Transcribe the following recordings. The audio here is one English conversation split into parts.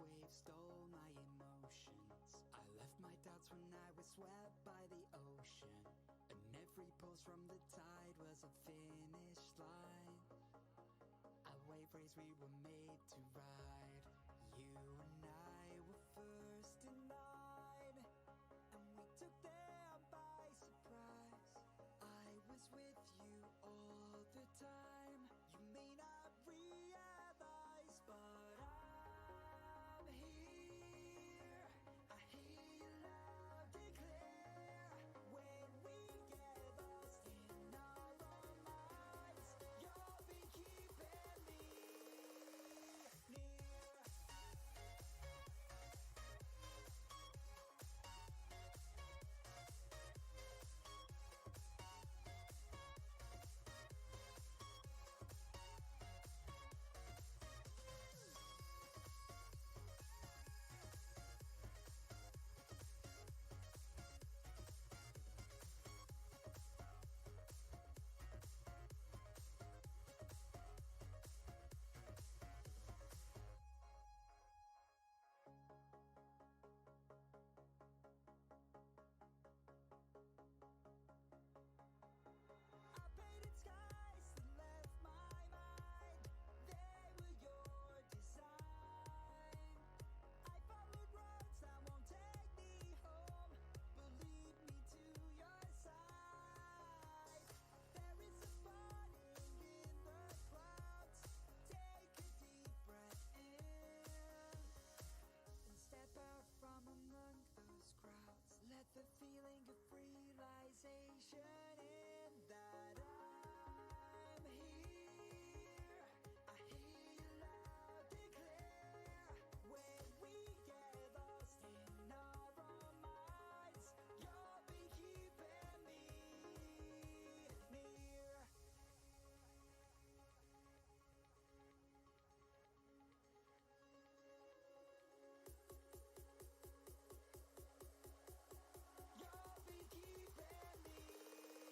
waves stole my emotions. I left my doubts when I was swept by the ocean, and every pulse from the tide was a finish line. A wave race we were made to ride. You and I were first in line, and we took them by surprise. I was with you all the time. You may not realize, but I'm here. I hear you loud and clear. When we get lost in our own minds, you'll be keeping me near. I painted skies that left my mind. They were your design. I followed roads that won't take me home, but lead me to your side. There is a burning in the clouds. Take a deep breath in and step out from among those crowds. Let the feeling of realization in that I'm here. I hear you loud and clear. When we get lost in our own minds, you'll be keeping me near. You'll be keeping me near.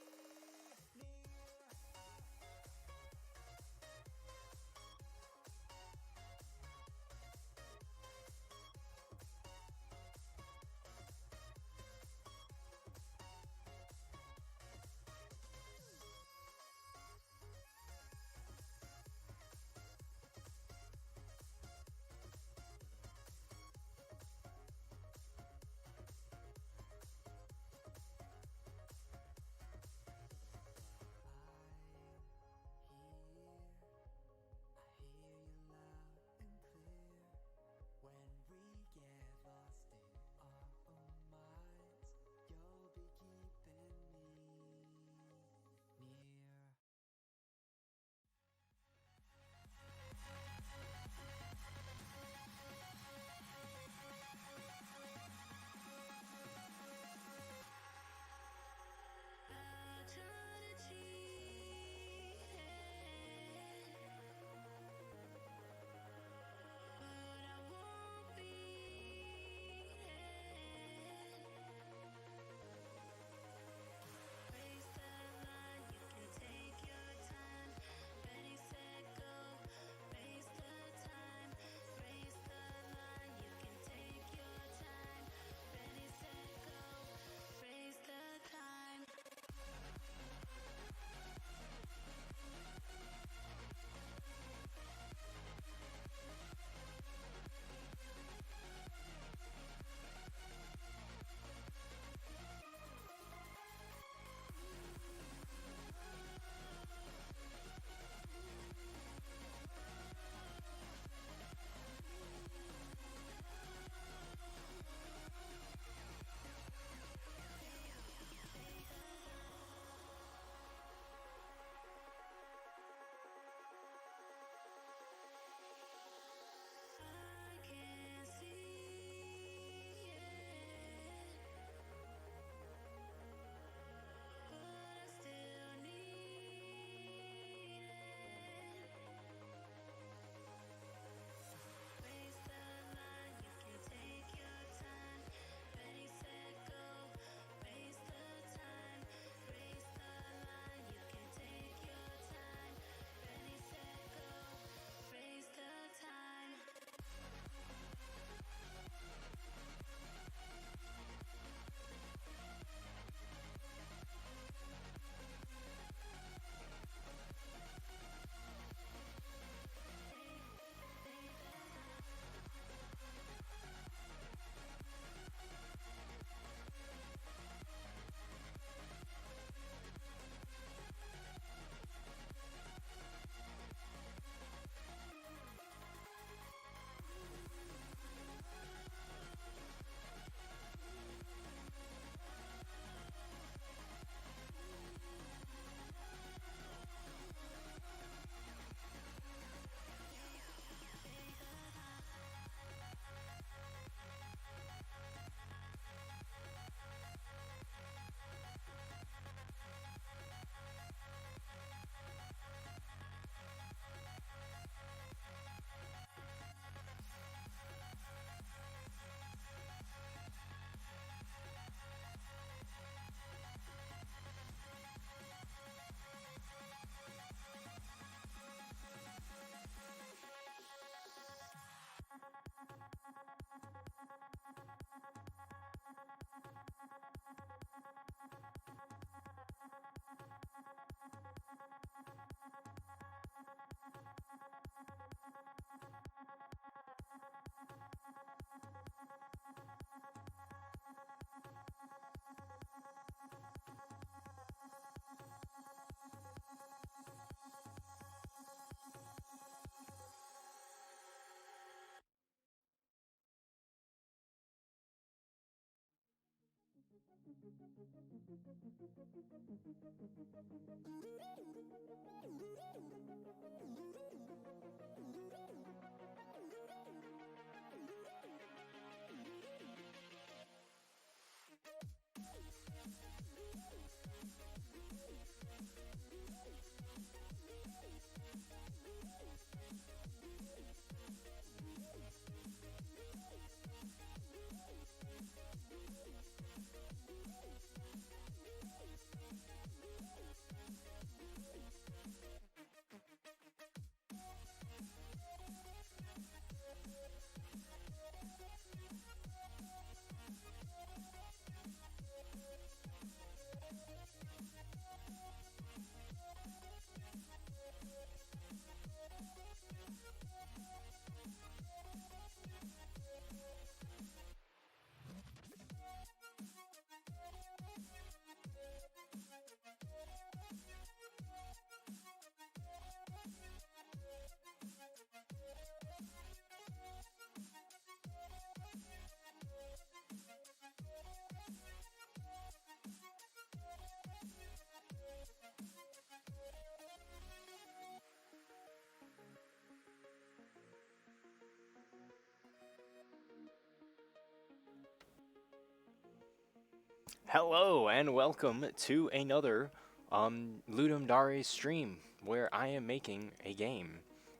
Hello and welcome to another Ludum Dare stream where I am making a game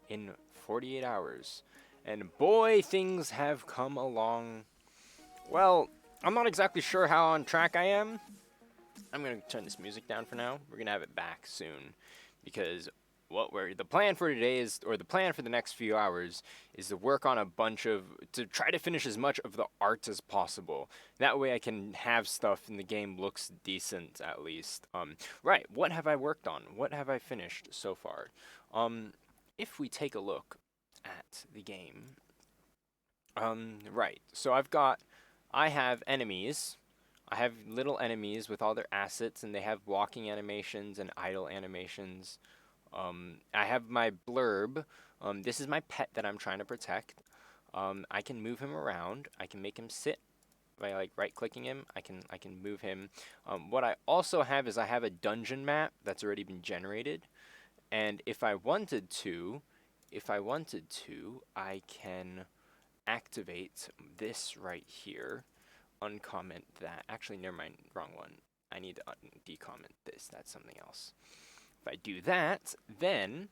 in 48 hours. And boy, things have come along. Well, I'm not exactly sure how on track I am. I'm going to turn this music down for now. We're going to have it back soon because the plan for today is, or the plan for the next few hours is to work on to try to finish as much of the art as possible. That way I can have stuff and the game looks decent at least. Right, what have I worked on? What have I finished so far? If we take a look at the game, right, so I have enemies. I have little enemies with all their assets, and they have walking animations and idle animations. I have my blurb. This is my pet that I'm trying to protect. I can move him around. I can make him sit by like right-clicking him. I can move him. What I also have is I have a dungeon map that's already been generated, and if I wanted to, I can activate this right here. Uncomment that. Actually, never mind. Wrong one. I need to decomment this. That's something else. If I do that, then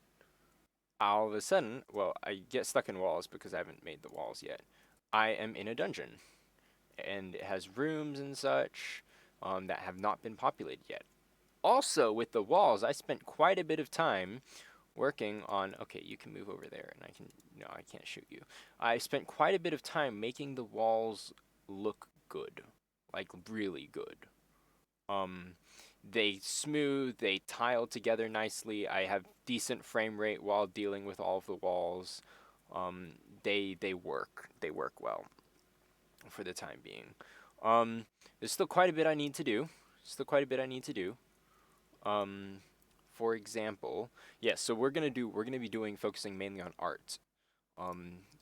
all of a sudden, well, I get stuck in walls because I haven't made the walls yet. I am in a dungeon, and it has rooms and such that have not been populated yet. Also, with the walls, I spent quite a bit of time working on. Okay, you can move over there, and I can. No, I can't shoot you. I spent quite a bit of time making the walls look good, like really good. Um, they smooth, they tile together nicely. I have decent frame rate while dealing with all of the walls. Um, they work well for the time being. There's still quite a bit I need to do. Still quite a bit I need to do. Um, for example, yes. So we're gonna be doing focusing mainly on art.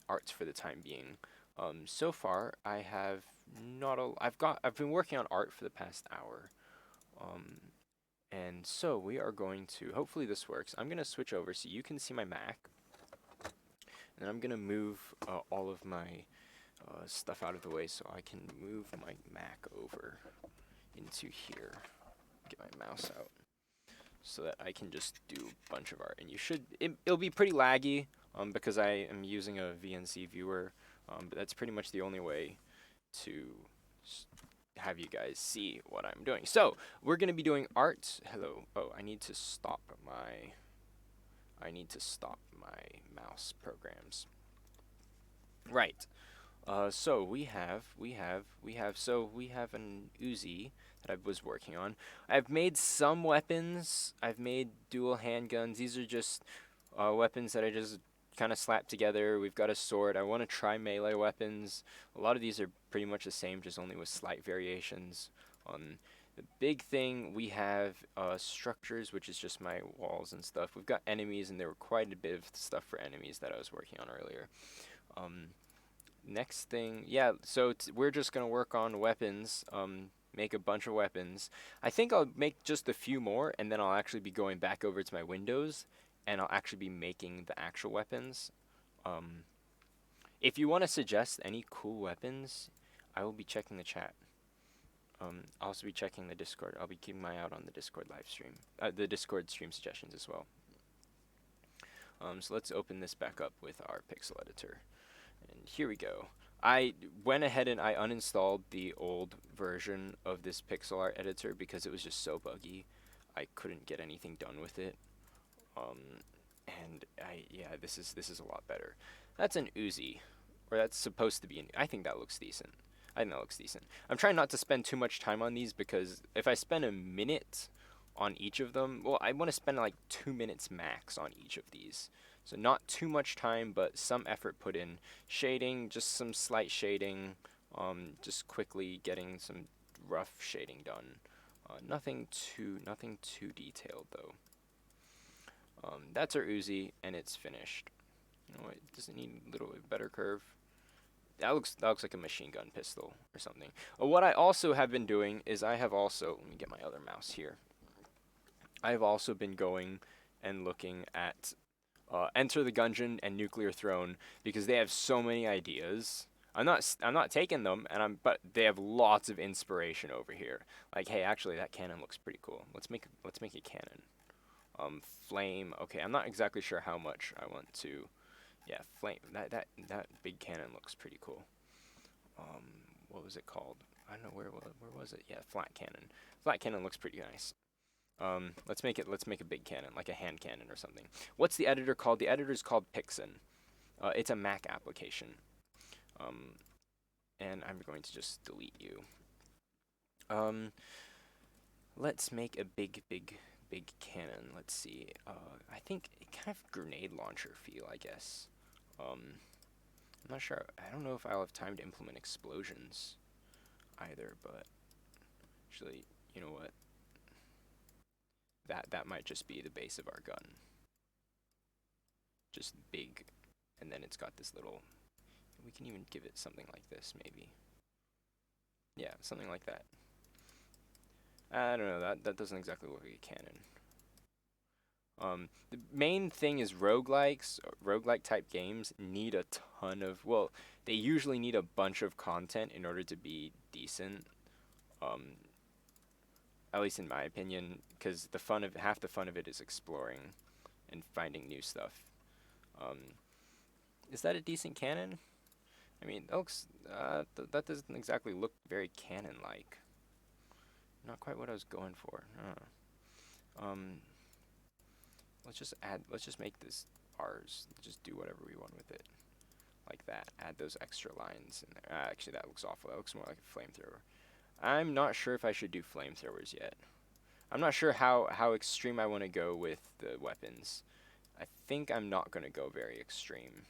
Arts for the time being. So far, I have not a. I've been working on art for the past hour. Um, and so we are going to, hopefully this works. I'm going to switch over so you can see my Mac. And I'm going to move all of my stuff out of the way so I can move my Mac over into here. Get my mouse out so that I can just do a bunch of art. And it'll be pretty laggy because I am using a VNC viewer. But that's pretty much the only way to have you guys see what I'm doing. So we're gonna be doing art. Hello. Oh, I need to stop my mouse programs. Right. So we have an Uzi that I was working on. I've made some weapons. I've made dual handguns. These are just weapons that I just kind of slapped together. We've got a sword. I want to try melee weapons. A lot of these are pretty much the same, just only with slight variations. The big thing, we have structures, which is just my walls and stuff. We've got enemies, and there were quite a bit of stuff for enemies that I was working on earlier. Next thing, yeah, so we're just going to work on weapons, make a bunch of weapons. I think I'll make just a few more, and then I'll actually be going back over to my windows, and I'll actually be making the actual weapons. If you want to suggest any cool weapons, I will be checking the chat. I'll also be checking the Discord. I'll be keeping my eye out on the Discord live stream, the Discord stream suggestions as well. So let's open this back up with our pixel editor. And here we go. I went ahead and I uninstalled the old version of this pixel art editor because it was just so buggy. I couldn't get anything done with it. And yeah, this is a lot better. That's an Uzi, or that's supposed to be an. I think that looks decent. I think that looks decent. I'm trying not to spend too much time on these because if I spend a minute on each of them, well, I want to spend like 2 minutes max on each of these. So not too much time, but some effort put in. Shading, just some slight shading. Just quickly getting some rough shading done. Nothing too detailed though. That's our Uzi, and it's finished. You know what? Does it need a little bit better curve? That looks like a machine gun pistol or something. What I also have been doing is I have also, let me get my other mouse here. I've also been going and looking at Enter the Gungeon and Nuclear Throne because they have so many ideas. I'm not taking them, but they have lots of inspiration over here. Like, hey, actually that cannon looks pretty cool. Let's make a cannon. Flame. Okay, I'm not exactly sure how much I want to. Yeah, flame. That big cannon looks pretty cool. What was it called? I don't know where was it? Yeah, flat cannon. Flat cannon looks pretty nice. Let's make a big cannon, like a hand cannon or something. What's the editor called? The editor is called Pixin. It's a Mac application. And I'm going to just delete you. Let's make a big cannon. Let's see. I think kind of grenade launcher feel, I guess. I'm not sure. I don't know if I'll have time to implement explosions either, but actually, you know what? That might just be the base of our gun. Just big, and then it's got this little. We can even give it something like this, maybe. Yeah, something like that. I don't know. That doesn't exactly look like a cannon. The main thing is roguelikes, roguelike type games need a ton of, well, they usually need a bunch of content in order to be decent. At least in my opinion, because half the fun of it is exploring and finding new stuff. Is that a decent cannon? I mean, that looks, that doesn't exactly look very cannon-like. Not quite what I was going for. Let's just make this ours. Just do whatever we want with it. Like that. Add those extra lines in there. Actually, that looks awful. That looks more like a flamethrower. I'm not sure if I should do flamethrowers yet. I'm not sure how extreme I want to go with the weapons. I think I'm not going to go very extreme.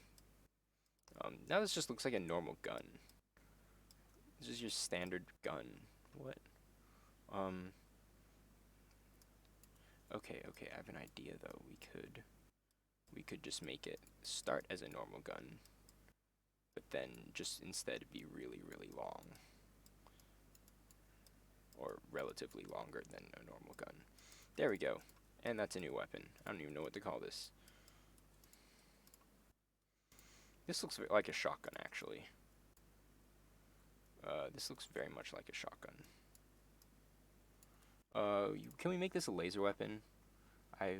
Now this just looks like a normal gun. This is your standard gun. What? Okay, I have an idea though. We could just make it start as a normal gun, but then just instead be really long. Or relatively longer than a normal gun. There we go. And that's a new weapon. I don't even know what to call this. This looks like a shotgun, actually. This looks very much like a shotgun. Can we make this a laser weapon? I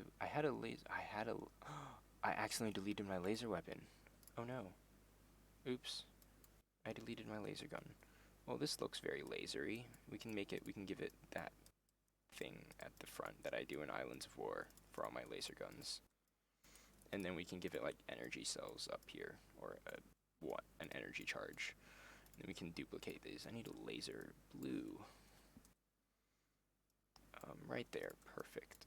accidentally deleted my laser weapon. Oh no. Oops. I deleted my laser gun. Well, this looks very lasery. We can give it that thing at the front that I do in Islands of War for all my laser guns. And then we can give it like energy cells up here, or an energy charge. And then we can duplicate these. I need a laser blue. Right there, perfect.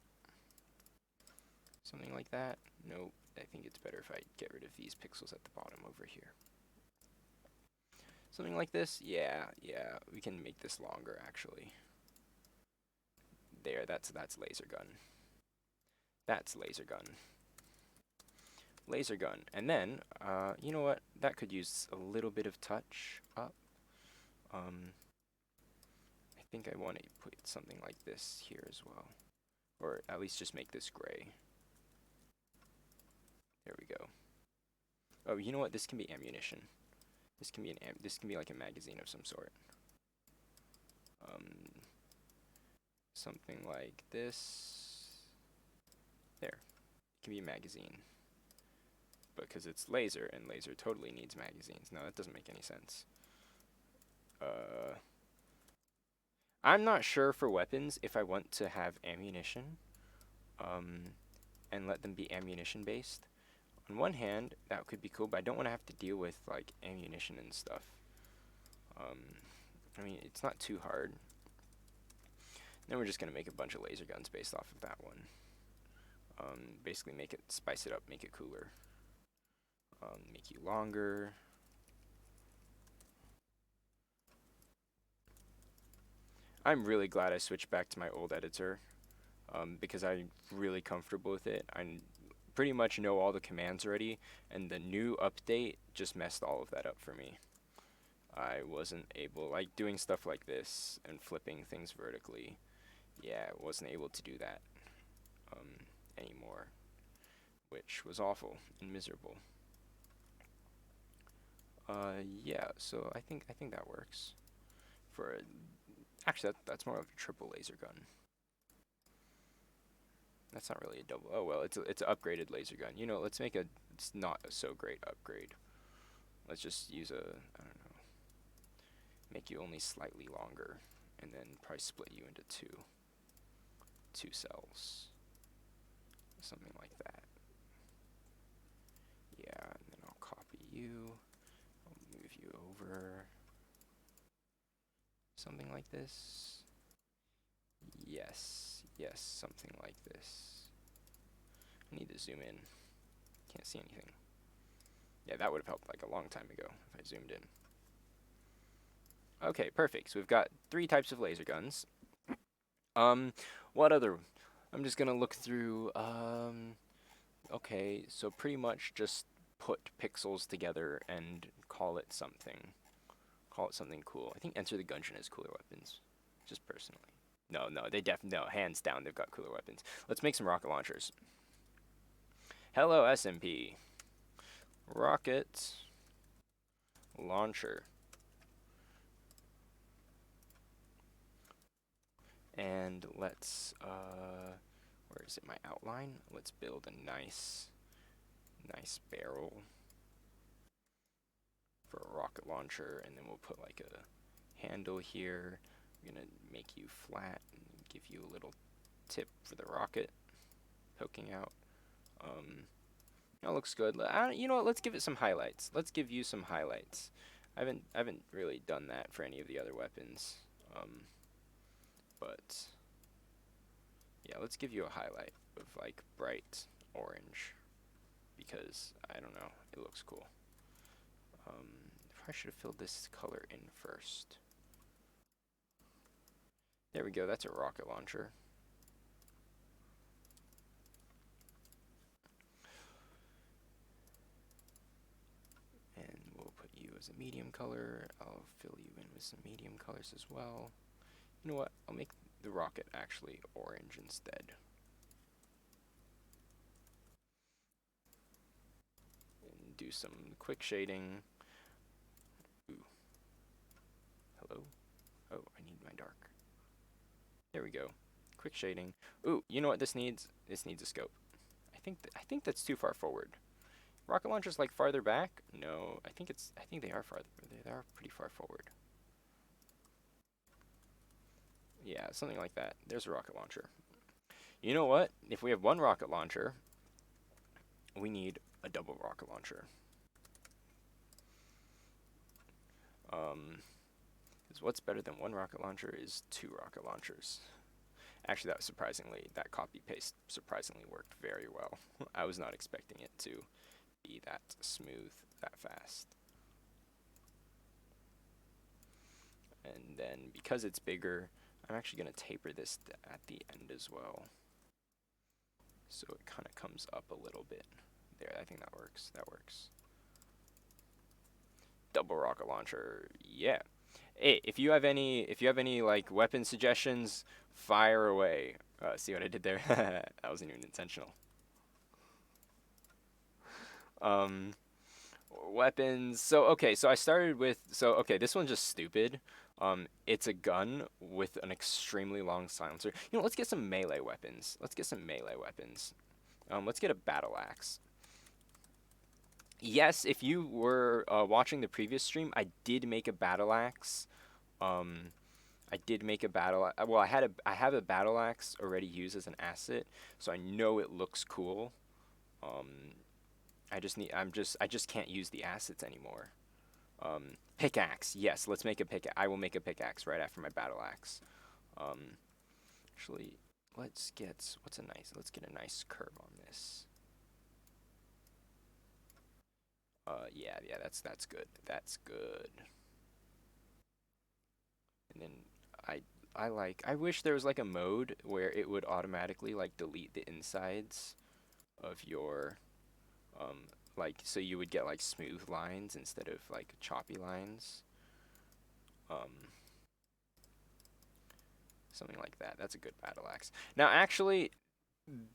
Something like that. Nope, I think it's better if I get rid of these pixels at the bottom over here. Something like this? Yeah, we can make this longer actually. There, that's laser gun. That's laser gun. Laser gun. And then, you know what? That could use a little bit of touch up. I think I want to put something like this here as well. Or at least just make this gray. There we go. Oh, you know what? This can be ammunition. This can be this can be like a magazine of some sort. Something like this. There. It can be a magazine. Because it's laser, and laser totally needs magazines. No, that doesn't make any sense. I'm not sure for weapons if I want to have ammunition, and let them be ammunition based. On one hand, that could be cool, but I don't want to have to deal with like ammunition and stuff. I mean, it's not too hard. Then we're just gonna make a bunch of laser guns based off of that one. Basically make it, spice it up, make it cooler. Make you longer. I'm really glad I switched back to my old editor, because I'm really comfortable with it. I pretty much know all the commands already, and the new update just messed all of that up for me. I wasn't able, like doing stuff like this and flipping things vertically, yeah, I wasn't able to do that anymore, which was awful and miserable. Yeah, so I think that works. For actually, that's more of a triple laser gun. That's not really a double. Oh well, it's an upgraded laser gun. You know, let's make a it's not a so great upgrade. Let's just use a, I don't know, make you only slightly longer, and then probably split you into two cells, something like that. Yeah, and then I'll copy you. I'll move you over. Something like this. Yes, yes, something like this. I need to zoom in. Can't see anything. Yeah, that would have helped like a long time ago if I zoomed in. Okay, perfect. So we've got 3 types of laser guns. What other? I'm just gonna look through. Okay, so pretty much just put pixels together and call it something. Call it something cool. I think Enter the Gungeon has cooler weapons, just personally. No, they definitely, no, hands down, they've got cooler weapons. Let's make some rocket launchers. Hello, SMP. Rocket launcher. And let's, where is it, my outline? Let's build a nice barrel for a rocket launcher, and then we'll put like a handle here. I'm gonna make you flat and give you a little tip for the rocket poking out. That looks good. You know what? Let's give it some highlights. Let's give you some highlights. I haven't really done that for any of the other weapons. But yeah, let's give you a highlight of like bright orange, because I don't know, it looks cool. I should have filled this color in first. There we go. That's a rocket launcher. And we'll put you as a medium color. I'll fill you in with some medium colors as well. You know what? I'll make the rocket actually orange instead. And do some quick shading. Ooh. Hello? Oh, I need my dark. There we go. Quick shading. Ooh, you know what this needs? This needs a scope. I think that's too far forward. Rocket launcher's like farther back? No, I think they are farther. They are pretty far forward. Yeah, something like that. There's a rocket launcher. You know what? If we have one rocket launcher, we need a double rocket launcher. Because what's better than one rocket launcher is 2 rocket launchers. Actually, that copy paste surprisingly worked very well. I was not expecting it to be that smooth, that fast. And then because it's bigger, I'm actually going to taper this at the end as well, so it kind of comes up a little bit. There, I think that works. That works. Double rocket launcher, yeah. Hey, if you have any like weapon suggestions, fire away. See what I did there? That wasn't even intentional. Um, Weapons. So okay, so I started with so okay, this one's just stupid. It's a gun with an extremely long silencer. You know, let's get some melee weapons. Let's get some melee weapons. Let's get a battle axe. Yes, if you were watching the previous stream, I did make a battle axe. Um, I did make a well, I have a battle axe already used as an asset, so I know it looks cool. Um, I just can't use the assets anymore. Pickaxe. Yes, let's make a pickaxe. I will make a pickaxe right after my battle axe. Um, Actually, let's get a nice curve on this. Yeah, that's good. That's good. And then I I wish there was like a mode where it would automatically like delete the insides of your like so you would get like smooth lines instead of like choppy lines. Um Something like that. That's a good battle axe. Now actually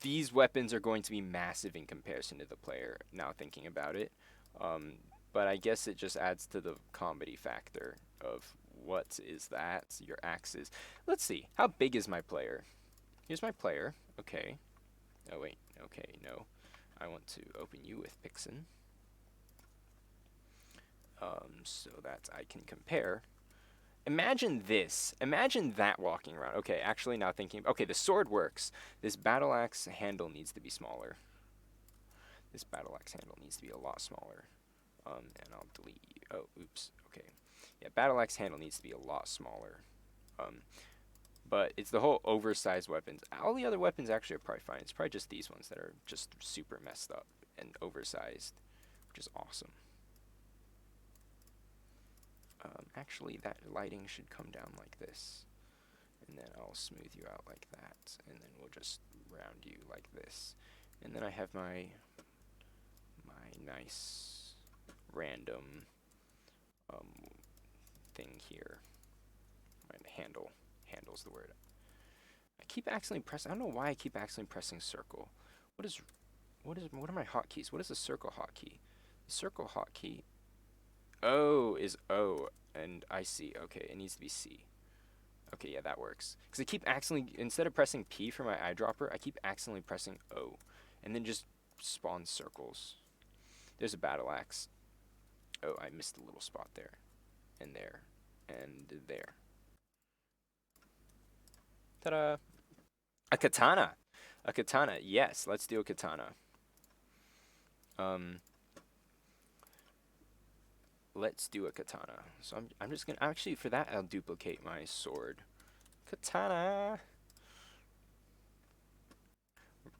these weapons are going to be massive in comparison to the player now thinking about it. Um but I guess it just adds to the comedy factor of what is that? Your axes. Let's see. How big is my player? Here's my player. Okay. Oh wait. Okay, no. I want to open you with Pixen. So that I can compare. Imagine this. Imagine that walking around. Okay, actually now thinking. Okay, the sword works. This battle axe handle needs to be smaller. This battle axe handle needs to be a lot smaller. And I'll delete you. Oh, oops. Okay. Yeah, battle axe handle needs to be a lot smaller. Um, but it's the whole oversized weapons. All the other weapons actually are probably fine. It's probably just these ones that are just super messed up and oversized, which is awesome. Actually, that lighting should come down like this. And then I'll smooth you out like that. And then we'll just round you like this. And then I have my nice random um, thing here. My handle. Handle's the word. I keep accidentally pressing. I don't know why I keep accidentally pressing circle. What is what are my hotkeys? What is the circle hotkey? The circle hotkey. O is O, and I see. Okay, it needs to be C. Okay, yeah, that works. Because I keep accidentally, instead of pressing P for my eyedropper, I keep accidentally pressing O. And then just spawn circles. There's a battle axe. Oh, I missed a little spot there. And there. And there. Ta-da! A katana! A katana, yes, let's do a katana. Um, let's do a katana. So I'm just gonna, actually for that I'll duplicate my sword. Katana!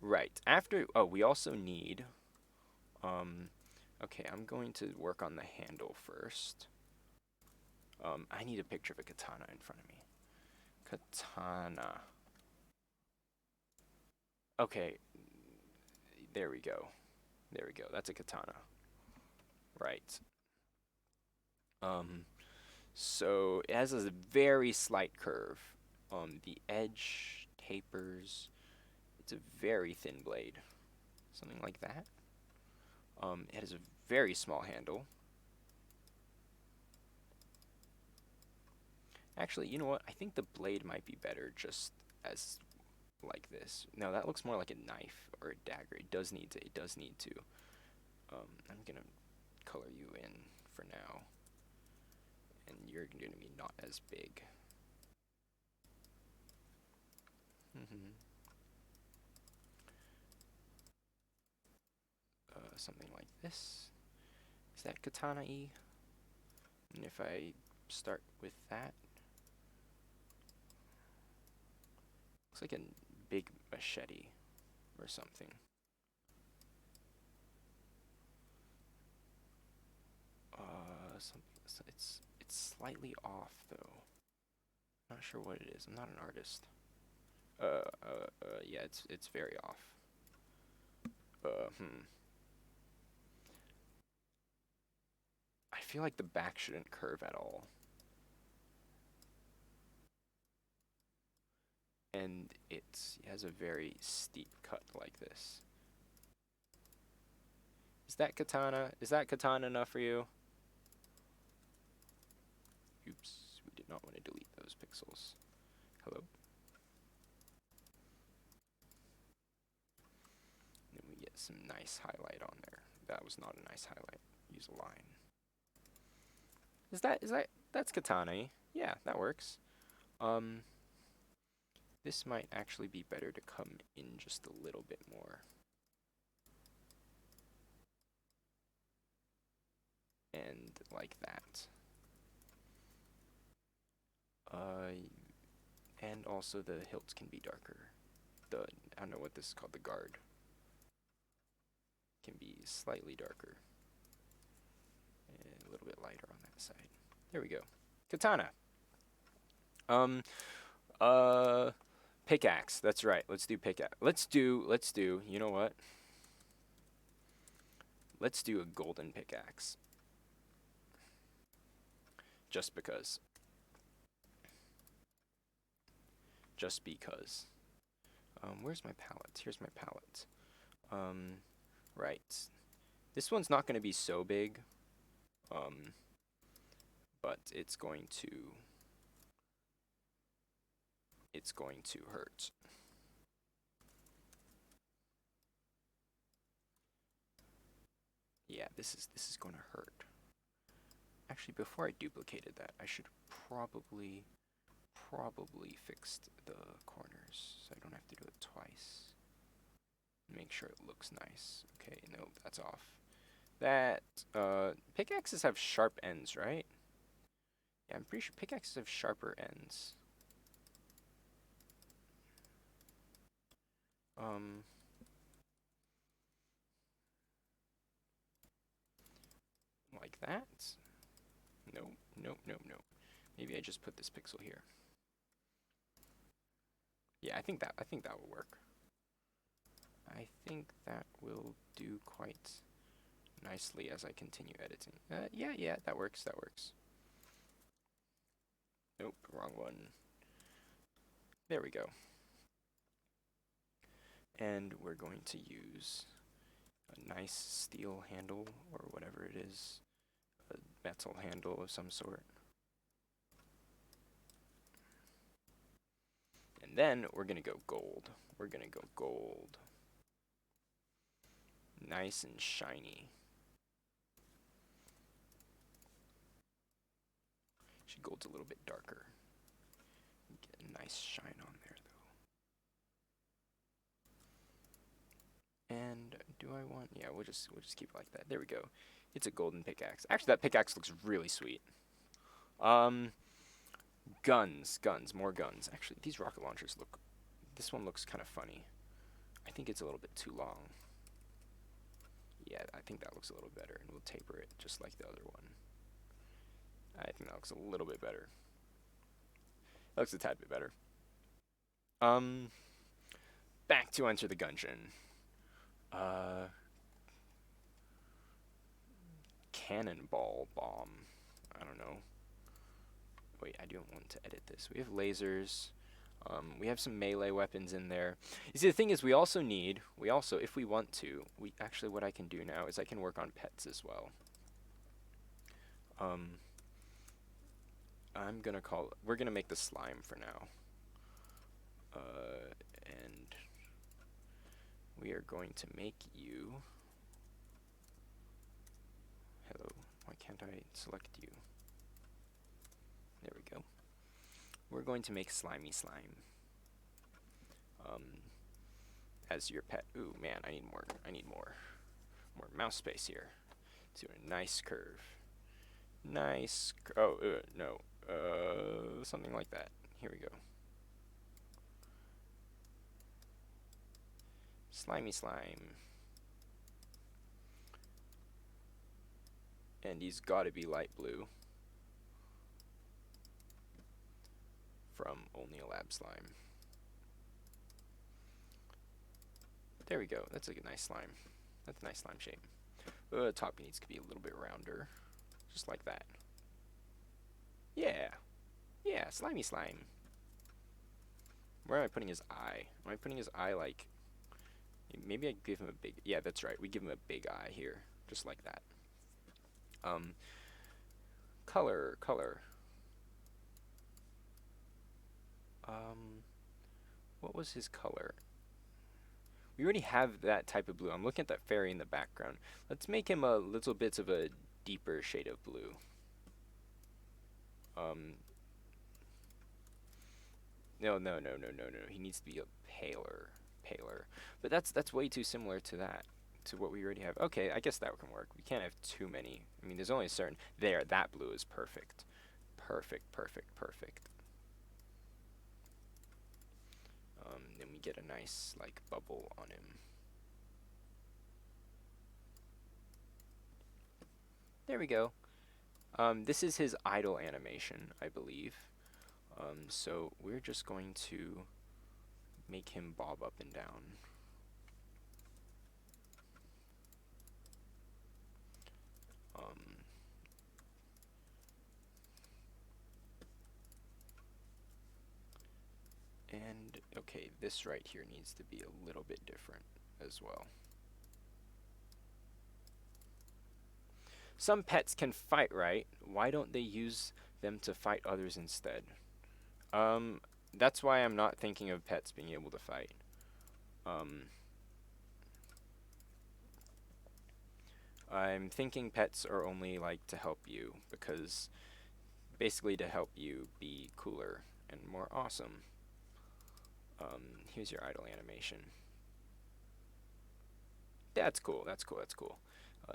Right, after, oh, we also need, okay, I'm going to work on the handle first. I need a picture of a katana in front of me. Katana. Okay, there we go. There we go. That's a katana. Right. Um, so it has a very slight curve. The edge tapers. It's a very thin blade. Something like that. It has a very small handle. Actually, you know what? I think the blade might be better just as like this. No, that looks more like a knife or a dagger. It does need to. It does need to. I'm gonna color you in for now, and you're gonna be not as big. Something like this. Is that katana E? And if I start with that, looks like a big machete or something. It's slightly off though. Not sure what it is. I'm not an artist. Yeah, it's very off. Hmm. I feel like the back shouldn't curve at all. and it has a very steep cut like this. Is that katana enough for you? Oops, we did not want to delete those pixels. Hello? And then we get some nice highlight on there. That was not a nice highlight. Use a line. That's katana-y. Yeah, that works. This might actually be better to come in just a little bit more. And like that. And also the hilts can be darker. I don't know what this is called, the guard. Can be slightly darker. And a little bit lighter on that side. There we go. Katana. Pickaxe. That's right. Let's do pickaxe. Let's do, you know what? Let's do a golden pickaxe. Just because. Just because. Where's my palette? Here's my palette. Right. This one's not going to be so big. But it's going to hurt. Yeah, this is going to hurt. Actually, before I duplicated that, I should probably fixed the corners so I don't have to do it twice. Make sure it looks nice. Okay, no, that's off. That pickaxes have sharp ends, right? Yeah, I'm pretty sure pickaxes have sharper ends. Like that? No, no, no, no. Maybe I just put this pixel here. Yeah, I think that will work. I think that will do quite nicely as I continue editing. Yeah, that works. Nope, wrong one. There we go. And we're going to use a nice steel handle or whatever it is, a metal handle of some sort. And then we're going to go gold. Nice and shiny. Actually, gold's a little bit darker. Get a nice shine on there, though. And do I want? Yeah, we'll just keep it like that. There we go. It's a golden pickaxe. Actually, that pickaxe looks really sweet. Guns, more guns. Actually, these rocket launchers look. This one looks kind of funny. I think it's a little bit too long. Yeah, I think that looks a little better, and we'll taper it just like the other one. I think that looks a little bit better. That looks a tad bit better. Back to Enter the Gungeon. Cannonball bomb. I don't know. Wait, I don't want to edit this. We have lasers. We have some melee weapons in there. You see, the thing is, we also, if we want to, actually, what I can do now is I can work on pets as well. We're gonna make the slime for now. And we are going to make you. Hello, why can't I select you? There we go. We're going to make Slimy Slime as your pet. Ooh, man, I need more mouse space here. Let's do a nice curve. No. Something like that. Here we go. Slimy Slime. And he's got to be light blue. From Only a Lab Slime. There we go. That's a nice slime. That's a nice slime shape. Top needs to be a little bit rounder. Just like that. Yeah. Yeah, slimy slime. Where am I putting his eye? Am I putting his eye like... Maybe I give him a big... Yeah, that's right. We give him a big eye here. Just like that. Color. What was his color? We already have that type of blue. I'm looking at that fairy in the background. Let's make him a little bit of a deeper shade of blue. No. He needs to be a paler. But that's way too similar to that, to what we already have. Okay, I guess that can work. We can't have too many. I mean, there's only a certain... There, that blue is perfect. Perfect. Then we get a nice, like, bubble on him. There we go. This is his idle animation, I believe. So we're just going to make him bob up and down. And, okay, this right here needs to be a little bit different as well. Some pets can fight, right? Why don't they use them to fight others instead? That's why I'm not thinking of pets being able to fight. I'm thinking pets are only, like, to help you, because basically to help you be cooler and more awesome. Here's your idle animation. That's cool.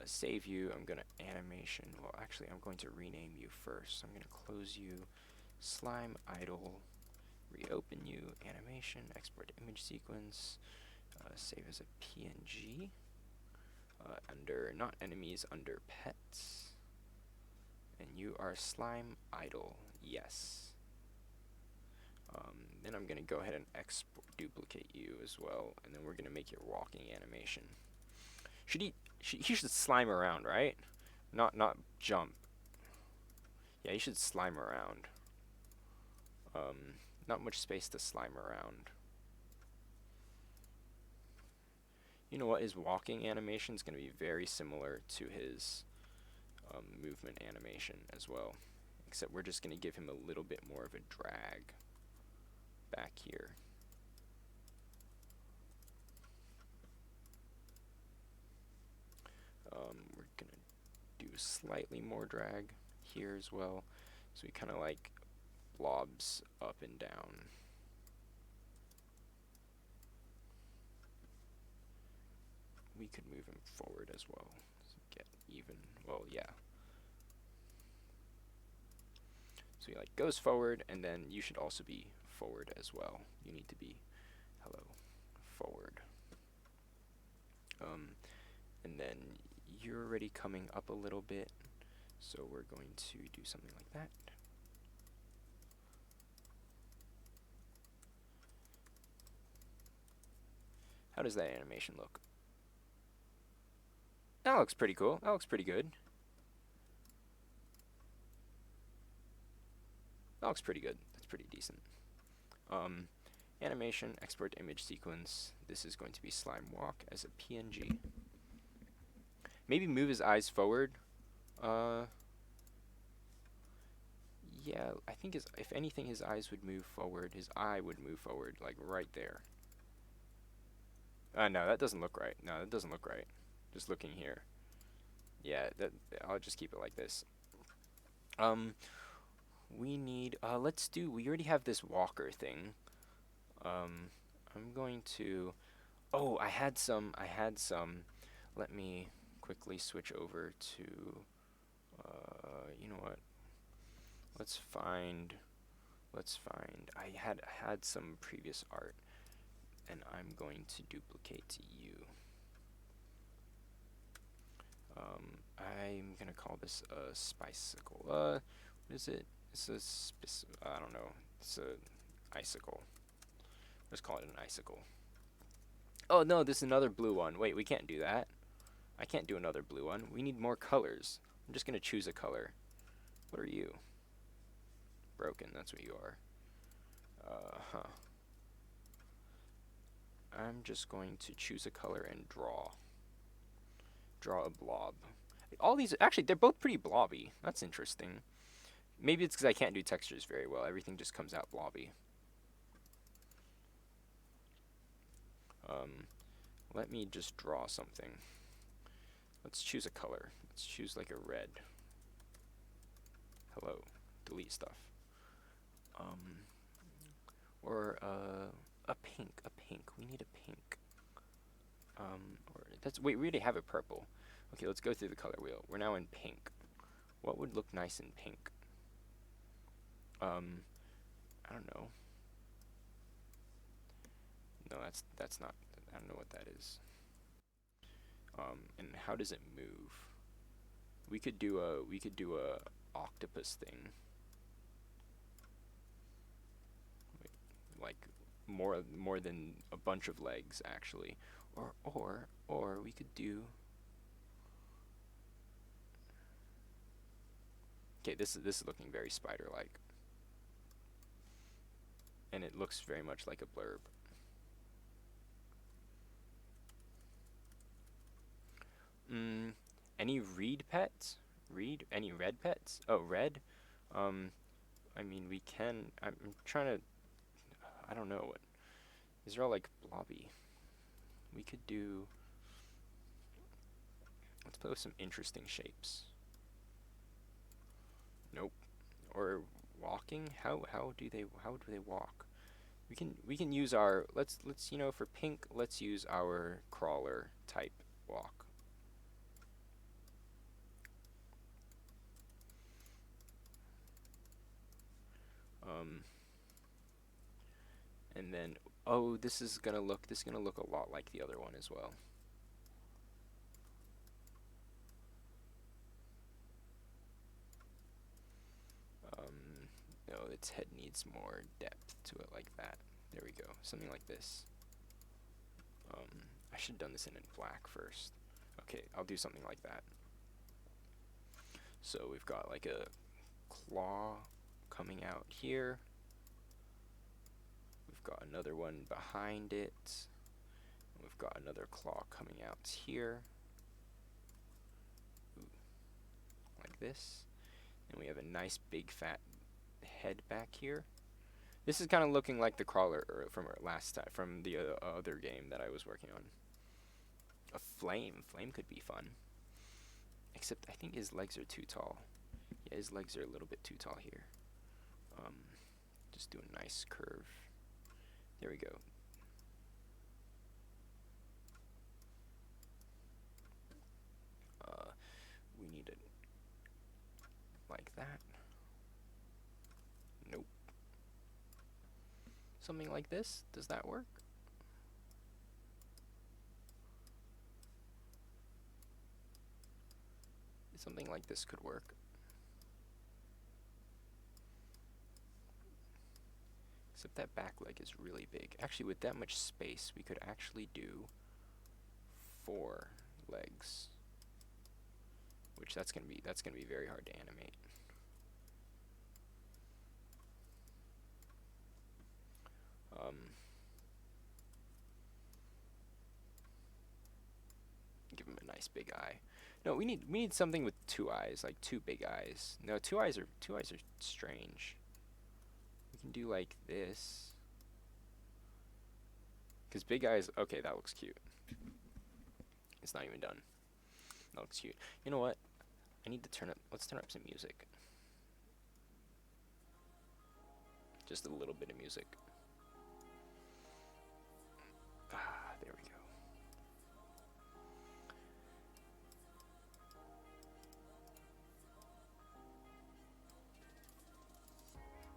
Save you. I'm gonna animation. Well, actually, I'm going to rename you first. I'm gonna close you. Slime idle. Reopen you. Animation. Export image sequence. Save as a PNG. Under not enemies, under pets. And you are slime idle. Yes. Then I'm gonna go ahead and duplicate you as well, and then we're gonna make your walking animation. He should slime around, right? Not jump. Yeah, he should slime around. Not much space to slime around. You know what? His walking animation is going to be very similar to his movement animation as well. Except we're just going to give him a little bit more of a drag back here. We're going to do slightly more drag here as well. So he kind of like blobs up and down. We could move him forward as well. So get even. Well, yeah. So he like goes forward, and then you should also be forward as well. You need to be forward. And then you're already coming up a little bit, so we're going to do something like that. How does that animation look? That looks pretty cool. That looks pretty good. That looks pretty good. That's pretty decent. Animation, export image sequence. This is going to be slime walk as a PNG. Maybe move his eyes forward. Yeah, I think if anything, his eyes would move forward. His eye would move forward, like right there. No, that doesn't look right. No, that doesn't look right. Just looking here. Yeah, I'll just keep it like this. We need, we already have this walker thing. I'm going to, I had some. Let me quickly switch over to, you know what? Let's find, I had some previous art, and I'm going to duplicate to you. I'm gonna call this a spicicle. What is it? It's a I don't know. It's a icicle. Let's call it an icicle. Oh no, this is another blue one. Wait, we can't do that. I can't do another blue one. We need more colors. I'm just gonna choose a color. What are you? Broken, that's what you are. I'm just going to choose a color and draw. Draw a blob. All these, actually, they're both pretty blobby. That's interesting. Maybe it's because I can't do textures very well. Everything just comes out blobby. Let me just draw something. Let's choose a color. Let's choose like a red. Hello. Delete stuff. Or a pink. A pink. We need a pink. Or that's, wait, we already have a purple. Okay, let's go through the color wheel. We're now in pink. What would look nice in pink? I don't know. No, that's not. I don't know what that is. And how does it move? We could do a octopus thing. Wait, like more than a bunch of legs actually. Or we could do. Okay, this is looking very spider-like. And it looks very much like a blurb. Any reed pets? Reed? Any red pets? Oh, red? I mean, we can. I'm trying to. I don't know what. These are all like blobby. We could do. Let's play with some interesting shapes. Nope. Or walking? How do they walk? We can use our let's for pink, let's use our crawler type walk. And then oh, this is gonna look a lot like the other one as well. No, its head needs more depth to it, like that. There we go, something like this. I should have done this in black first. Okay, I'll do something like that. So we've got like a claw coming out here. We've got another one behind it. We've got another claw coming out here. Ooh, like this. And we have a nice big fat head back here. This is kind of looking like the crawler from our last time, from the other game that I was working on. A flame. Flame could be fun. Except I think his legs are too tall. Yeah, his legs are a little bit too tall here. Just do a nice curve. There we go. We need it like that. Nope. Something like this. Does that work? Something like this could work. Except that back leg is really big. Actually, with that much space, we could actually do 4 legs. Which that's gonna be very hard to animate. Give him a nice big eye. No, we need something with 2 eyes, like 2 big eyes. No, 2 eyes are strange. We can do like this. Cause big eyes. Okay, that looks cute. It's not even done. That looks cute. You know what? I need to turn up. Let's turn up some music. Just a little bit of music. Ah, there we go.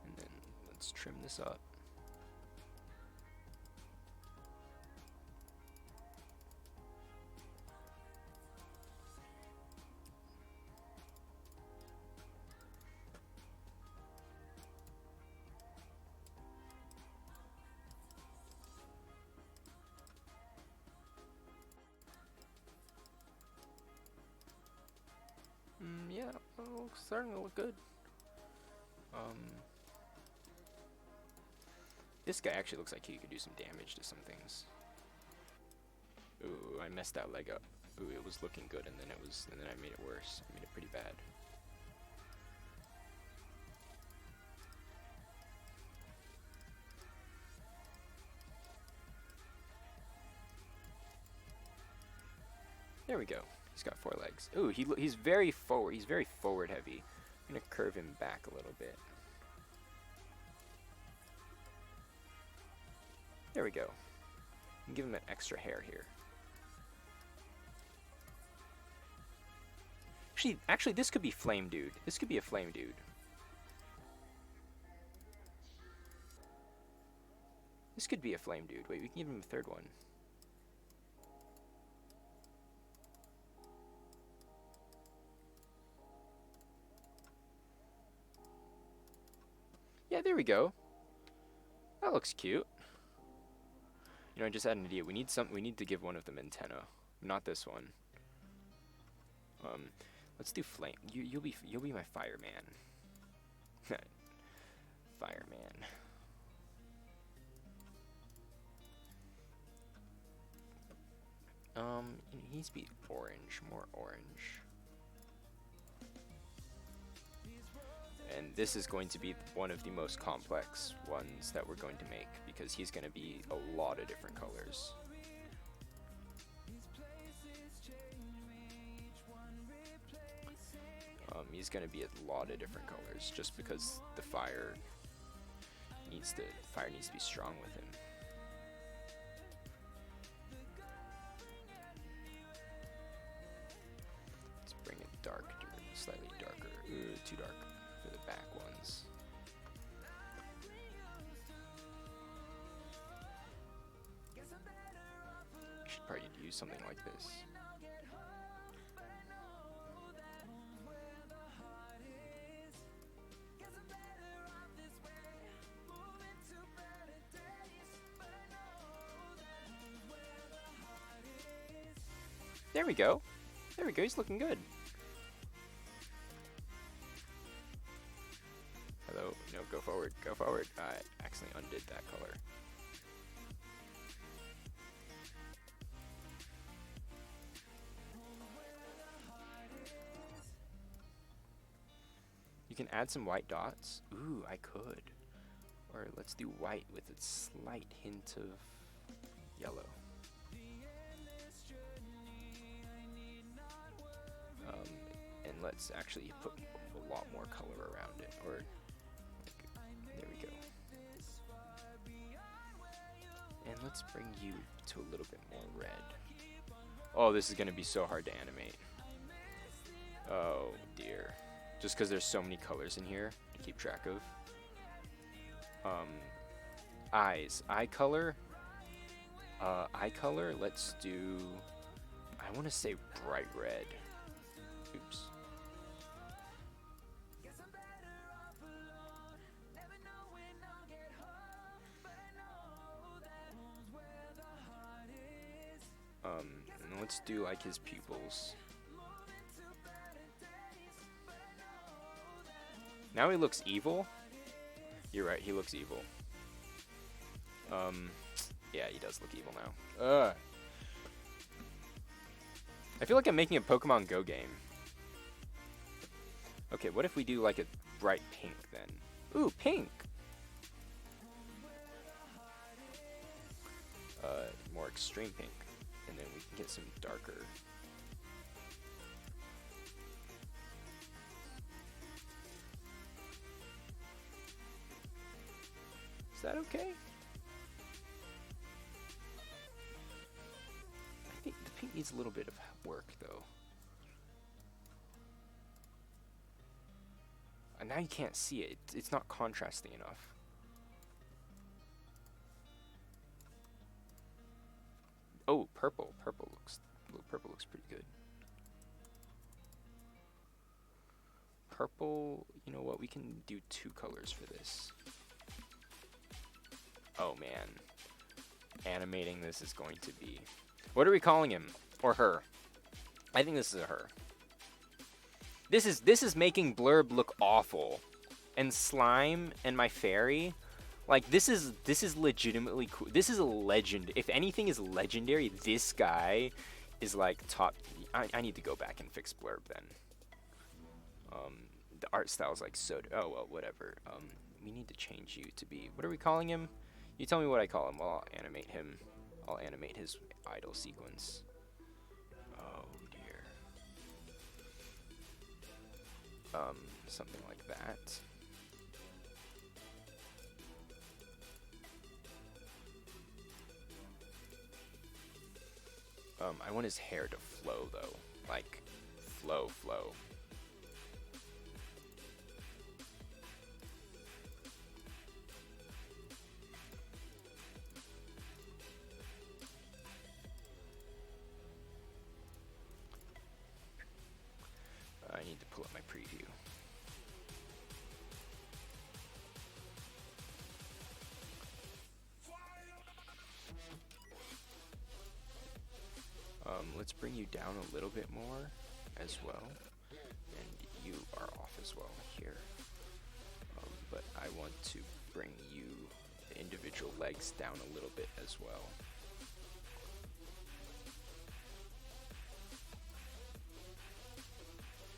And then let's trim this up. Yeah, it's starting to look good. This guy actually looks like he could do some damage to some things. Ooh, I messed that leg up. Ooh, it was looking good, and then I made it worse. I made it pretty bad. There we go. He's got 4 legs. Ooh, he's very forward. He's very forward heavy. I'm gonna curve him back a little bit. There we go. And give him an extra hair here. Actually, this could be Flame Dude. This could be a Flame Dude. This could be a Flame Dude. Wait, we can give him a 3rd one. Yeah, there we go. That looks cute. You know, I just had an idea. We need to give one of them antenna. Not this one. Let's do flame. You'll be my fireman. Fireman. He needs to be orange, more orange. And this is going to be one of the most complex ones that we're going to make because he's going to be a lot of different colors. He's going to be a lot of different colors just because the fire needs to be strong with him. Let's bring it dark, slightly darker. Ooh, too dark for the back ones. I should probably use something like this. There we go. There we go. He's looking good. Hello. No, go forward. Go forward. I accidentally undid that color. You can add some white dots. Ooh, I could. Or let's do white with a slight hint of yellow. And let's actually put a lot more color around it. Or there we go. And let's bring you to a little bit more red. Oh, this is going to be so hard to animate. Oh dear. Just because there's so many colors in here to keep track of. Eyes. Eye color. Let's do... I want to say bright red. Oops. And let's do like his pupils. Now he looks evil. You're right, he looks evil. Yeah, he does look evil now. I feel like I'm making a Pokemon Go game. Okay, what if we do like a bright pink then? Ooh, pink! More extreme pink. And then we can get some darker. Is that okay? I think the pink needs a little bit of work though. And now you can't see it. It's not contrasting enough. Oh, purple. Purple looks pretty good. Purple, you know what? We can do 2 colors for this. Oh man. Animating this is going to be... What are we calling him? Or her? I think this is a her. This is making Blurb look awful. And Slime and my fairy Like this is legitimately cool. This is a legend. If anything is legendary, this guy is like top. I need to go back and fix blurb then. The art style is like so. Oh well, whatever. We need to change you to be. What are we calling him? You tell me what I call him. Well, I'll animate him. I'll animate his idle sequence. Oh dear. Something like that. I want his hair to flow though, like flow. I need to pull up my preview. Let's bring you down a little bit more as well, and you are off as well here. But I want to bring you the individual legs down a little bit as well.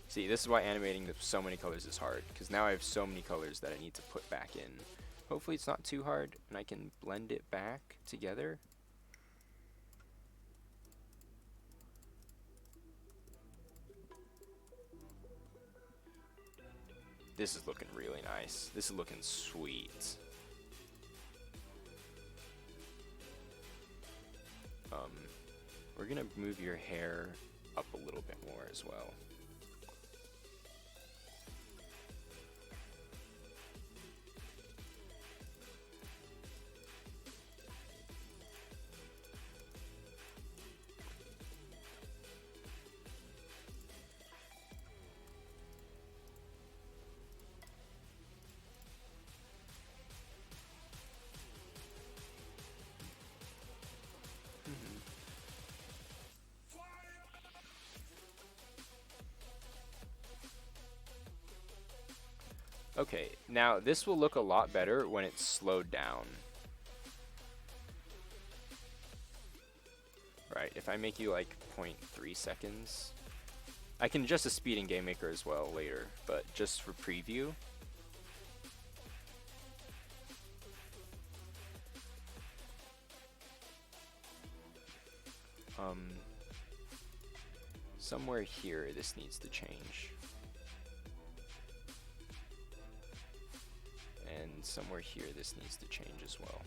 See, this is why animating so many colors is hard, because now I have so many colors that I need to put back in. Hopefully it's not too hard, and I can blend it back together. This is looking really nice. This is looking sweet. We're gonna move your hair up a little bit more as well. Okay, now this will look a lot better when it's slowed down. Right, if I make you like 0.3 seconds, I can adjust the speed in GameMaker as well later, but just for preview. Somewhere here this needs to change. And somewhere here this needs to change as well.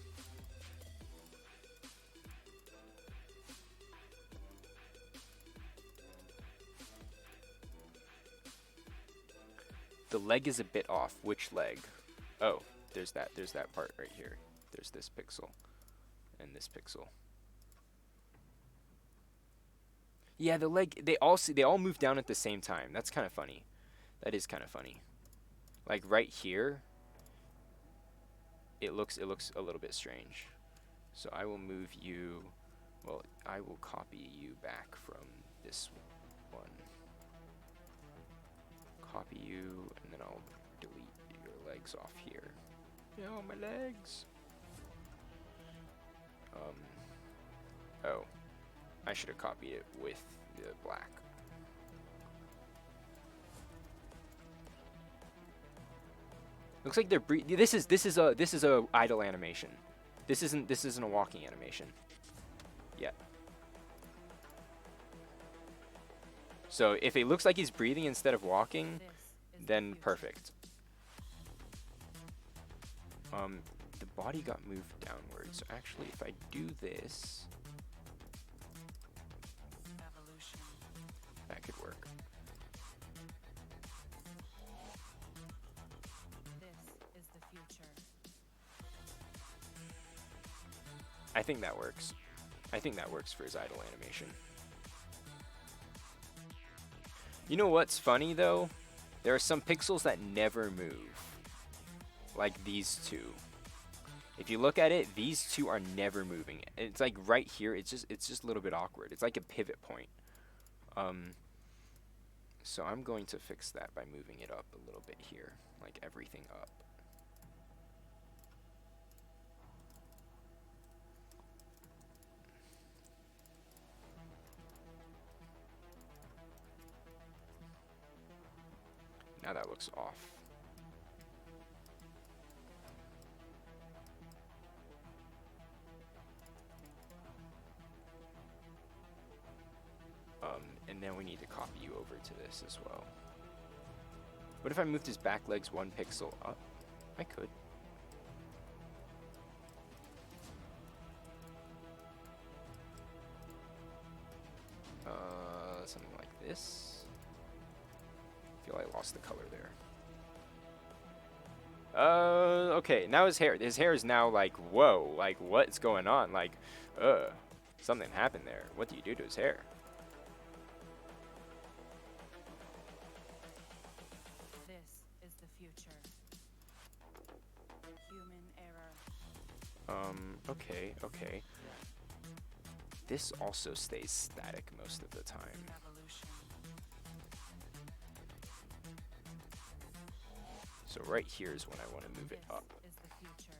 The leg is a bit off. Which leg? Oh, there's that part right here. There's this pixel and this pixel. Yeah, the leg, they all move down at the same time. That's kind of funny. That is kind of funny. Like right here, it looks a little bit strange. So I will move you, well, I will copy you back from this one. Copy you, and then I'll delete your legs off here. Oh, my legs. Oh, I should have copied it with the black. Looks like they're this is a idle animation. This isn't a walking animation. Yet. So if it looks like he's breathing instead of walking, then perfect. The body got moved downwards. So actually, if I do this, that could work. This is the future. I think that works. I think that works for his idle animation. You know what's funny though? There are some pixels that never move. Like these two. If you look at it, these two are never moving. It's like right here, it's just a little bit awkward. It's like a pivot point. So I'm going to fix that by moving it up a little bit here, like everything up. Now that looks off. And then we need to copy you over to this as well. What if I moved his back legs 1 pixel up? I could. Something like this. I feel I lost the color there. Okay, now his hair is now like, whoa, like what's going on? Like, something happened there. What do you do to his hair? This is the future. Human error. Okay. This also stays static most of the time. Evolution. So right here is when I want to move it up. This is the future.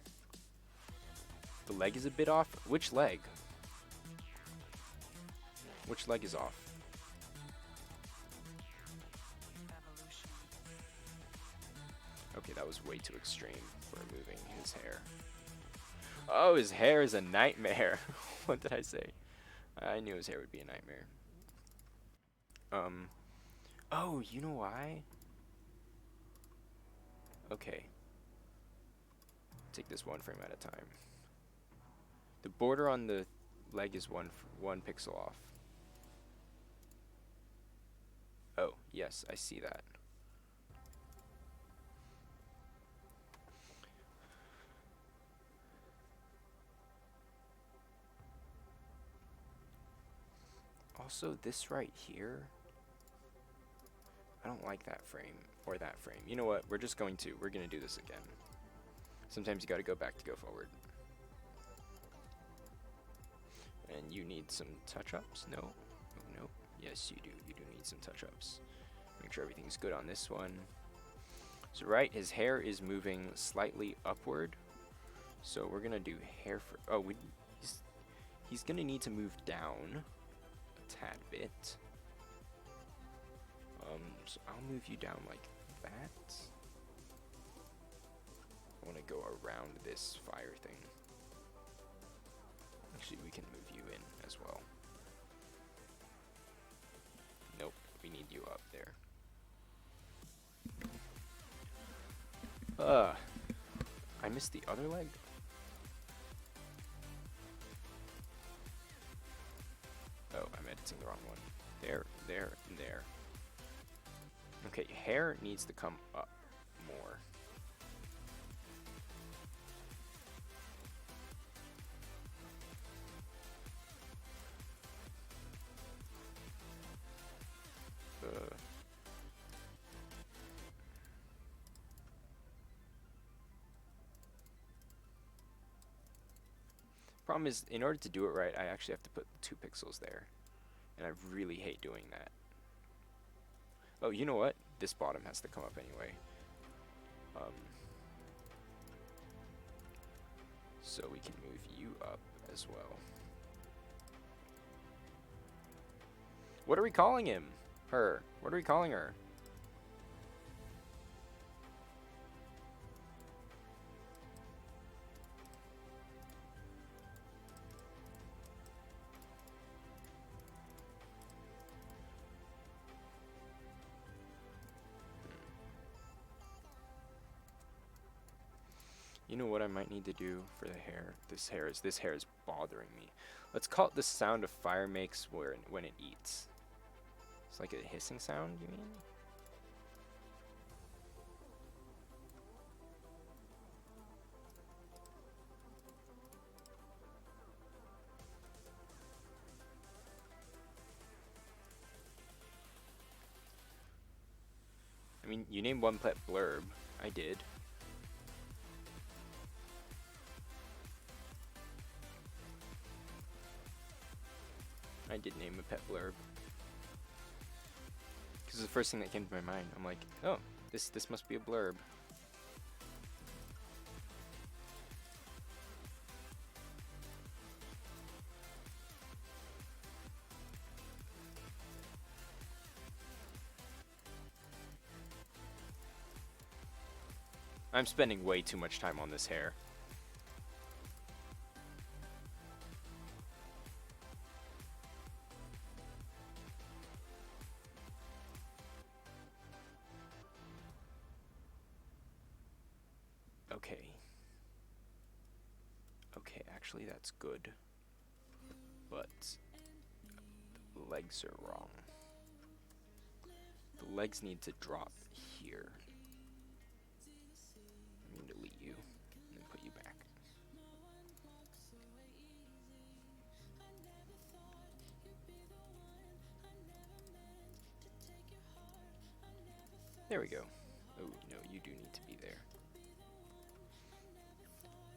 The leg is a bit off. Which leg? Which leg is off? Evolution. Okay, that was way too extreme for moving his hair. Oh, his hair is a nightmare. What did I say? I knew his hair would be a nightmare. Oh, you know why? Okay. Take this 1 frame at a time. The border on the leg is one pixel off. Oh, yes, I see that. Also, this right here, I don't like that frame or that frame. You know what? We're going to do this again. Sometimes you got to go back to go forward. And you need some touch-ups? No. Oh, no. Yes, you do. You do need some touch-ups. Make sure everything's good on this one. So right, his hair is moving slightly upward. So we're gonna do hair for. Oh, he's gonna need to move down a tad bit. So I'll move you down like that. I want to go around this fire thing. Actually, we can move you in as well. Nope, we need you up there. I missed the other leg? Oh, I'm editing the wrong one. There, and there. Okay, hair needs to come up more. Problem is, in order to do it right, I actually have to put 2 pixels there. And I really hate doing that. Oh, you know what? This bottom has to come up anyway. So we can move you up as well. What are we calling him? Her. What are we calling her? You know what I might need to do for the hair? This hair is bothering me. Let's call it the sound a fire makes when it eats. It's like a hissing sound, you mean? I mean, you named one pet blurb. I did. I did name a pet blurb. Because the first thing that came to my mind, I'm like, oh, this must be a blurb. I'm spending way too much time on this hair. Okay. Okay, actually that's good. But the legs are wrong. The legs need to drop here. I'm gonna delete you and then put you back. There we go. Oh, no, you do need to be there.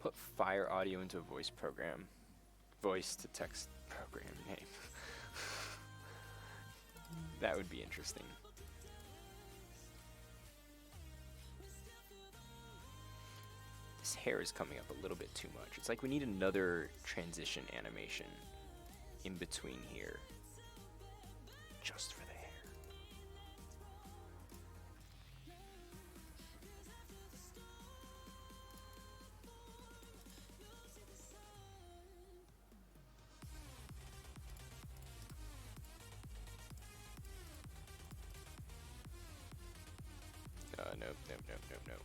Put fire audio into a voice program. Voice to text program name. That would be interesting. This hair is coming up a little bit too much. It's like we need another transition animation in between here. Just for the hair. Nope, nope, nope, nope, nope.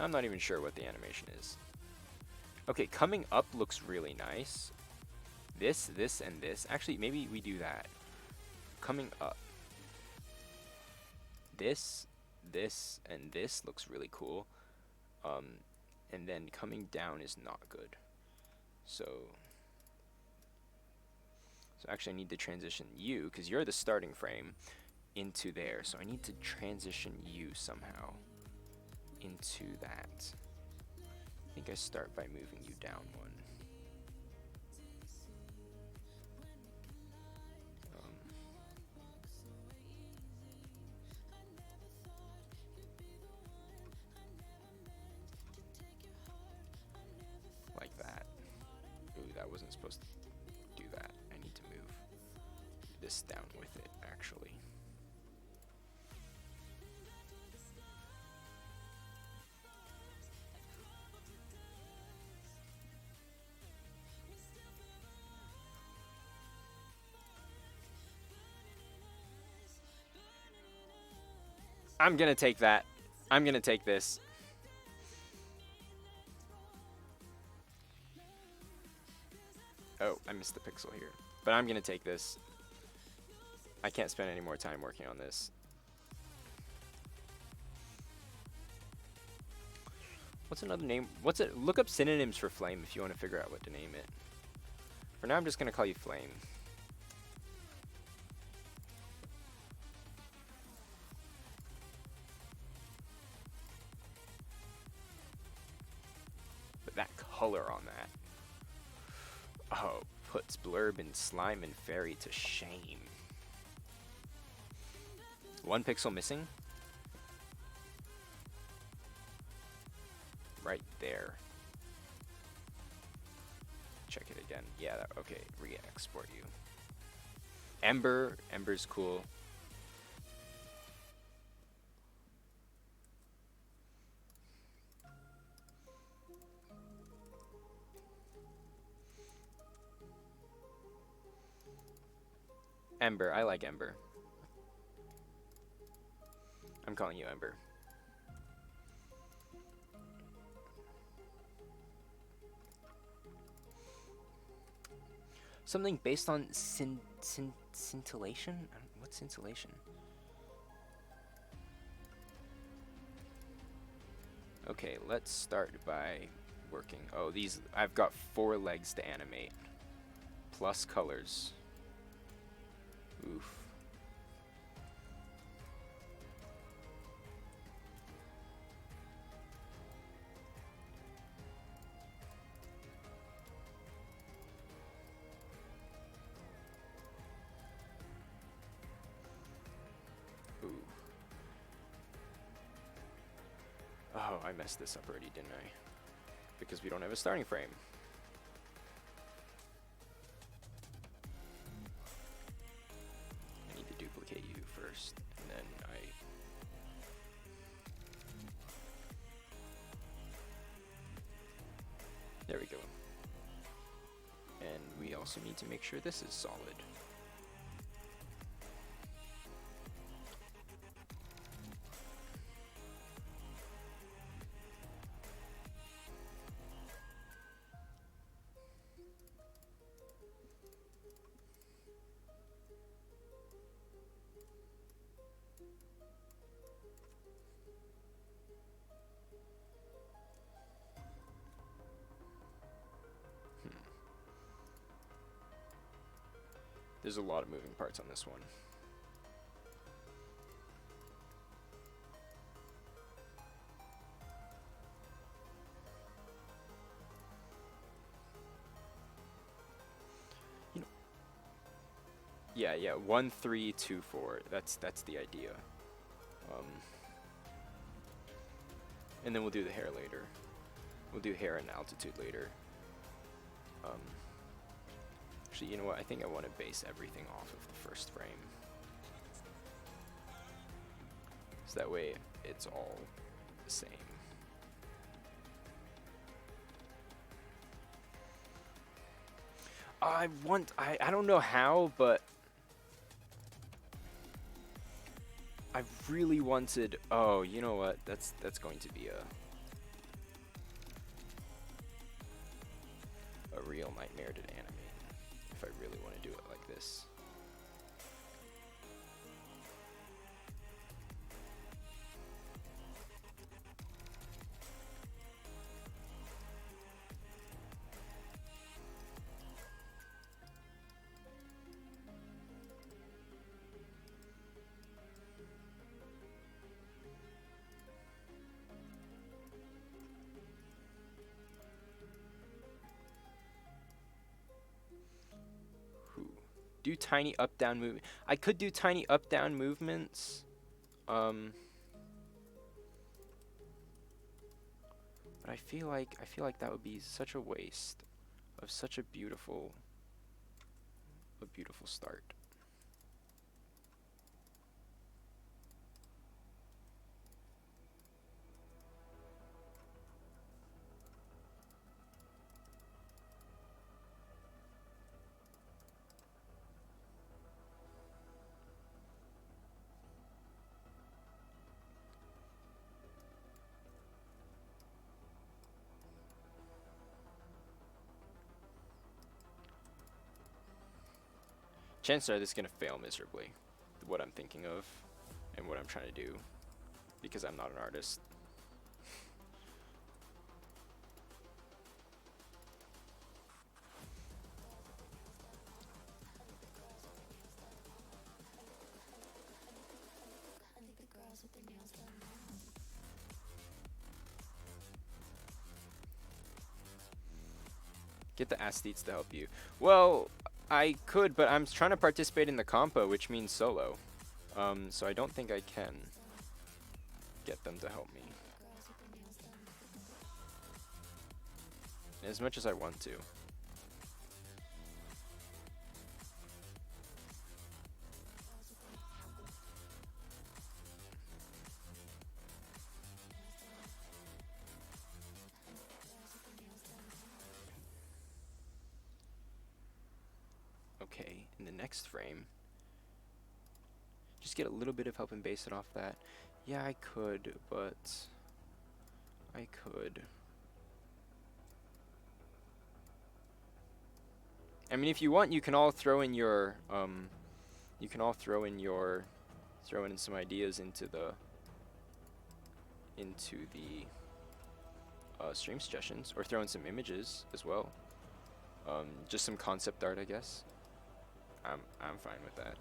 I'm not even sure what the animation is. Okay, coming up looks really nice. This, and this. Actually, maybe we do that. Coming up. This, and this looks really cool. And then coming down is not good. So actually I need to transition you, because you're the starting frame, into there. So I need to transition you somehow into that. I think I start by moving you down one. Like that. Ooh, that wasn't supposed to do that. I need to move this down with it, actually. I'm gonna take that. I'm gonna take this. Oh, I missed the pixel here. But I'm gonna take this. I can't spend any more time working on this. What's another name? What's it? Look up synonyms for flame if you want to figure out what to name it. For now, I'm just gonna call you flame. But that color on that. Oh, puts blurb and slime and fairy to shame. 1 pixel missing. Right there. Check it again. Yeah, okay, re-export you. Ember, Ember's cool. Ember, I like Ember. I'm calling you Ember. Something based on scintillation? What's scintillation? Okay, let's start by working. Oh, these, I've got 4 legs to animate. Plus colors. Oof. Ooh. Oh, I messed this up already, didn't I? Because we don't have a starting frame. first, and then there we go. And we also need to make sure this is solid. There's a lot of moving parts on this one. You know, yeah, 1, 3, 2, 4. That's the idea. And then we'll do the hair later. We'll do hair and altitude later. Actually, you know what? I think I want to base everything off of the first frame. So that way it's all the same. I don't know how, but I really wanted, oh, you know what? That's going to be a real nightmare to animate if I really want to do it like this. Do tiny up down movement. I could do tiny up down movements. But I feel like that would be such a waste of such a beautiful start. Chances are this is gonna fail miserably, what I'm thinking of and what I'm trying to do, because I'm not an artist. Get the aesthetes to help you. Well, I could, but I'm trying to participate in the compo, which means solo. So I don't think I can get them to help me as much as I want to. Okay, in the next frame, just get a little bit of help and base it off that. Yeah, I could, but I could. I mean, if you want, you can all throw in your throw in some ideas into the stream suggestions, or throw in some images as well. Just some concept art, I guess. I'm fine with that.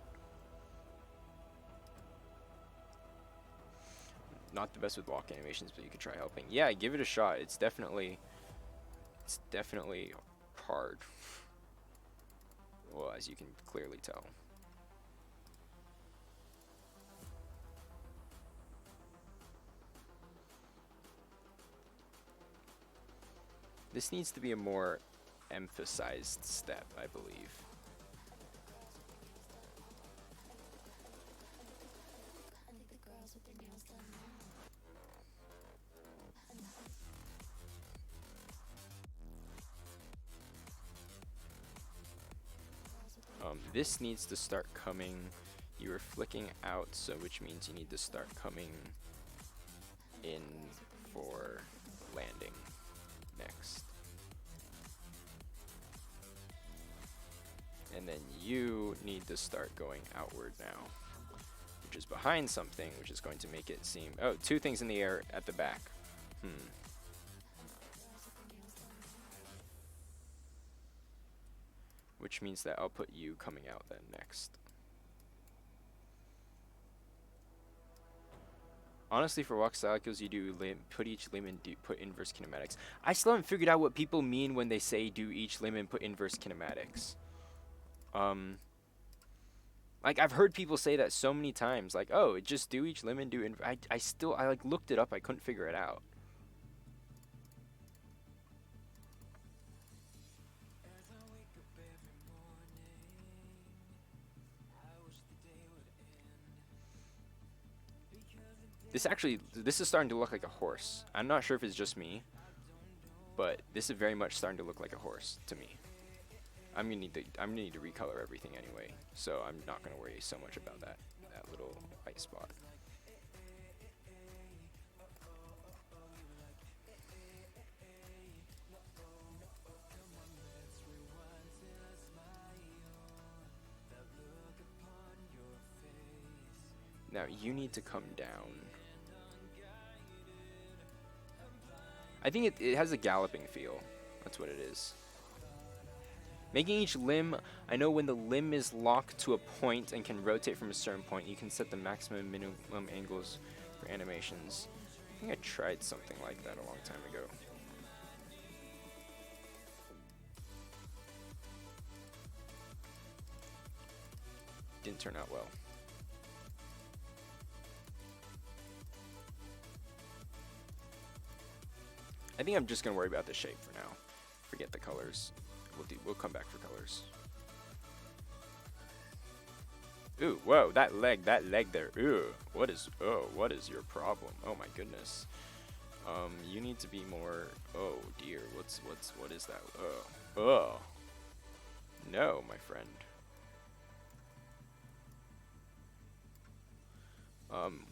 Not the best with walk animations, but you could try helping. Yeah, give it a shot. It's definitely hard. Well, as you can clearly tell. This needs to be a more emphasized step, I believe. This needs to start coming. You were flicking out, so which means you need to start coming in for landing next. And then you need to start going outward now, which is behind something, which is going to make it seem... Oh, 2 things in the air at the back. Which means that I'll put you coming out then next. Honestly, for walk cycles, you do put each limb and put inverse kinematics. I still haven't figured out what people mean when they say do each limb and put inverse kinematics. Like, I've heard people say that so many times. Like, oh, just do each limb and do I like looked it up. I couldn't figure it out. This is starting to look like a horse. I'm not sure if it's just me, but this is very much starting to look like a horse to me. I'm gonna need to recolor everything anyway, so I'm not gonna worry so much about that little white spot. Now you need to come down. I think it has a galloping feel. That's what it is. Making each limb, I know when the limb is locked to a point and can rotate from a certain point, you can set the maximum and minimum angles for animations. I think I tried something like that a long time ago. Didn't turn out well. I think I'm just gonna worry about the shape for now. Forget the colors. We'll come back for colors. Ooh, whoa, that leg there. Ooh, what is your problem? Oh my goodness. You need to be more. Oh dear, what is that? Oh, no, my friend.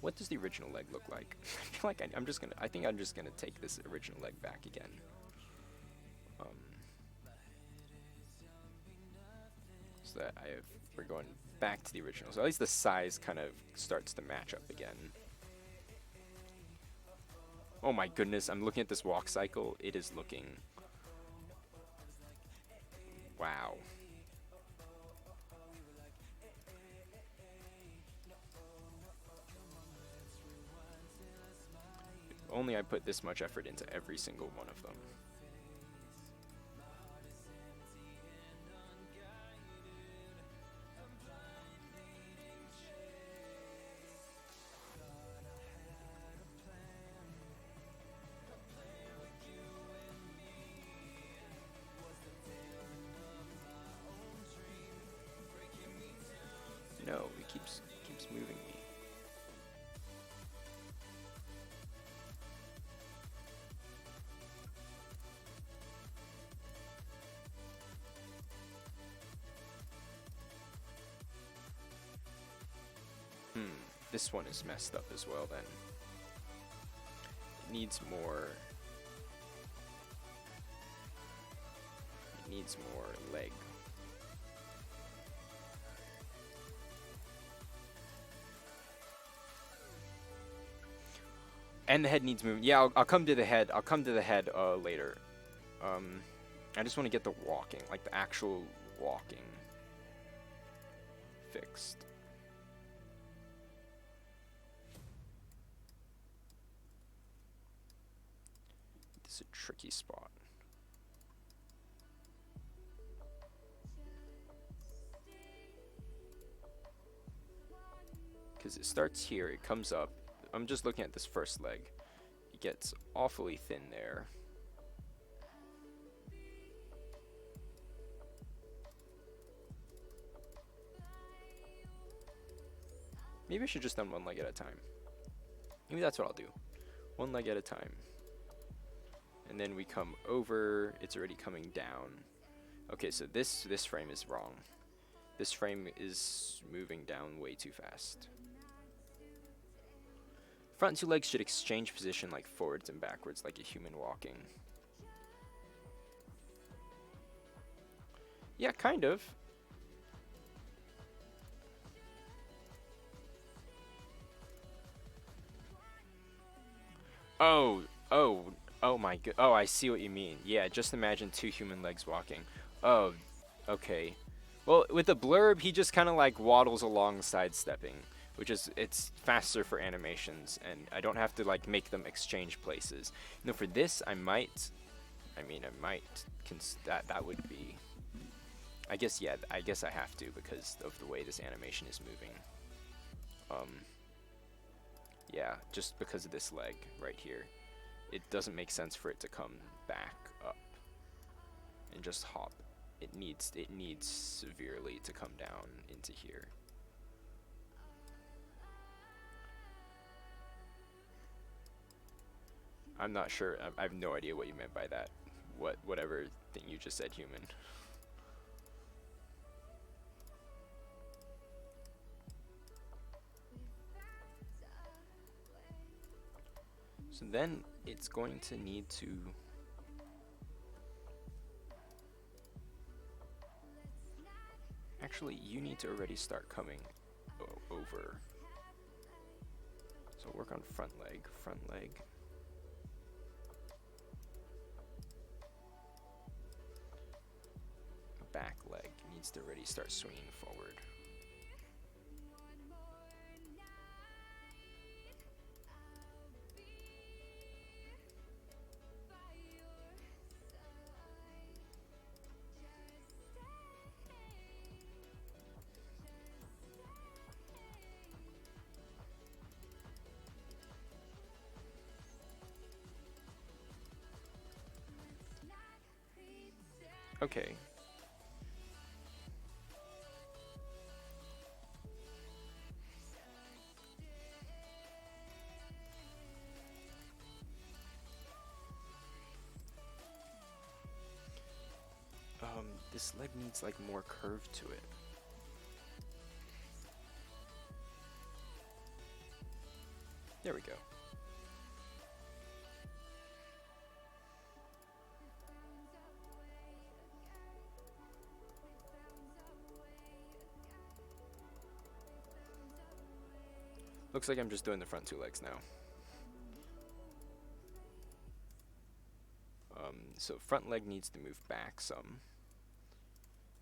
What does the original leg look like? I feel like I think I'm just gonna take this original leg back again. So that we're going back to the original. So at least the size kind of starts to match up again. Oh my goodness, I'm looking at this walk cycle. It is looking... Wow. If only I put this much effort into every single one of them. No, it keeps moving me. This one is messed up as well then. It needs more... It needs more leg. And the head needs moving. Yeah, I'll come to the head. I'll come to the head later. I just want to get the walking, like the actual walking, fixed. This is a tricky spot. Because it starts here, it comes up. I'm just looking at this first leg. It gets awfully thin there. Maybe I should just done one leg at a time. Maybe that's what I'll do. One leg at a time. And then we come over. It's already coming down. Okay, so this frame is wrong. This frame is moving down way too fast. Front two legs should exchange position like forwards and backwards like a human walking. Yeah, kind of. Oh, oh my god. Oh, I see what you mean. Yeah, just imagine two human legs walking. Oh, okay. Well, with the blurb, he just kind of like waddles along sidestepping, which is, it's faster for animations, and I don't have to like make them exchange places. You know, for this, I might, that would be, I guess, yeah, I guess I have to because of the way this animation is moving. Yeah, just because of this leg right here. It doesn't make sense for it to come back up and just hop. It needs severely to come down into here. I'm not sure. I have no idea what you meant by that. Whatever thing you just said, human. So then it's going to need to actually, you need to already start coming over. So work on front leg, back leg needs to already start swinging forward. Okay. This leg needs like more curve to it. There we go. Looks like I'm just doing the front two legs now. So front leg needs to move back some,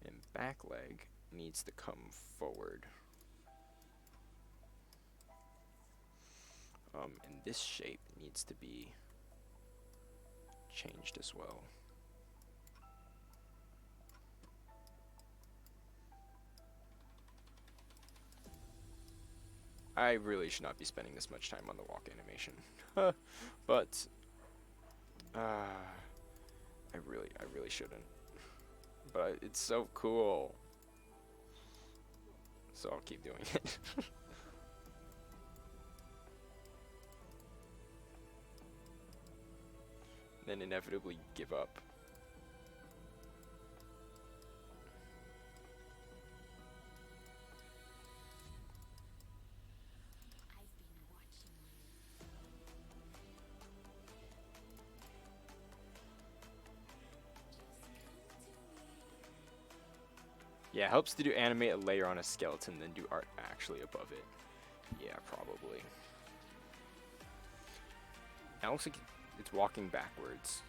and back leg needs to come forward. And this shape needs to be changed as well. I really should not be spending this much time on the walk animation, but I really shouldn't. But it's so cool, so I'll keep doing it. Then inevitably give up. Yeah, it helps to do animate a layer on a skeleton, then do art actually above it. Yeah, probably. Now it looks like it's walking backwards.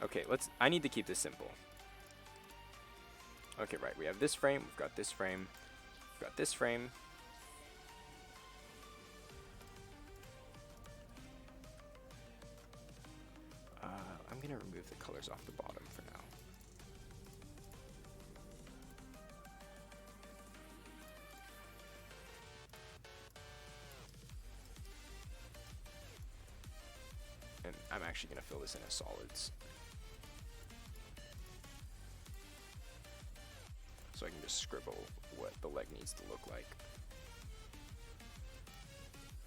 Okay, I need to keep this simple. Okay, right, we have this frame, we've got this frame, we've got this frame. I'm gonna remove the colors off the bottom for now. And I'm actually going to fill this in as solids. So I can just scribble what the leg needs to look like.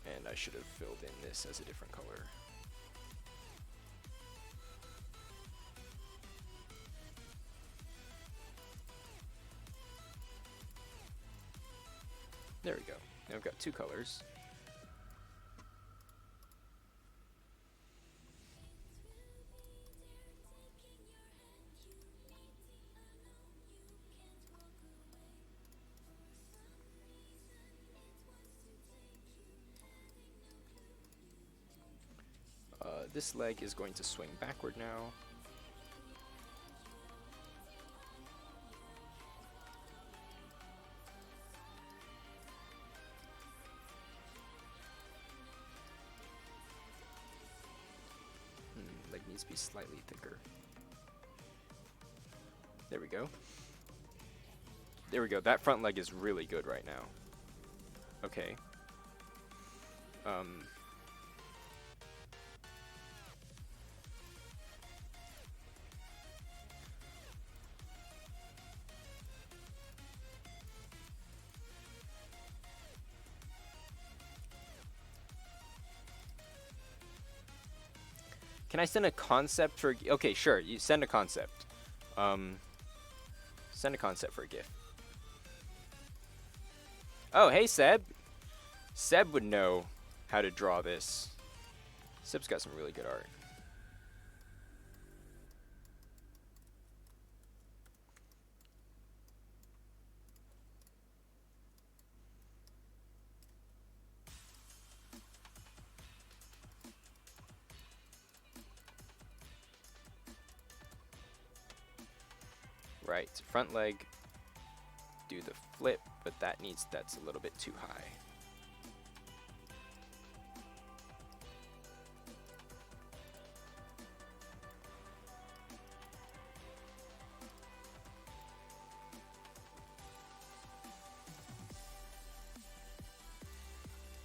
And I should have filled in this as a different color. There we go. Now we've got 2 colors. This leg is going to swing backward now. Leg needs to be slightly thicker. There we go. There we go. That front leg is really good right now. Okay. Can I send a concept for... Okay, sure. You send a concept. Send a concept for a GIF. Oh, hey, Seb. Seb would know how to draw this. Seb's got some really good art. Right, front leg, do the flip, but that's a little bit too high.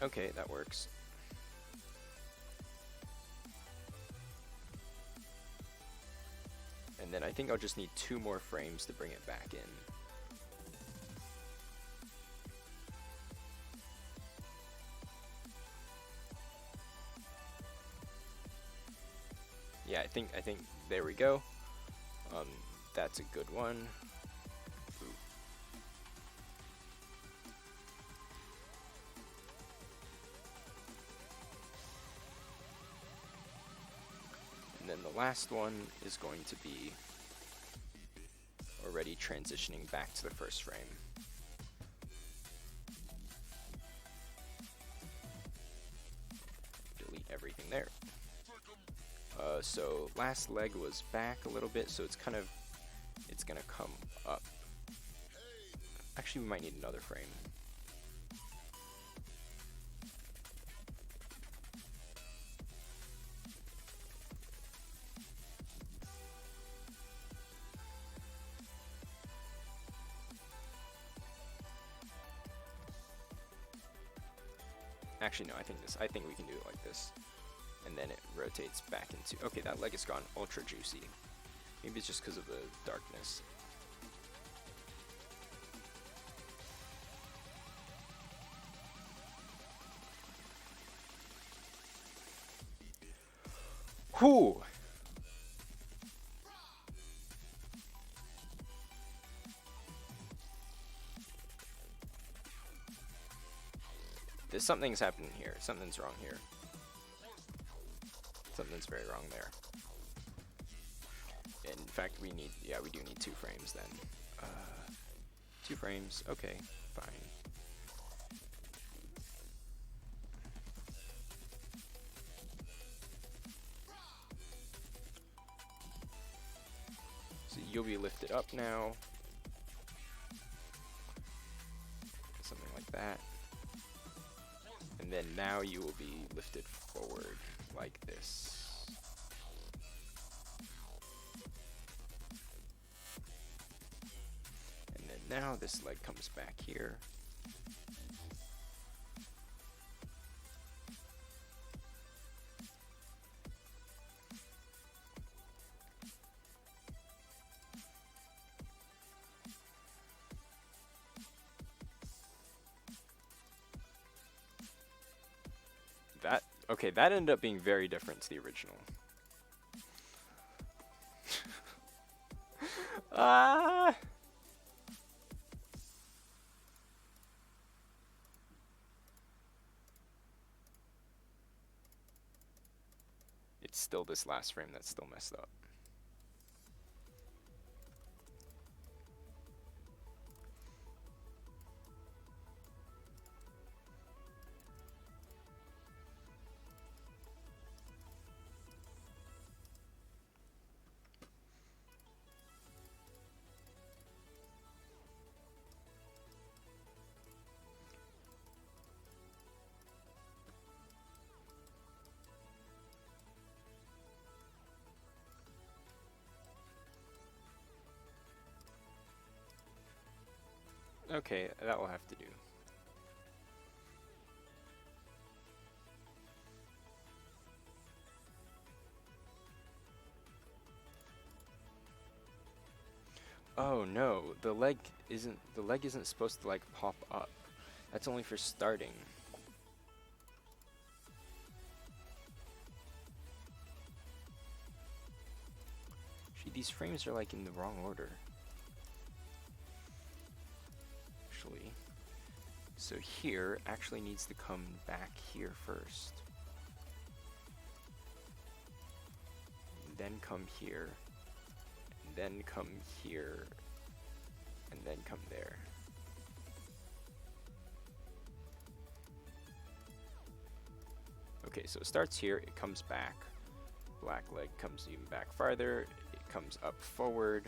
Okay, that works. And then I think I'll just need 2 more frames to bring it back in. Yeah, I think there we go. That's a good one. Ooh. And then the last one is going to be already transitioning back to the first frame. Delete everything there. So last leg was back a little bit, so it's gonna come up. Actually, we might need another frame. Actually, no, I think we can do it like this. And then it rotates back into... Okay, that leg has gone ultra juicy. Maybe it's just because of the darkness. Whew! Something's happening here. Something's wrong here. Something's very wrong there. In fact, we do need 2 frames then. 2 frames, okay, fine. So you'll be lifted up now. Something like that. And then now you will be lifted forward like this. And then now this leg comes back here. Okay, that ended up being very different to the original. it's still this last frame that's still messed up. Okay, that will have to do. Oh no, the leg isn't supposed to like pop up. That's only for starting. Gee, these frames are like in the wrong order. Actually. So here actually needs to come back here first. Then come here. And then come here. And then come there. Okay, so it starts here, it comes back. Black leg comes even back farther. It comes up forward.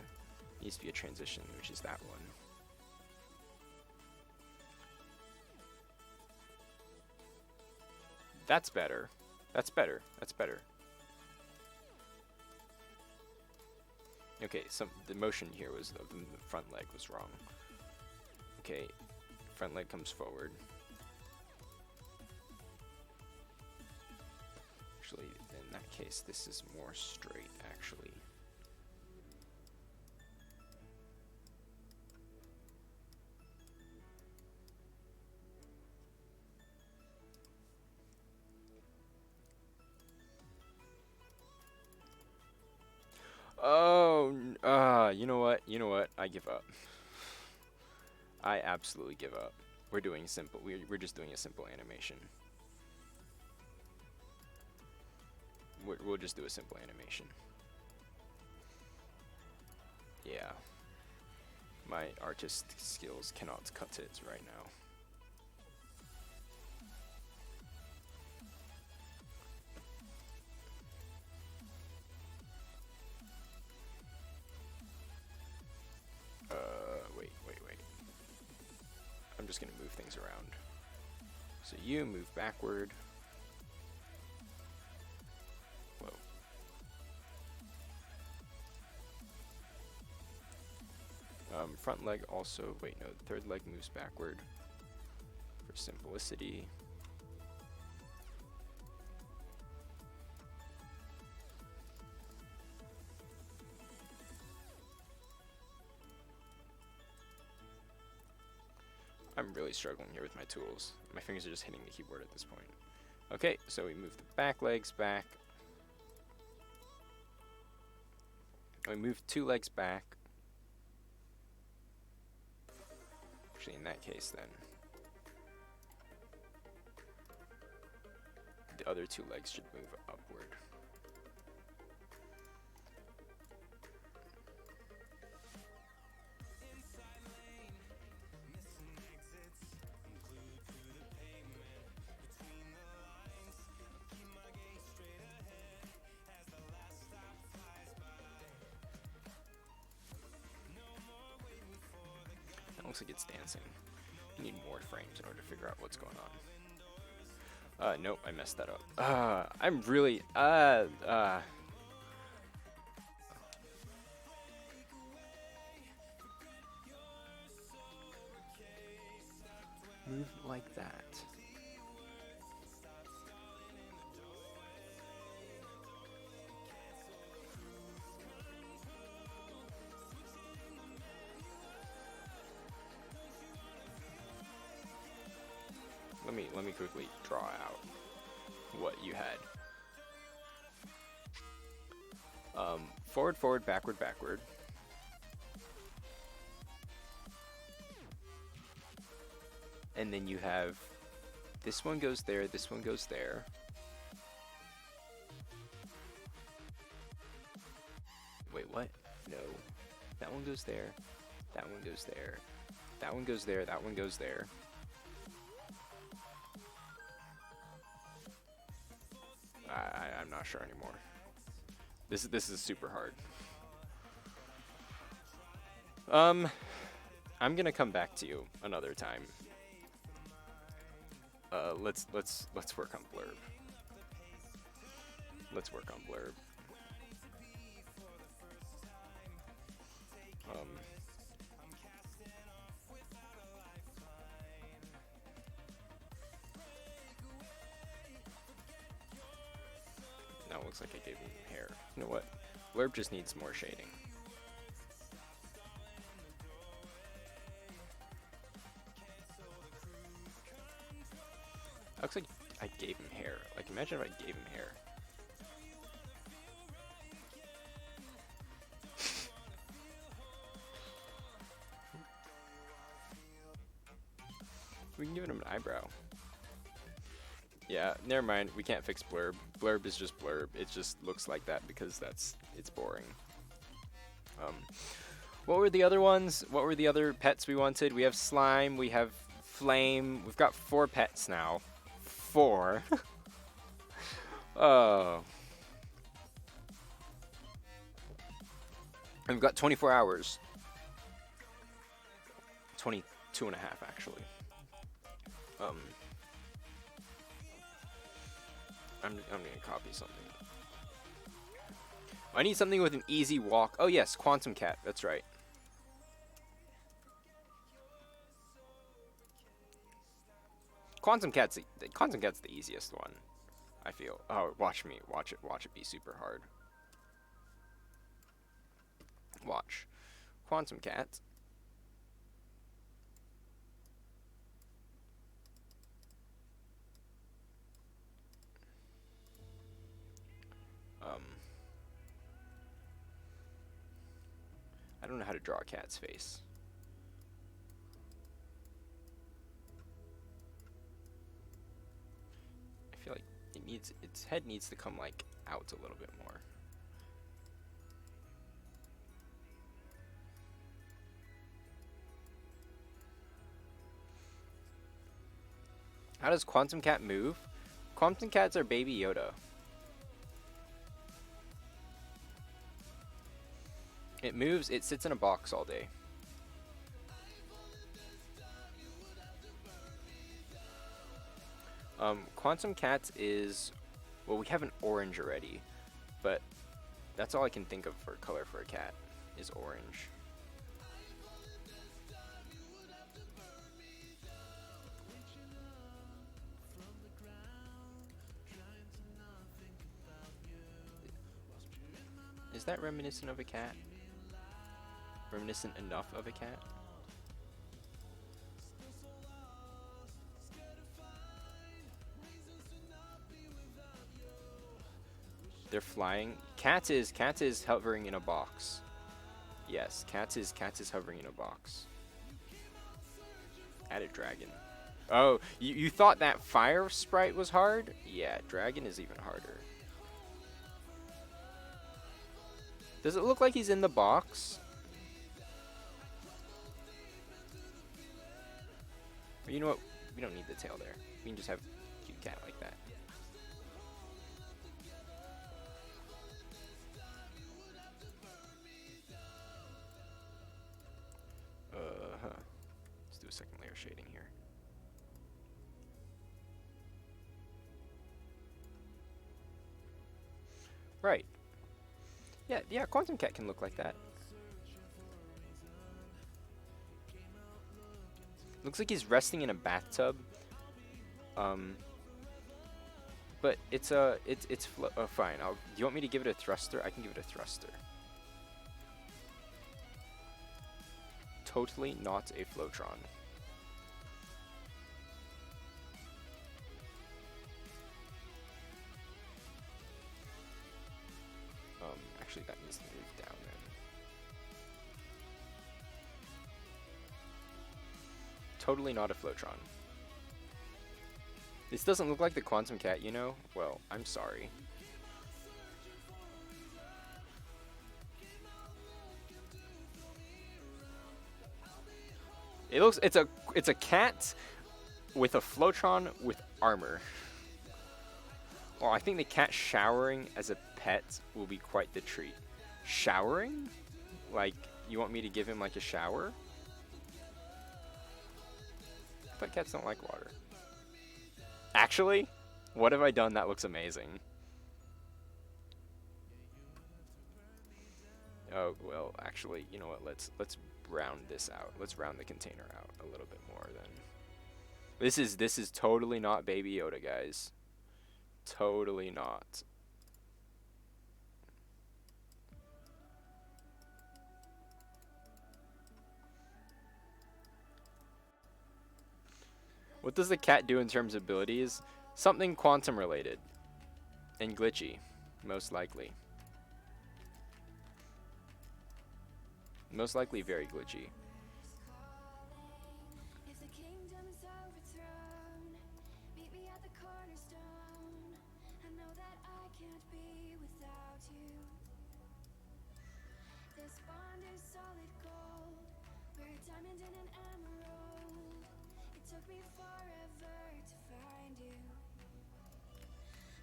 Needs to be a transition, which is that one. That's better. That's better. That's better. Okay, the motion here was the front leg was wrong. Okay, front leg comes forward. Actually, in that case, this is more straight, actually. Oh, you know what? You know what? I give up. I absolutely give up. We're doing simple. We're just doing a simple animation. We'll just do a simple animation. Yeah. My artist skills cannot cut it right now. Wait. I'm just gonna move things around. So you move backward. Whoa. Front leg also, wait, no, the third leg moves backward for simplicity. I'm really struggling here with my tools. My fingers are just hitting the keyboard at this point. Okay, so we move the back legs back. We move 2 legs back. Actually, in that case, then the other 2 legs should move upward. Looks like it's dancing. You need more frames in order to figure out what's going on. Nope, I messed that up. I'm really, move like that. Let me quickly draw out what you had. Forward, forward, backward, backward. And then you have this one goes there, this one goes there. That one goes there. That one goes there. That one goes there. That one goes there. I'm not sure anymore. This is super hard. I'm gonna come back to you another time. Let's work on blurb. Let's work on blurb. Now it looks like I gave him hair. You know what? Blurb just needs more shading. Looks like I gave him hair. Like, imagine if I gave him hair. We can give him an eyebrow. Yeah, never mind. We can't fix blurb. Blurb is just blurb. It just looks like that because it's boring. What were the other ones? What were the other pets we wanted? We have slime. We have flame. We've got 4 pets now. 4. Oh. And we've got 24 hours. 22 and a half, actually. I'm gonna copy something. I need something with an easy walk. Oh yes, Quantum Cat. That's right. Quantum Cat's the easiest one, I feel. Oh, watch it be super hard. Watch. Quantum Cat. I don't know how to draw a cat's face. I feel like its head needs to come like out a little bit more. How does Quantum Cat move? Quantum Cats are Baby Yoda. It moves, it sits in a box all day. Quantum Cat is, well, we have an orange already, but that's all I can think of for color for a cat, is orange. Is that reminiscent of a cat? Reminiscent enough of a cat? They're flying. Cat is hovering in a box. Yes, cat is hovering in a box. Add a dragon. Oh, you thought that fire sprite was hard? Yeah, dragon is even harder. Does it look like he's in the box? Or you know what? We don't need the tail there. We can just have a cute cat like that. Let's do a second layer shading here. Right. Yeah, Quantum Cat can look like that. Looks like he's resting in a bathtub. But it's fine. Do you want me to give it a thruster? I can give it a thruster. Totally not a Flowtron. Actually, that needs to move down then. Totally not a Flowtron. This doesn't look like the Quantum Cat, you know? Well, I'm sorry. it's a cat with a Flowtron with armor. Well, I think the cat showering as a pet will be quite the treat. Showering? Like, you want me to give him like a shower? I thought cats don't like water. Actually, what have I done that looks amazing? Oh, well, actually, you know what? Let's round this out. Let's round the container out a little bit more then. This is totally not Baby Yoda, guys. Totally not. What does the cat do in terms of abilities? Something quantum related. And glitchy, most likely. Most likely very glitchy. If the kingdom is overthrown, meet me at the cornerstone. I know that I can't be without you. This bond is solid gold. We're a diamond and an emerald. It took me forever to find you.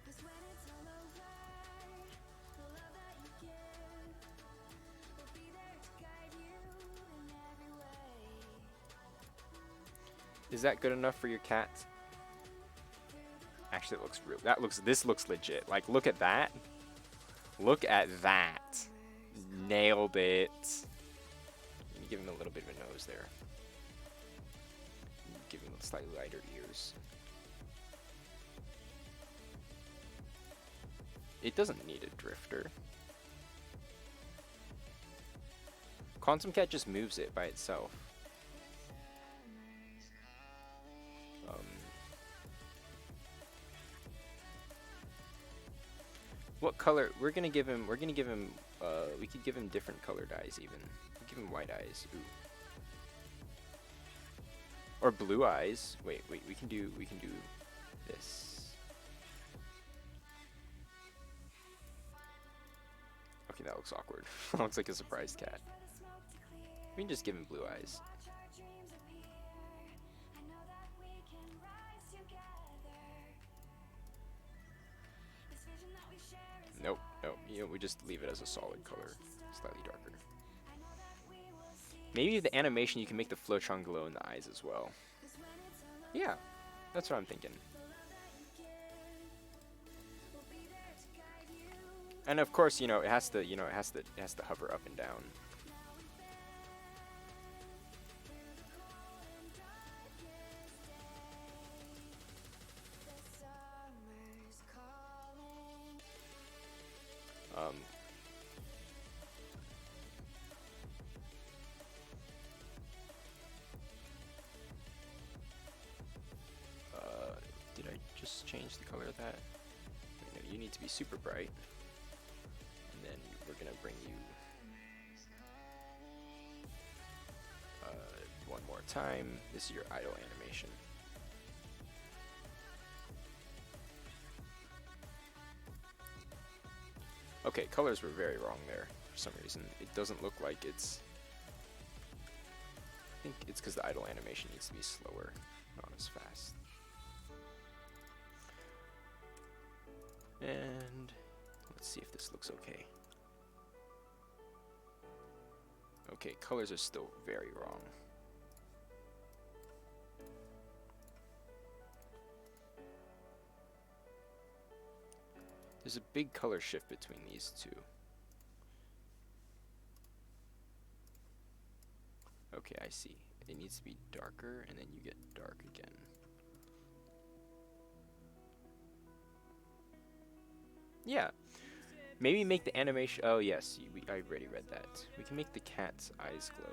'Cause when it's all over, the love that you give will be there to guide you in every way. Is that good enough for your cat? Actually, it looks real. This looks legit. Like, look at that. Look at that. Nailed it. Let me give him a little bit of a nose there. Give him slightly lighter ears. It doesn't need a drifter. Quantum Cat just moves it by itself. What color? We're gonna give him. We could give him different colored eyes even. Give him white eyes. Ooh. Or blue eyes. Wait. We can do this. Okay, that looks awkward. That looks like a surprised cat. We can just give him blue eyes. Nope. You know, we just leave it as a solid color, slightly darker. Maybe the animation you can make the Flowtron glow in the eyes as well. Yeah, that's what I'm thinking. And of course, you know, it has to hover up and down. Did I just change the color of that? No, you need to be super bright. And then we're gonna bring you one more time. This is your idle animation. Okay, colors were very wrong there for some reason. It doesn't look like it's... I think it's because the idle animation needs to be slower, not as fast. And let's see if this looks okay. Okay, colors are still very wrong. There's a big color shift between these two. Okay, I see. It needs to be darker, and then you get dark again. Yeah. Maybe make the animation... Oh, yes. I already read that. We can make the cat's eyes glow.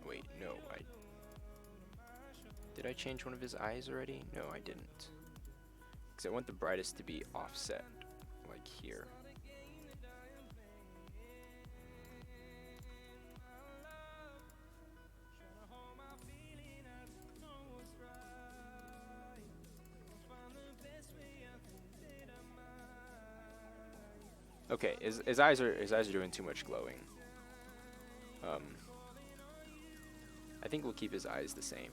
Wait, no. Did I change one of his eyes already? No, I didn't. Because I want the brightest to be offset, like here. Okay, his eyes are doing too much glowing. I think we'll keep his eyes the same.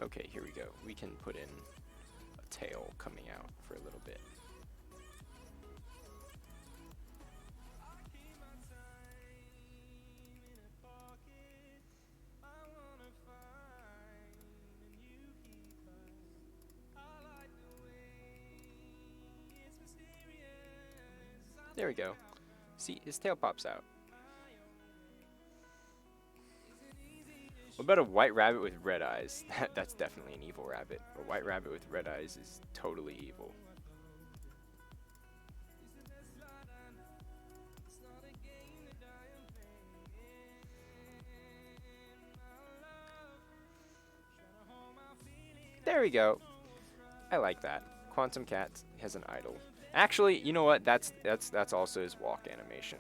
Okay, here we go. We can put in a tail coming out for a little bit. There we go. See, his tail pops out. What about a white rabbit with red eyes? That's definitely an evil rabbit. A white rabbit with red eyes is totally evil. There we go. I like that. Quantum Cat has an idol. Actually, you know what? That's also his walk animation.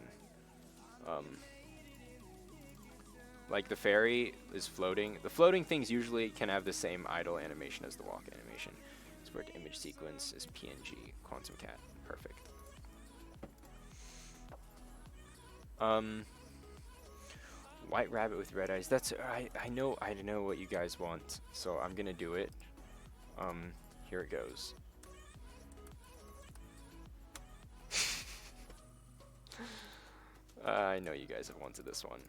Like the fairy is floating. The floating things usually can have the same idle animation as the walk animation. Export image sequence is PNG. Quantum Cat. Perfect. White rabbit with red eyes. That's I know what you guys want, so I'm gonna do it. Here it goes. I know you guys have wanted this one.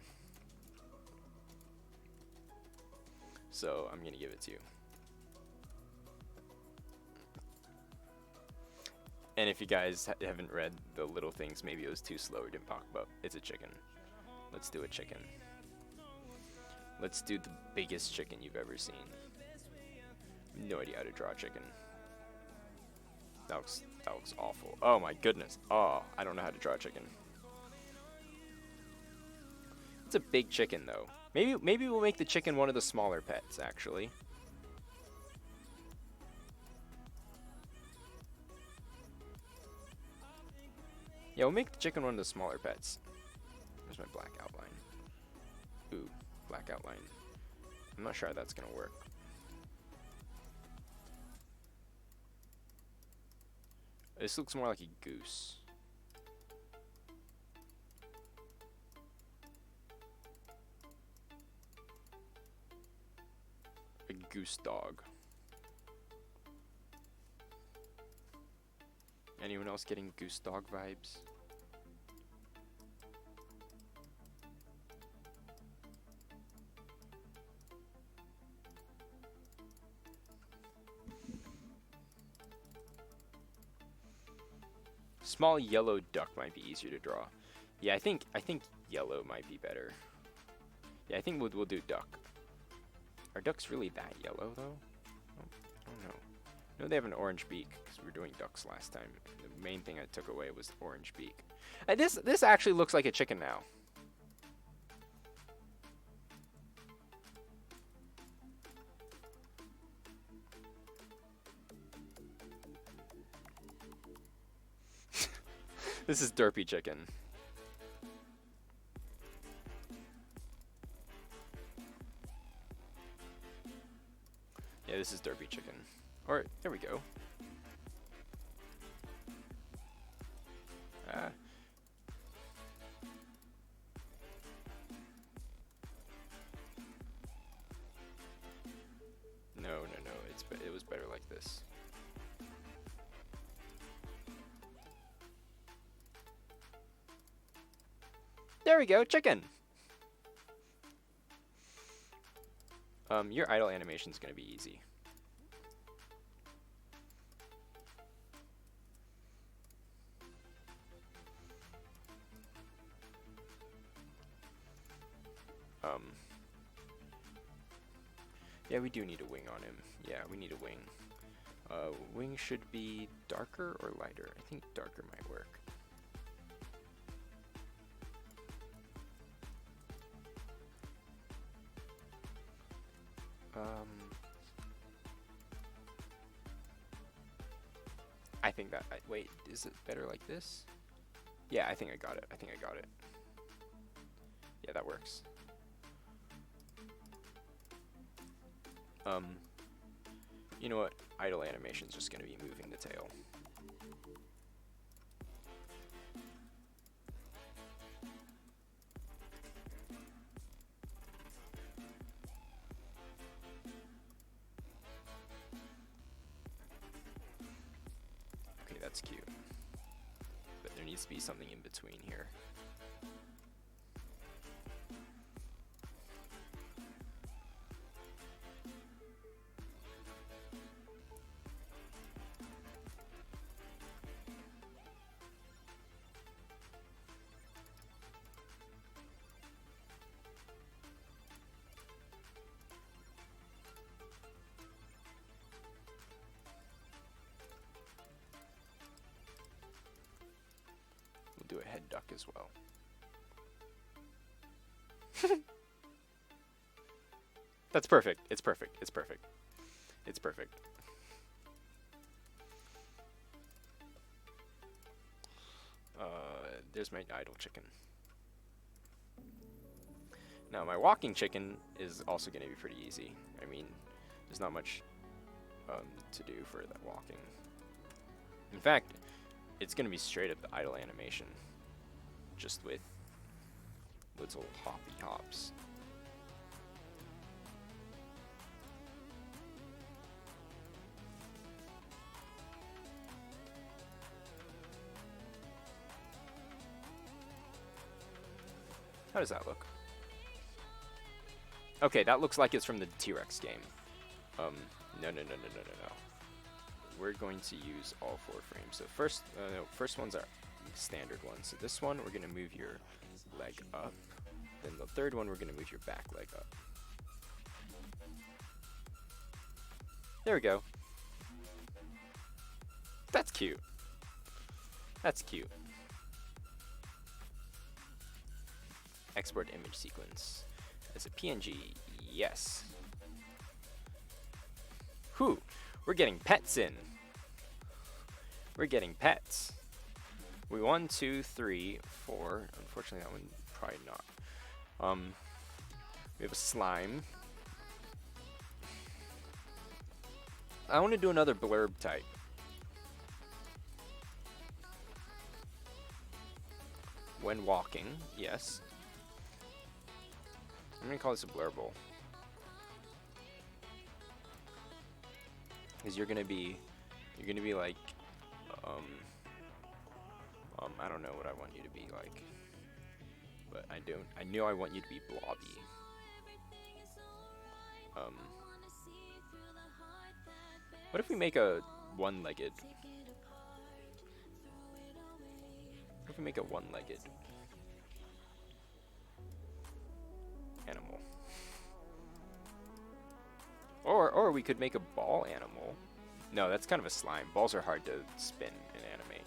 So I'm gonna give it to you. And if you guys haven't read the little things, maybe it was too slow or didn't talk about. It's a chicken. Let's do a chicken. Let's do the biggest chicken you've ever seen. No idea how to draw a chicken. That looks awful. Oh my goodness. Oh, I don't know how to draw a chicken. It's a big chicken though. Maybe we'll make the chicken one of the smaller pets actually. Yeah, we'll make the chicken one of the smaller pets. There's my black outline. Ooh, black outline. I'm not sure how that's gonna work. This looks more like a goose. A goose dog. Anyone else getting goose dog vibes? Small yellow duck might be easier to draw. Yeah, I think yellow might be better. Yeah, I think we'll do duck. Are ducks really that yellow though? I don't know. No, they have an orange beak because we were doing ducks last time. The main thing I took away was the orange beak. This actually looks like a chicken now. This is derpy chicken. Yeah, this is derpy chicken. Or, there we go. No, it was better like this. There we go, chicken. Your idle animation is gonna be easy. Yeah, we do need a wing on him. Yeah, we need a wing. Wing should be darker or lighter. I think darker might work. I think that, wait, is it better like this? Yeah, I think I got it. Yeah, that works. You know what? Idle animation's just gonna be moving the tail. Okay, that's cute. But there needs to be something in between here. Do a head duck as well. That's perfect. It's perfect. It's perfect. It's perfect. There's my idle chicken. Now my walking chicken is also going to be pretty easy. I mean, there's not much to do for that walking. In fact, it's going to be straight up the idle animation, just with little hoppy hops. How does that look? Okay, that looks like it's from the T-Rex game. No. We're going to use all 4 frames. So first ones are standard ones. So this one, we're going to move your leg up. Then the third one, we're going to move your back leg up. There we go. That's cute. That's cute. Export image sequence as a PNG. Yes. Whew. We're getting pets in. We're getting pets. 1, 2, 3, 4. Unfortunately, that one probably not. We have a slime. I want to do another blurb type. When walking, yes. I'm gonna call this a blurble. Because you're gonna be like, I don't know what I want you to be like, but I knew I want you to be blobby. What if we make a one-legged? What if we make a one-legged animal? Or we could make a ball animal. No, that's kind of a slime. Balls are hard to spin and animate.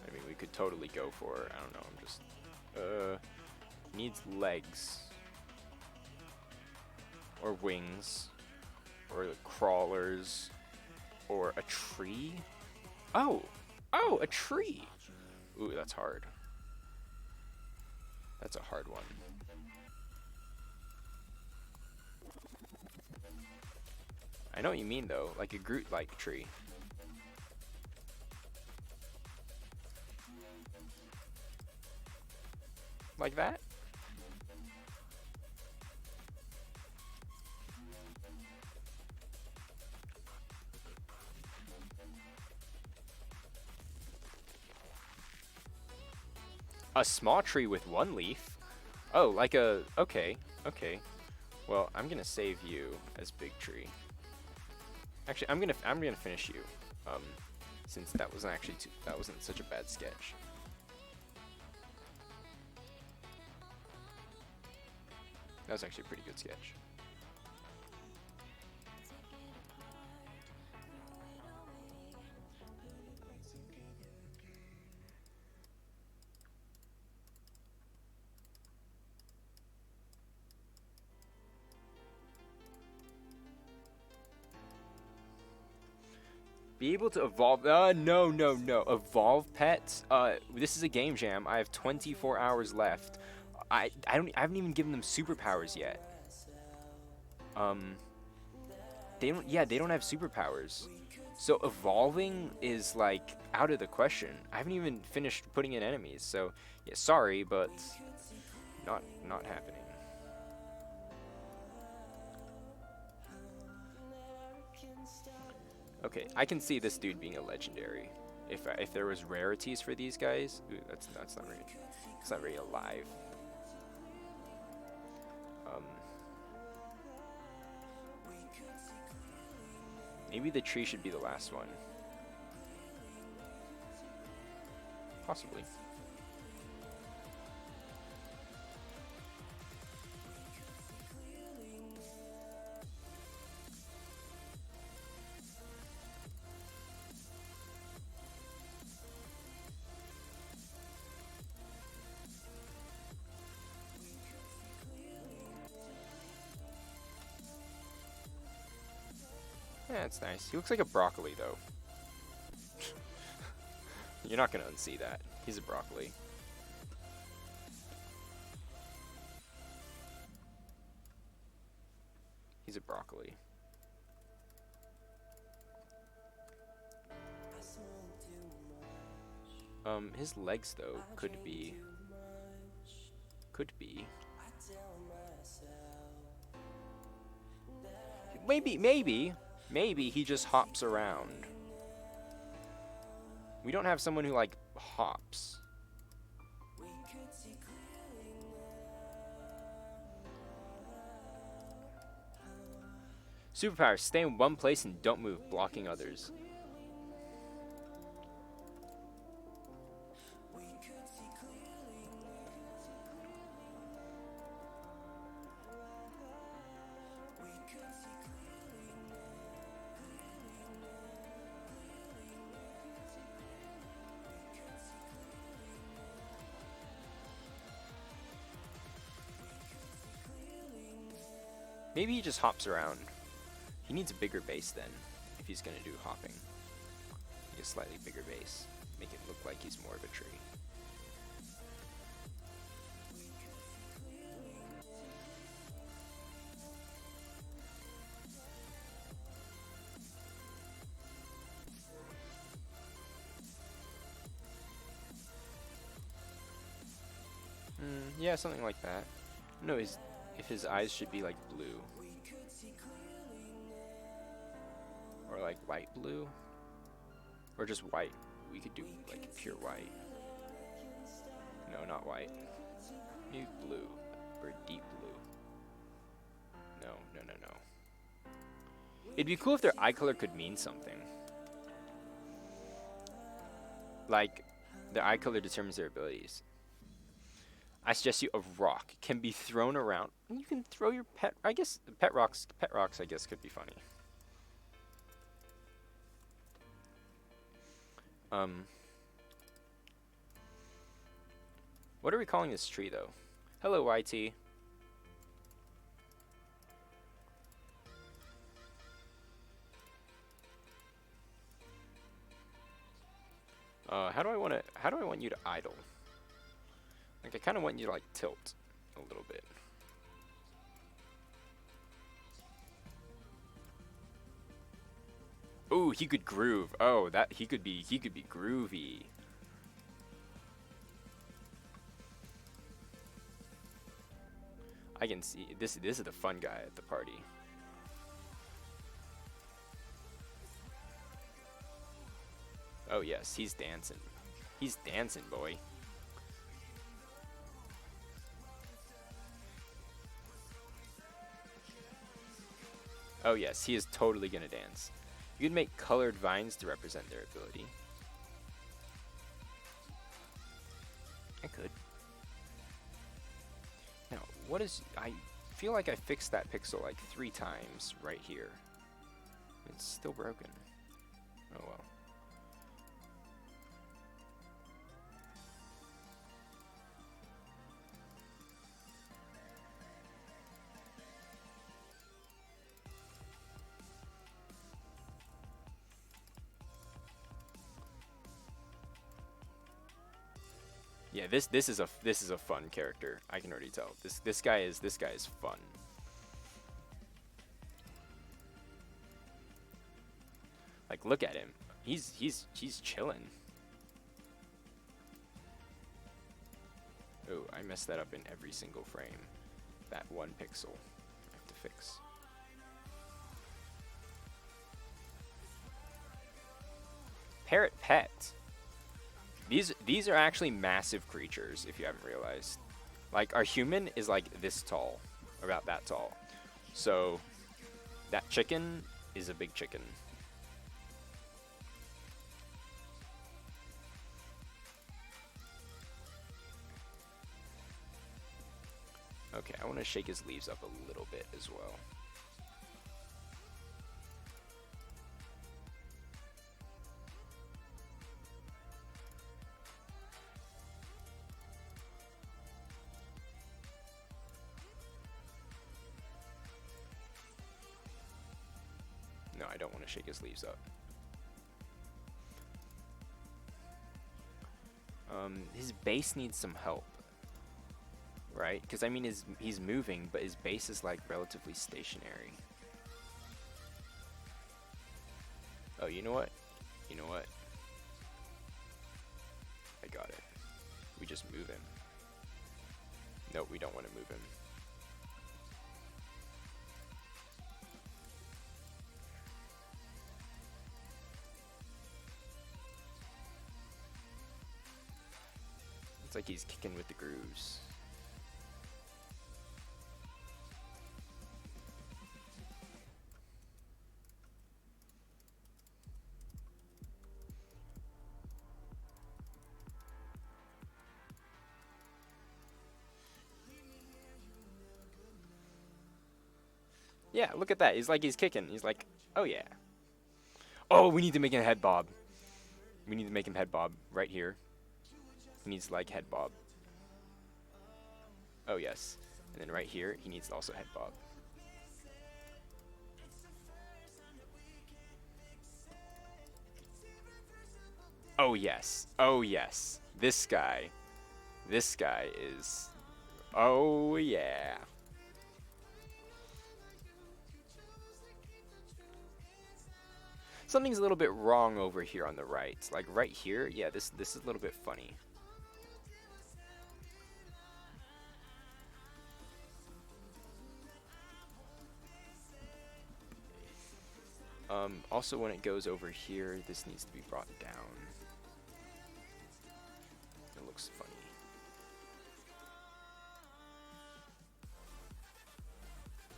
I mean, we could totally go for, I don't know, I'm just, needs legs. Or wings. Or crawlers. Or a tree. Oh, a tree. Ooh, that's hard. That's a hard one. I know what you mean, though. Like a Groot-like tree. Like that? A small tree with 1 leaf? Oh, like a... Okay, okay. Well, I'm gonna save you as big tree. Actually, I'm gonna finish you, since that wasn't actually that wasn't such a bad sketch. That was actually a pretty good sketch. Be able to evolve. No, no, no. Evolve pets. This is a game jam. I have 24 hours left. I haven't even given them superpowers yet. They don't. Yeah, they don't have superpowers. So evolving is like out of the question. I haven't even finished putting in enemies. So yeah, sorry, but not happening. Okay, I can see this dude being a legendary. If there was rarities for these guys, ooh, that's not very. It's not very alive. Maybe the tree should be the last one. Possibly. Yeah, that's nice. He looks like a broccoli, though. You're not gonna unsee that. He's a broccoli. He's a broccoli. His legs, though, could be... Maybe he just hops around. We don't have someone who, like, hops. Superpower, stay in one place and don't move, blocking others. Maybe he just hops around. He needs a bigger base then, if he's gonna do hopping. Like a slightly bigger base. Make it look like he's more of a tree. Yeah, something like that. No, if his eyes should be like blue. Or like light blue. Or just white. We could do like pure white. No, not white. Maybe blue. Or deep blue. No. It'd be cool if their eye color could mean something. Like, their eye color determines their abilities. I suggest you a rock can be thrown around. You can throw your pet. I guess pet rocks. I guess could be funny. What are we calling this tree though? Hello, YT. How do I want you to idle? Like, I kind of want you to, like, tilt a little bit. Ooh, he could groove. Oh, he could be groovy. I can see this is the fun guy at the party. Oh yes, he's dancing. He's dancing, boy. Oh yes, he is totally gonna dance. You can make colored vines to represent their ability. I could. Now, what is... I feel like I fixed that pixel like 3 times right here. It's still broken. Oh well. Yeah, this is a fun character. I can already tell. This guy is fun. Like, look at him. He's chilling. Oh, I messed that up in every single frame. That one pixel I have to fix. Parrot pet. These are actually massive creatures, if you haven't realized. Like, our human is like this tall, about that tall. So that chicken is a big chicken. Okay, I want to shake his leaves up a little bit as well. No, I don't want to shake his leaves up. His base needs some help, right? Because I mean, he's moving, but his base is like relatively stationary. Oh, you know what? You know what? I got it. We just move him. No, we don't want to move him. It's like he's kicking with the grooves. Yeah, look at that. He's like, he's kicking. He's like, oh yeah. Oh, we need to make him head bob. We need to make him head bob right here. He needs like head bob. Oh yes. And then right here, he needs to also head bob. Oh yes. Oh yes. This guy. This guy is... Oh yeah. Something's a little bit wrong over here on the right. Like right here, yeah, this is a little bit funny. Also when it goes over here, this needs to be brought down. It looks funny.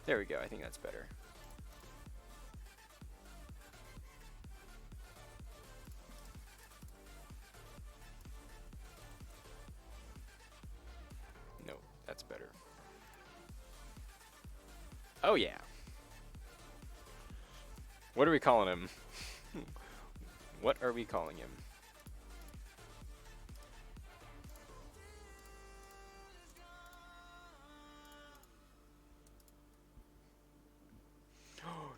There we go, I think that's better. No, that's better. Oh yeah. What are we calling him? What are we calling him?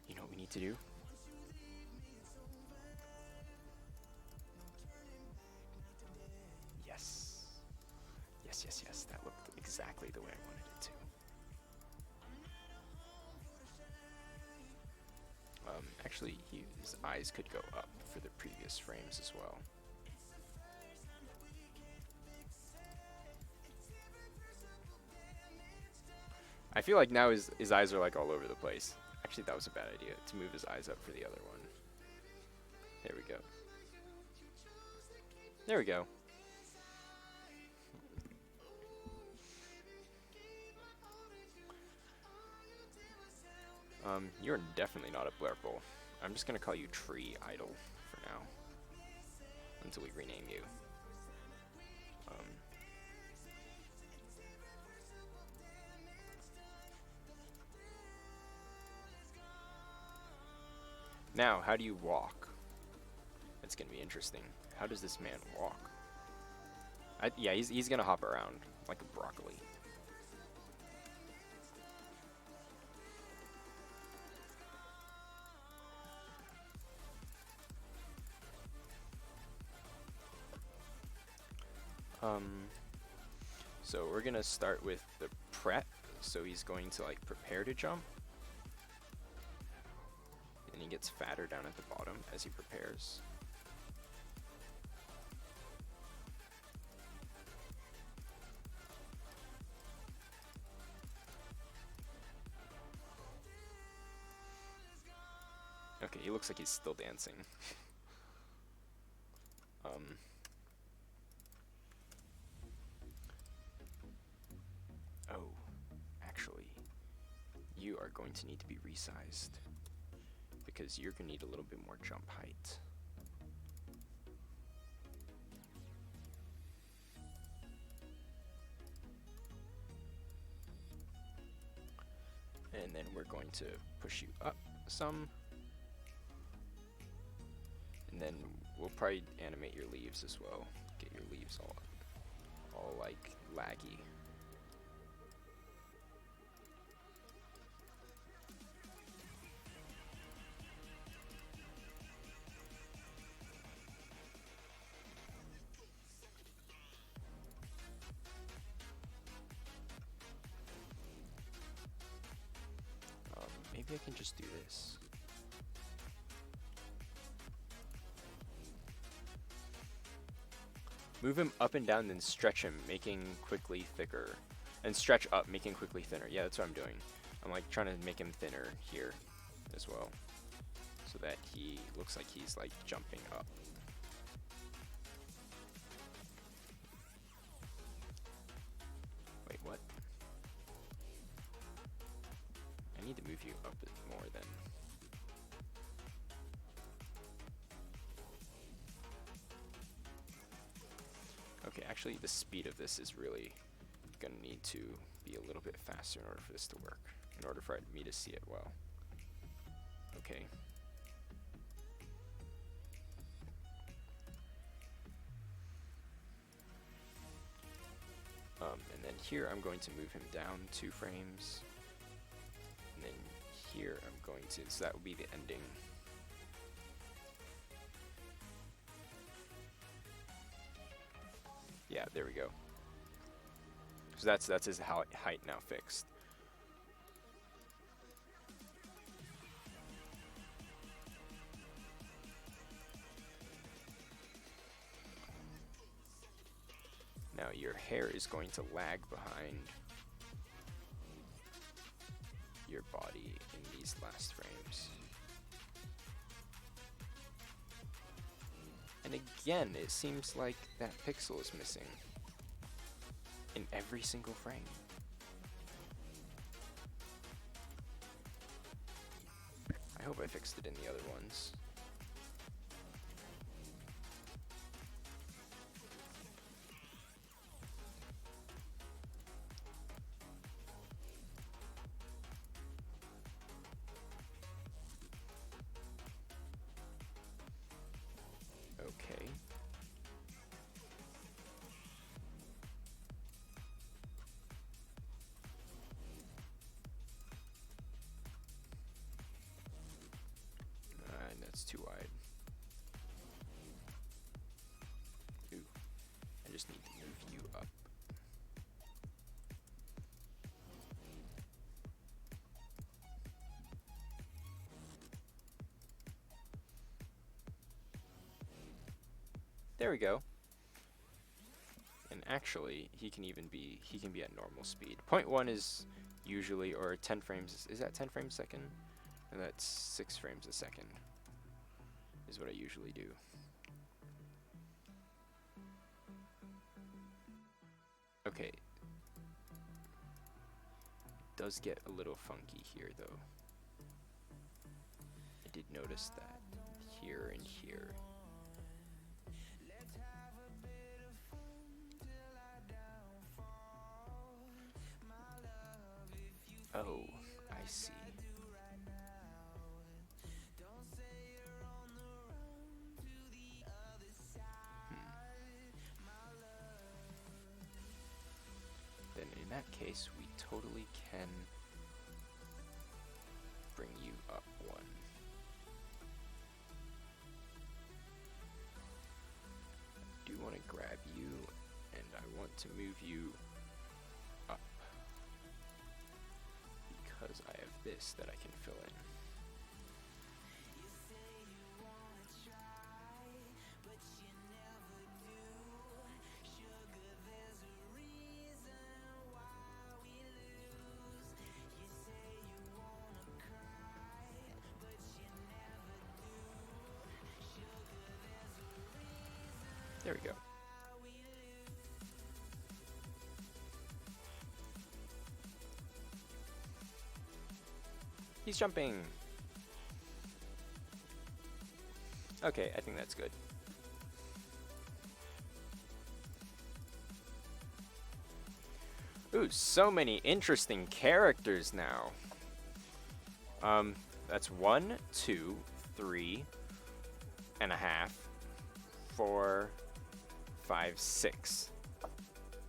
You know what we need to do? Yes. Yes, yes, yes. That looked exactly the way I wanted it to. Actually, his eyes could go up for the previous frames as well. I feel like now his eyes are like all over the place. Actually, that was a bad idea to move his eyes up for the other one. There we go. There we go. You're definitely not a blurple. I'm just gonna call you Tree Idol for now, until we rename you. Now, how do you walk? It's gonna be interesting. How does this man walk? Yeah, he's gonna hop around like a broccoli. So we're gonna start with the prep. So he's going to like prepare to jump. And he gets fatter down at the bottom as he prepares. Okay, he looks like he's still dancing. Oh, actually, you are going to need to be resized because you're gonna need a little bit more jump height. And then we're going to push you up some. And then we'll probably animate your leaves as well. Get your leaves all like laggy. Maybe I can just do this. Move him up and down, then stretch him, making quickly thicker. And stretch up, making quickly thinner. Yeah, that's what I'm doing. I'm like trying to make him thinner here as well, so that he looks like he's like jumping up. Wait, what? I need to move you up a bit more then. Okay, actually the speed of this is really gonna need to be a little bit faster in order for this to work, in order for me to see it well. Okay. And then here I'm going to move him down 2 frames. And then here I'm going to, so that will be the ending. Yeah, there we go. So that's his height now fixed. Now your hair is going to lag behind your body in these last frames. And again, it seems like that pixel is missing in every single frame. I hope I fixed it in the other ones. Okay. That's too wide. Ooh, I just need to move you up. There we go. And actually, he can be at normal speed. 0.1 is usually, or 10 frames, is that 10 frames a second? And that's 6 frames a second, is what I usually do. Okay. It does get a little funky here though. I did notice that here and here. Oh, I see. Then in that case, we totally can bring you up 1. I do want to grab you, and I want to move you because I have this that I can fill in. There we go. He's jumping. Okay, I think that's good. Ooh, so many interesting characters now. That's 1, 2, 3 and a half, 4, 5, 6.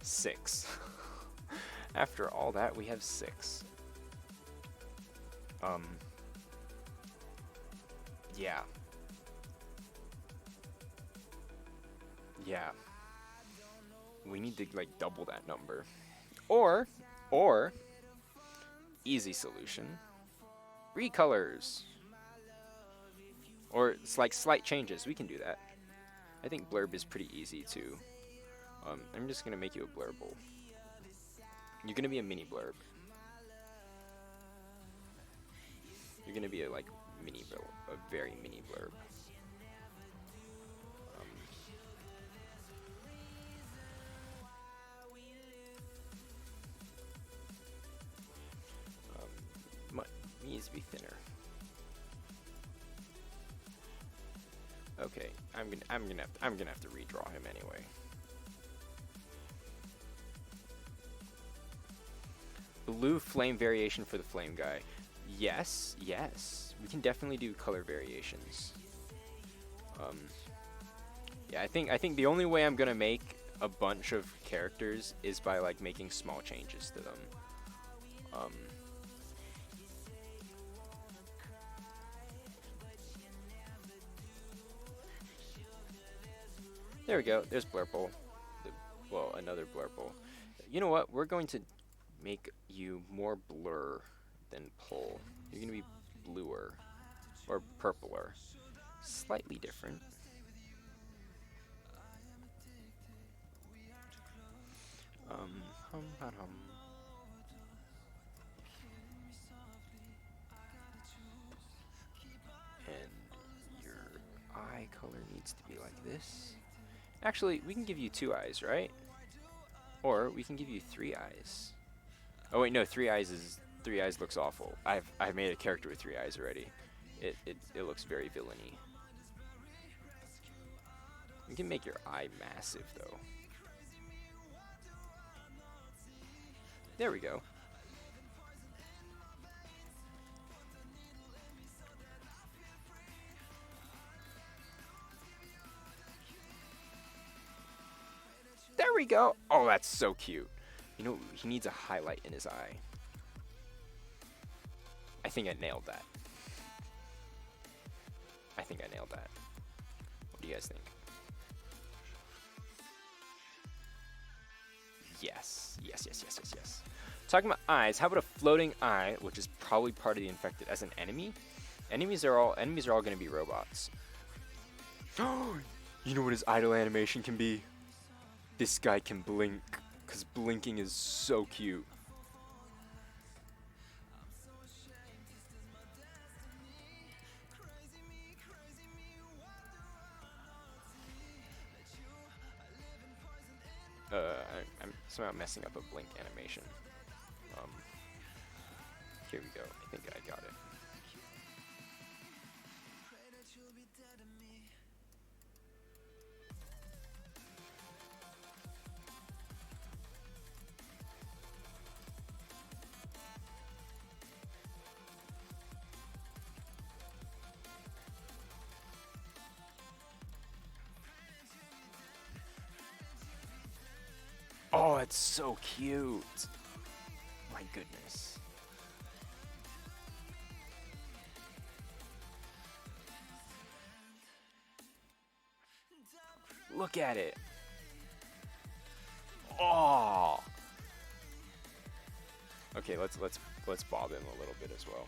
6. After all that, we have 6. Yeah. Yeah. We need to like double that number. Or easy solution, recolors. Or it's like slight changes. We can do that. I think blurb is pretty easy too. I'm just gonna make you a blurble. You're gonna be a mini blurb. You're gonna be a like mini blurb, a very mini blurb. Needs to be thinner. Okay, I'm gonna have to redraw him anyway. Blue flame variation for the flame guy. Yes, yes. We can definitely do color variations. Yeah, I think the only way I'm gonna make a bunch of characters is by like making small changes to them. There we go. There's Blurple. Well, another Blurple. You know what? We're going to make you more blur than pull. You're going to be bluer or purpler. Slightly different. And your eye color needs to be like this. Actually, we can give you 2 eyes, right? Or we can give you 3 eyes. Oh wait, no, 3 eyes looks awful. I've made a character with 3 eyes already. It looks very villainy. We can make your eye massive though. There we go. There we go. Oh, that's so cute. You know, he needs a highlight in his eye. I think I nailed that. I think I nailed that. What do you guys think? Yes. Yes, yes, yes, yes, yes. Talking about eyes, how about a floating eye, which is probably part of the infected, as an enemy? Enemies are all going to be robots. You know what his idle animation can be? This guy can blink, because blinking is so cute. I'm somehow messing up a blink animation. Here we go. I think I got it. Oh, it's so cute. My goodness. Look at it. Oh. Okay, let's let's bob him a little bit as well.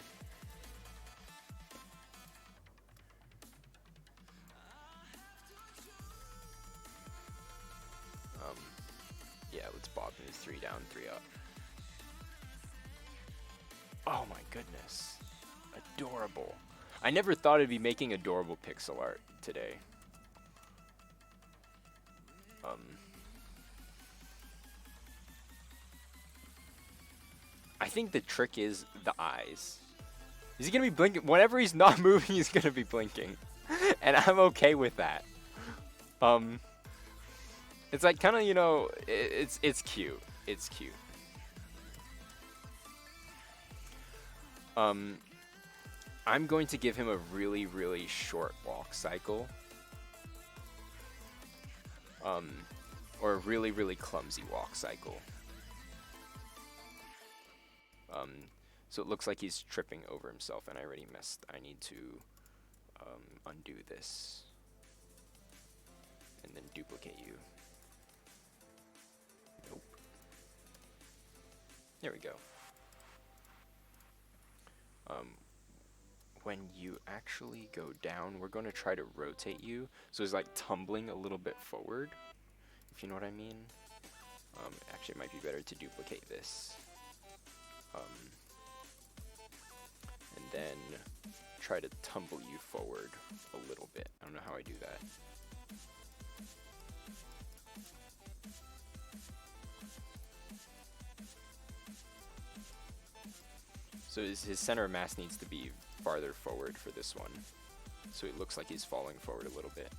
Yeah, let's bob him 3 down, 3 up. Oh my goodness. Adorable. I never thought I'd be making adorable pixel art today. I think the trick is the eyes. Is he gonna be blinking? Whenever he's not moving, he's gonna be blinking. And I'm okay with that. It's like kind of, you know, it's cute. It's cute. I'm going to give him a really, really short walk cycle. Or a really, really clumsy walk cycle. So it looks like he's tripping over himself, and I already messed. I need to undo this and then duplicate you. Nope. There we go. When you actually go down, we're going to try to rotate you, so it's like tumbling a little bit forward, if you know what I mean. Actually, it might be better to duplicate this. And then try to tumble you forward a little bit. I don't know how I do that. So his center of mass needs to be farther forward for this one. So it looks like he's falling forward a little bit.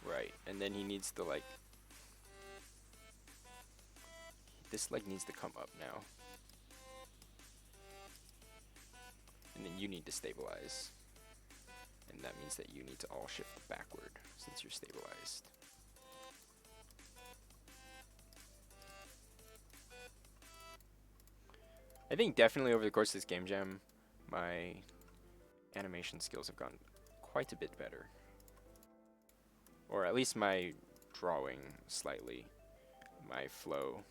Right, and then he needs to like, this leg needs to come up now. And then you need to stabilize. And that means that you need to all shift backward since you're stabilized. I think definitely over the course of this game jam, my animation skills have gotten quite a bit better. Or at least my drawing slightly, my flow.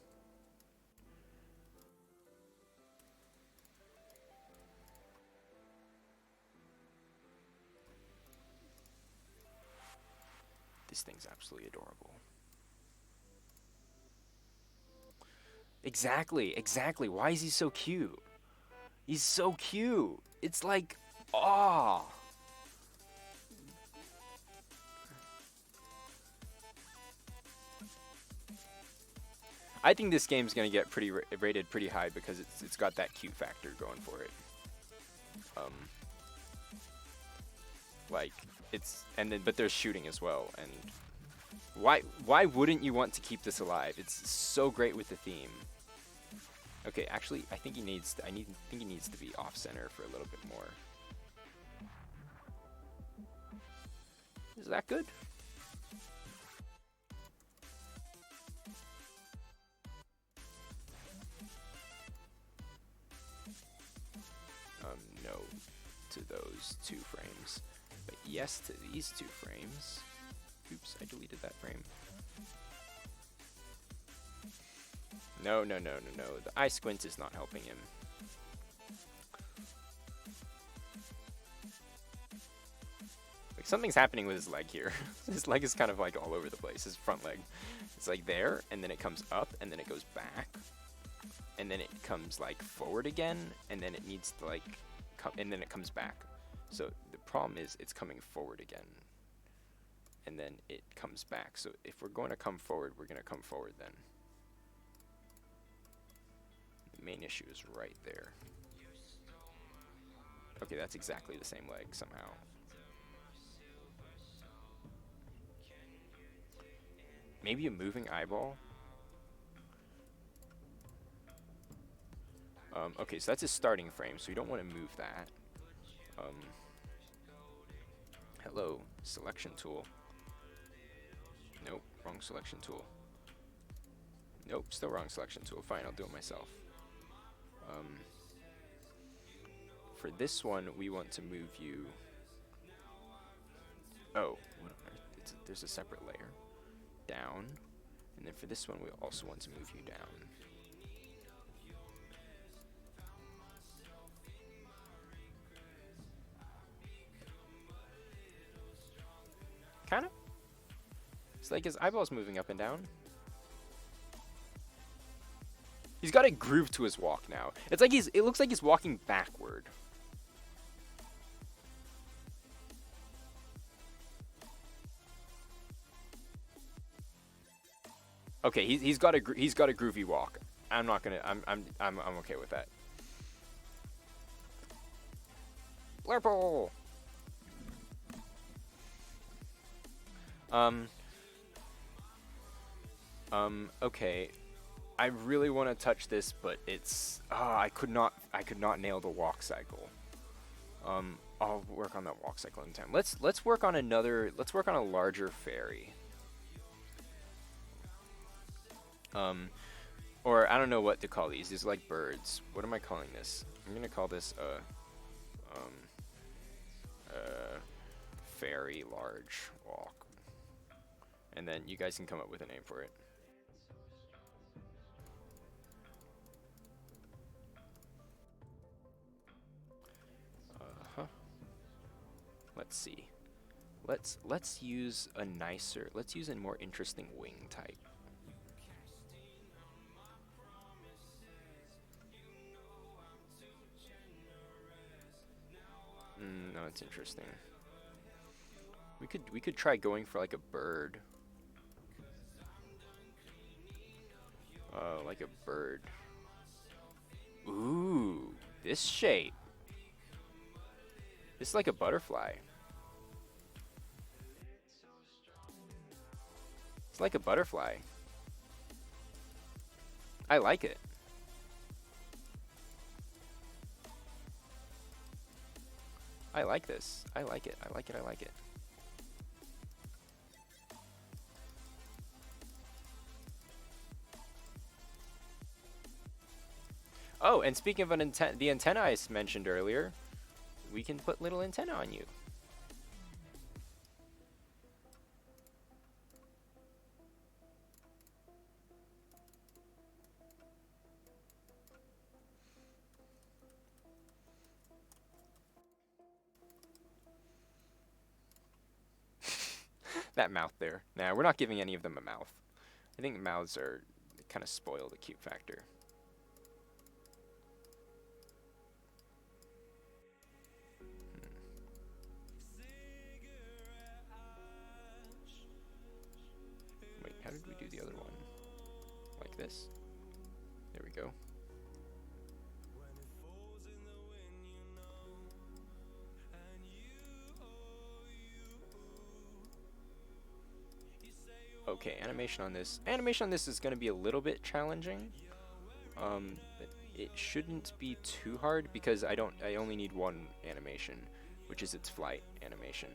This thing's absolutely adorable. Exactly, exactly. Why is he so cute? He's so cute. It's like, ah. I think this game's gonna get pretty rated pretty high because it's got that cute factor going for it. Like but there's shooting as well, and why wouldn't you want to keep this alive? It's so great with the theme. Okay, actually, I think he needs to be off center for a little bit more. Is that good? No to those 2 frames, but yes to these 2 frames. Oops, I deleted that frame. No. The eye squint is not helping him. Like something's happening with his leg here. His leg is kind of like all over the place. His front leg. It's like there, and then it comes up, and then it goes back, and then it comes like forward again, and then it needs to like and then it comes back. So the problem is it's coming forward again, and then it comes back. So if we're going to come forward, we're going to come forward then. The main issue is right there. Okay, that's exactly the same leg somehow. Maybe a moving eyeball? Okay, so that's his starting frame, so we don't want to move that. Hello, selection tool. Nope, wrong selection tool. Nope, still wrong selection tool. Fine, I'll do it myself. For this one, we want to move you. Oh, what on earth? There's a separate layer. Down. And then for this one, we also want to move you down. Kinda. It's like his eyeballs moving up and down. He's got a groove to his walk now. It's like it looks like he's walking backward. Okay, he's got a groovy walk. I'm not gonna. I'm okay with that. Blurple. Okay. I really want to touch this, but it's I could not nail the walk cycle. I'll work on that walk cycle in time. Let's work on a larger fairy. Or I don't know what to call these. These are like birds. What am I calling this? I'm gonna call this fairy large walk. And then you guys can come up with a name for it. Let's see. Let's use a more interesting wing type. No, it's interesting. We could try going for like a bird. Like a bird. Ooh, this shape. It's like a butterfly. It's like a butterfly. I like it. I like this. I like it. I like it. I like it. Oh, and speaking of the antenna I mentioned earlier, we can put little antenna on you. That mouth there. Nah, we're not giving any of them a mouth. I think mouths are kind of spoil the cute factor. Wait, how did we do the other one? Like this? There we go. Okay, animation on this. Animation on this is going to be a little bit challenging. But it shouldn't be too hard because I only need one animation, which is its flight animation.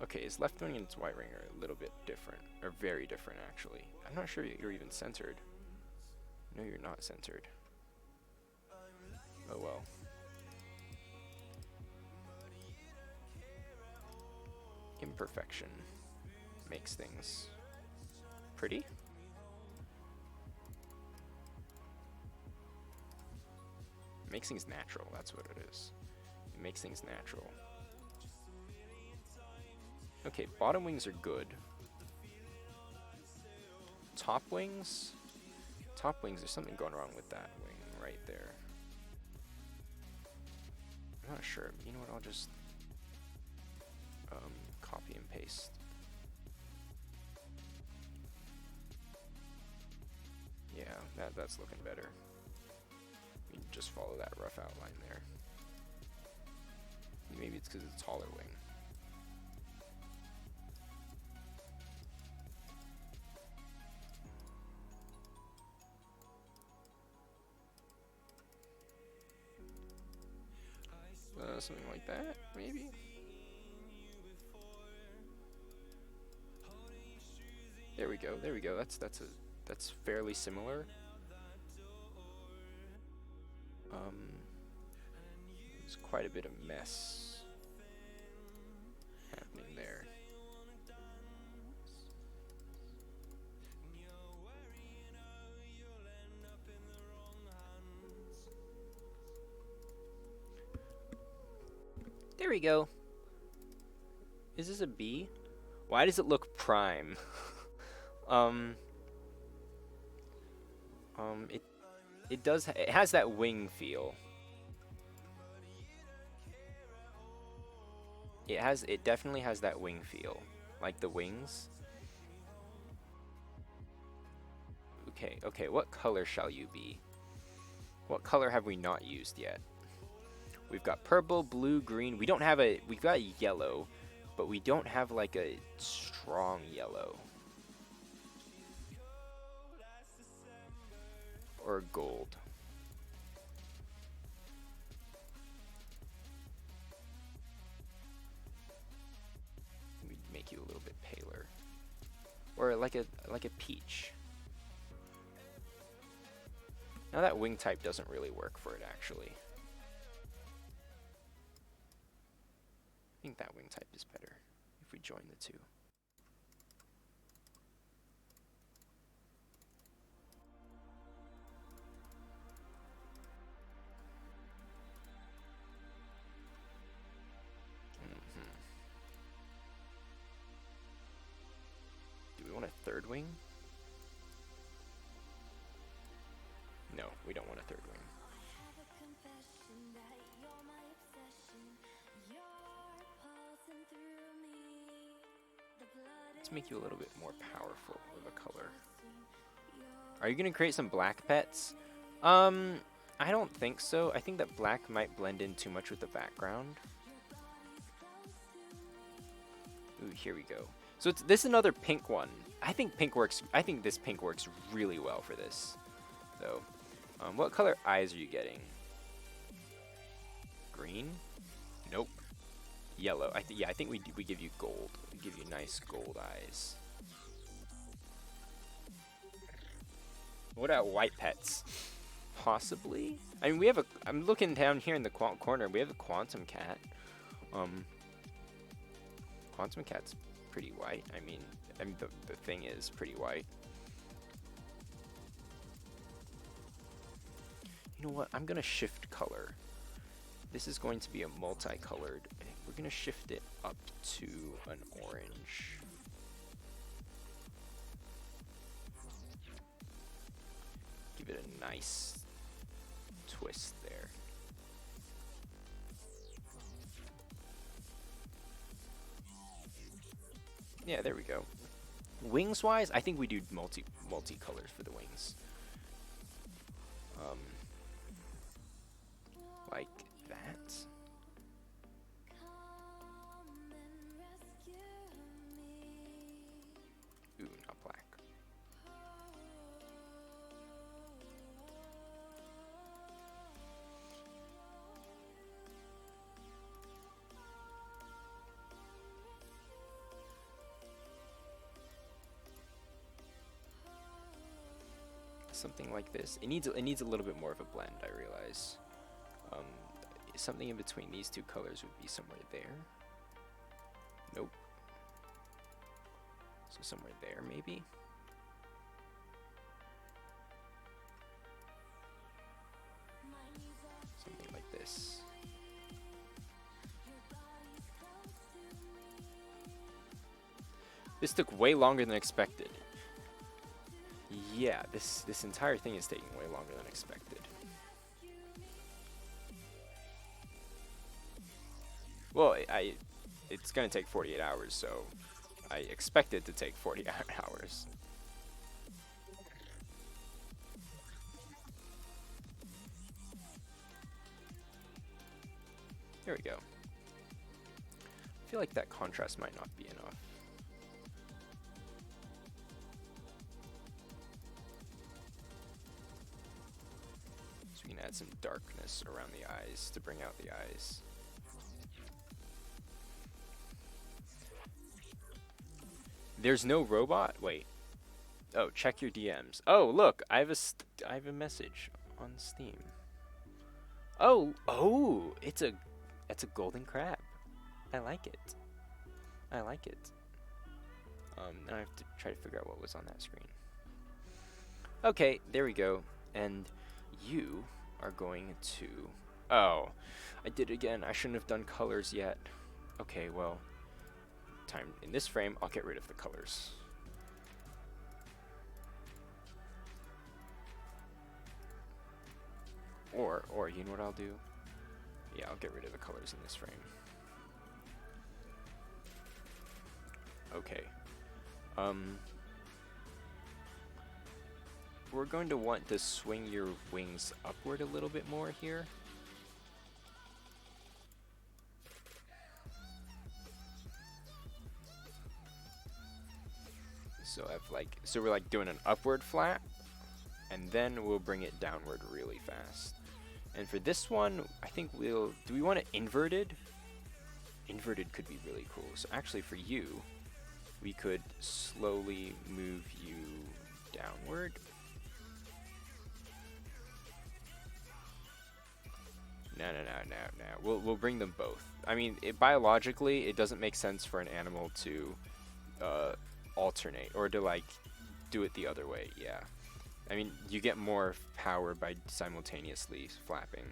Okay, its left wing and its right wing are a little bit different, or very different actually. I'm not sure you're even centered. No, you're not centered. Oh well. Imperfection makes things pretty. Makes things natural, that's what it is. It makes things natural. Okay, bottom wings are good. Top wings? Top wings, there's something going wrong with that wing right there. I'm not sure. You know what, I'll just copy and paste. Yeah, that's looking better. You can just follow that rough outline there. Maybe it's because it's a taller wing. something like that, maybe? There we go, there we go. That's fairly similar. There's quite a bit of mess happening there. There we go. Is this a B? Why does it look prime? It has that wing feel. It definitely has that wing feel, like the wings. Okay, what color shall you be? What color have we not used yet? We've got purple, blue, green. We've got yellow, but we don't have like a strong yellow. Or gold. We'd make you a little bit paler. Or like a peach. Now that wing type doesn't really work for it actually. I think that wing type is better if we join the two. Do we want a third wing? No, we don't want a third wing. Let's make you a little bit more powerful of a color. Are you gonna create some black pets? I don't think so. I think that black might blend in too much with the background. Ooh, here we go. So this is another pink one. I think this pink works really well for this, though. What color eyes are you getting? Green? Nope. Yellow. I think we give you gold. We give you nice gold eyes. What about white pets? Possibly. I mean, I'm looking down here in the corner. We have a quantum cat. Quantum cat's pretty white. I mean the thing is pretty white. You know what? I'm gonna shift color. This is going to be a multicolored. We're gonna shift it up to an orange. Give it a nice twist there. Yeah, there we go. Wings wise, I think we do multi-colors for the wings. Like that. Ooh, not black. Something like this. It needs a little bit more of a blend, I realize. Something in between these two colors would be somewhere there. Nope. So somewhere there, maybe? Something like this. This took way longer than expected. Yeah, this entire thing is taking way longer than expected. Well, it's gonna take 48 hours, so I expect it to take 40 hours. There we go. I feel like that contrast might not be enough. So we can add some darkness around the eyes to bring out the eyes. There's no robot? Wait. Oh, check your DMs. Oh, look, I have a message on Steam. Oh, it's a golden crab. I like it. I like it. Now I have to try to figure out what was on that screen. Okay, there we go. And you are going to... Oh, I did it again. I shouldn't have done colors yet. Okay, well, time in this frame, I'll get rid of the colors. Or you know what I'll do? Yeah, I'll get rid of the colors in this frame. Okay. We're going to want to swing your wings upward a little bit more here. So we're like doing an upward flap, and then we'll bring it downward really fast. And for this one, I think do we want it inverted? Inverted could be really cool. So actually for you, we could slowly move you downward. No. We'll bring them both. I mean, biologically, it doesn't make sense for an animal to alternate or to like do it the other way. Yeah. I mean, you get more power by simultaneously flapping,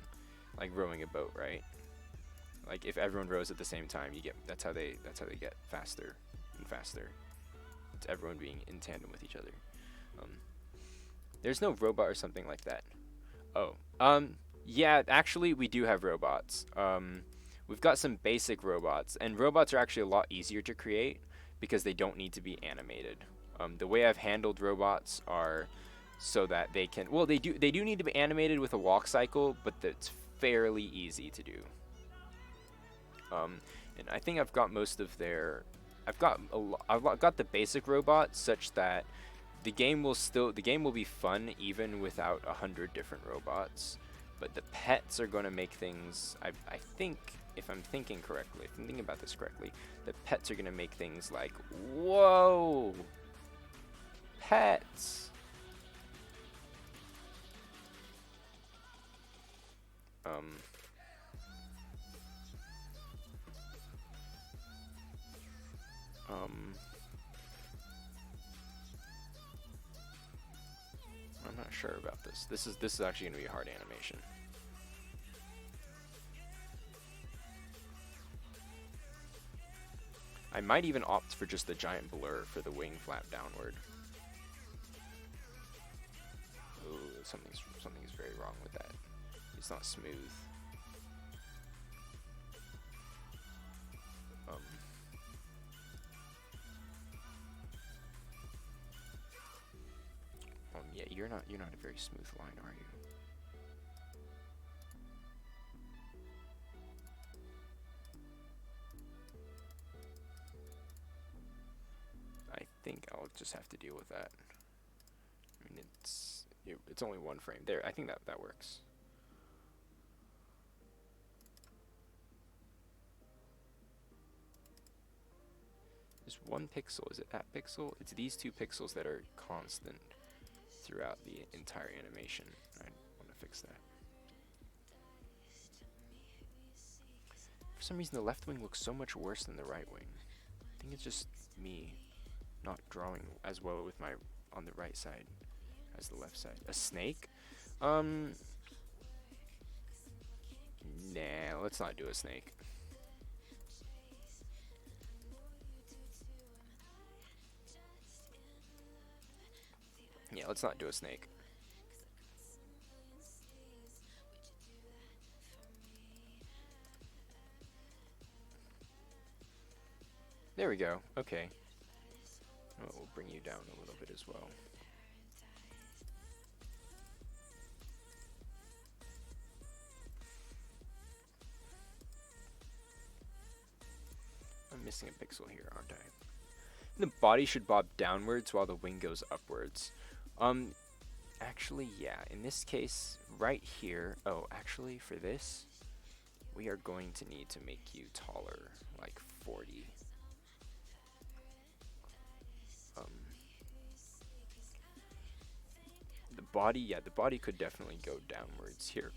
like rowing a boat, right? Like if everyone rows at the same time, that's how they get faster and faster. It's everyone being in tandem with each other. There's no robot or something like that. Oh, yeah, actually we do have robots. We've got some basic robots, and robots are actually a lot easier to create because they don't need to be animated. The way I've handled robots are so that they can, well, they do need to be animated with a walk cycle, but that's fairly easy to do. And I think I've got most of their, I've got the basic robots such that the game will be fun even without 100 different robots. But the pets are going to make things, I think, if I'm thinking correctly, if I'm thinking about this correctly, the pets are going to make things like, whoa, pets. I'm not sure about this. This is actually going to be a hard animation. I might even opt for just the giant blur for the wing flap downward. Ooh, something's very wrong with that. It's not smooth. Yeah, you're not a very smooth line, are you? I think I'll just have to deal with that. I mean, it's only one frame there. I think that works. There's one pixel. Is it that pixel? It's these two pixels that are constant throughout the entire animation. I want to fix that. For some reason, the left wing looks so much worse than the right wing. I think it's just me not drawing as well with my on the right side as the left side. A snake? Nah, let's not do a snake. Yeah, let's not do a snake. There we go. Okay. Oh, we'll bring you down a little bit as well. I'm missing a pixel here, aren't I? The body should bob downwards while the wing goes upwards. Actually, yeah, in this case, right here, oh, actually, for this, we are going to need to make you taller, like 40. body, yeah, the body could definitely go downwards here.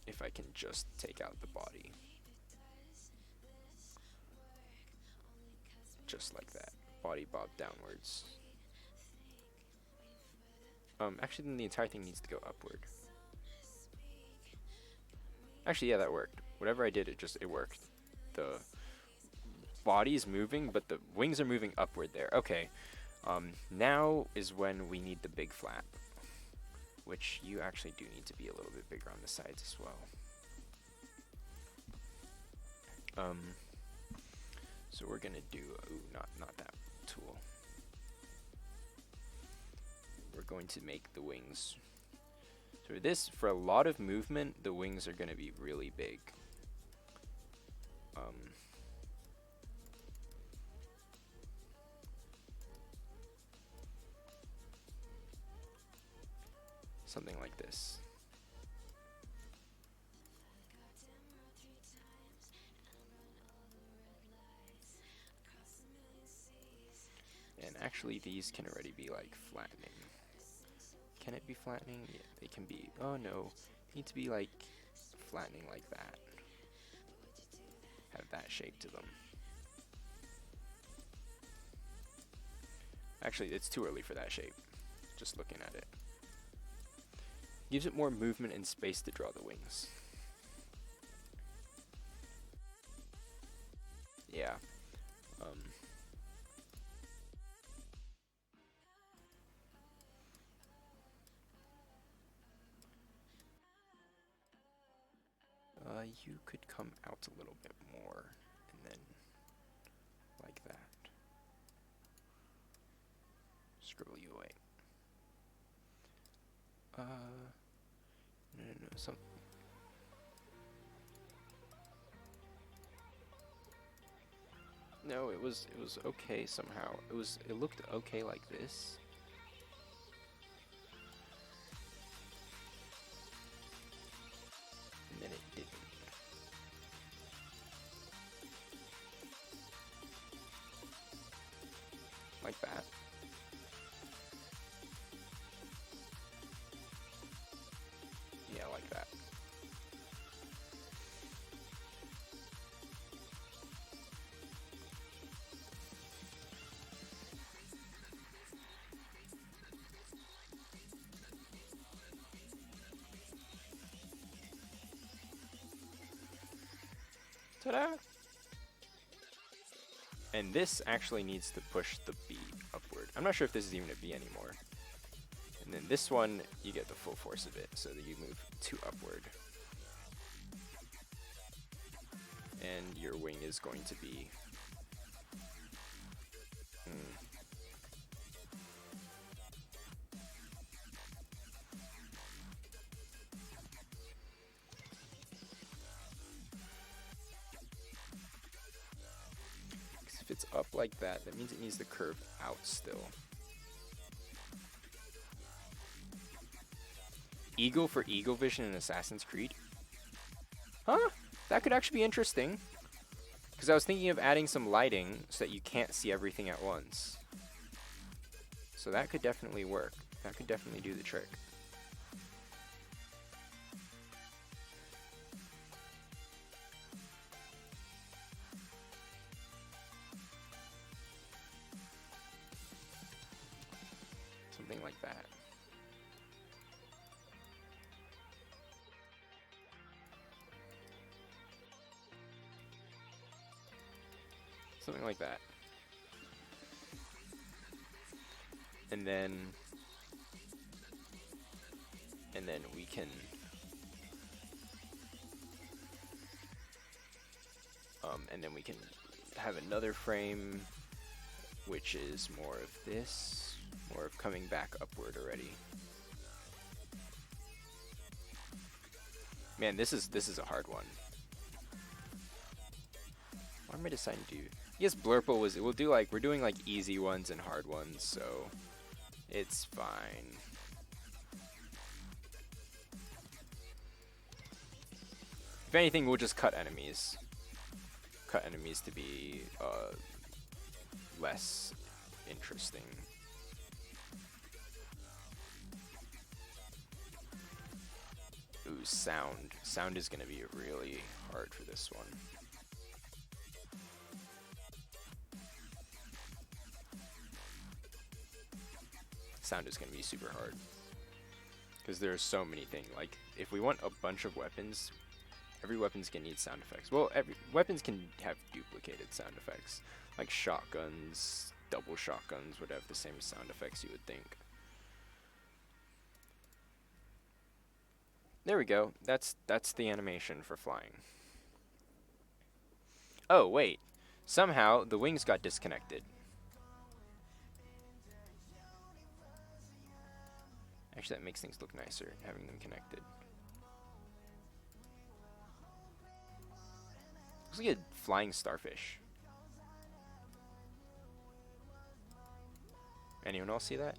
If I can just take out the body. Just like that. Body bob downwards. Actually, then the entire thing needs to go upward. Actually, yeah, that worked. Whatever I did, it worked. The body's moving, but the wings are moving upward there. Okay. Now is when we need the big flap, which you actually do need to be a little bit bigger on the sides as well. So we're gonna do, not that tool. We're going to make the wings. So for a lot of movement, the wings are gonna be really big. Something like this. And actually these can already be like flattening. Can it be flattening? Yeah, they can be. Oh no, they need to be like flattening like that. Have that shape to them. Actually, it's too early for that shape. Just looking at it. Gives it more movement and space to draw the wings. Yeah. You could come out a little bit more, and then like that. Scribble you away. No, some. No, it was okay somehow. It looked okay like this. And then it didn't. Like that. Yeah, like that. Ta-da! And this actually needs to push the B upward. I'm not sure if this is even a B anymore. And then this one, you get the full force of it, so that you move 2 upward. And your wing is going to be... If it's up like that, that means it needs to curve out still. Eagle for eagle vision in Assassin's Creed? Huh? That could actually be interesting. Because I was thinking of adding some lighting so that you can't see everything at once. So that could definitely work. That could definitely do the trick. Something like that. Something like that. And then we can have another frame which is more of this, more of coming back upward already. Man, this is a hard one. What am I deciding to do? Yes, Blurple we'll do like, we're doing like easy ones and hard ones, so it's fine. If anything, we'll just cut enemies. Cut enemies to be less interesting. sound. Sound is going to be really hard for this one. Sound is going to be super hard. Because there are so many things. Like, if we want a bunch of weapons, every weapon's going to need sound effects. Well, every weapons can have duplicated sound effects. Like shotguns, double shotguns would have the same sound effects, you would think. There we go. That's the animation for flying. Oh, wait. Somehow, the wings got disconnected. Actually, that makes things look nicer, having them connected. Looks like a flying starfish. Anyone else see that?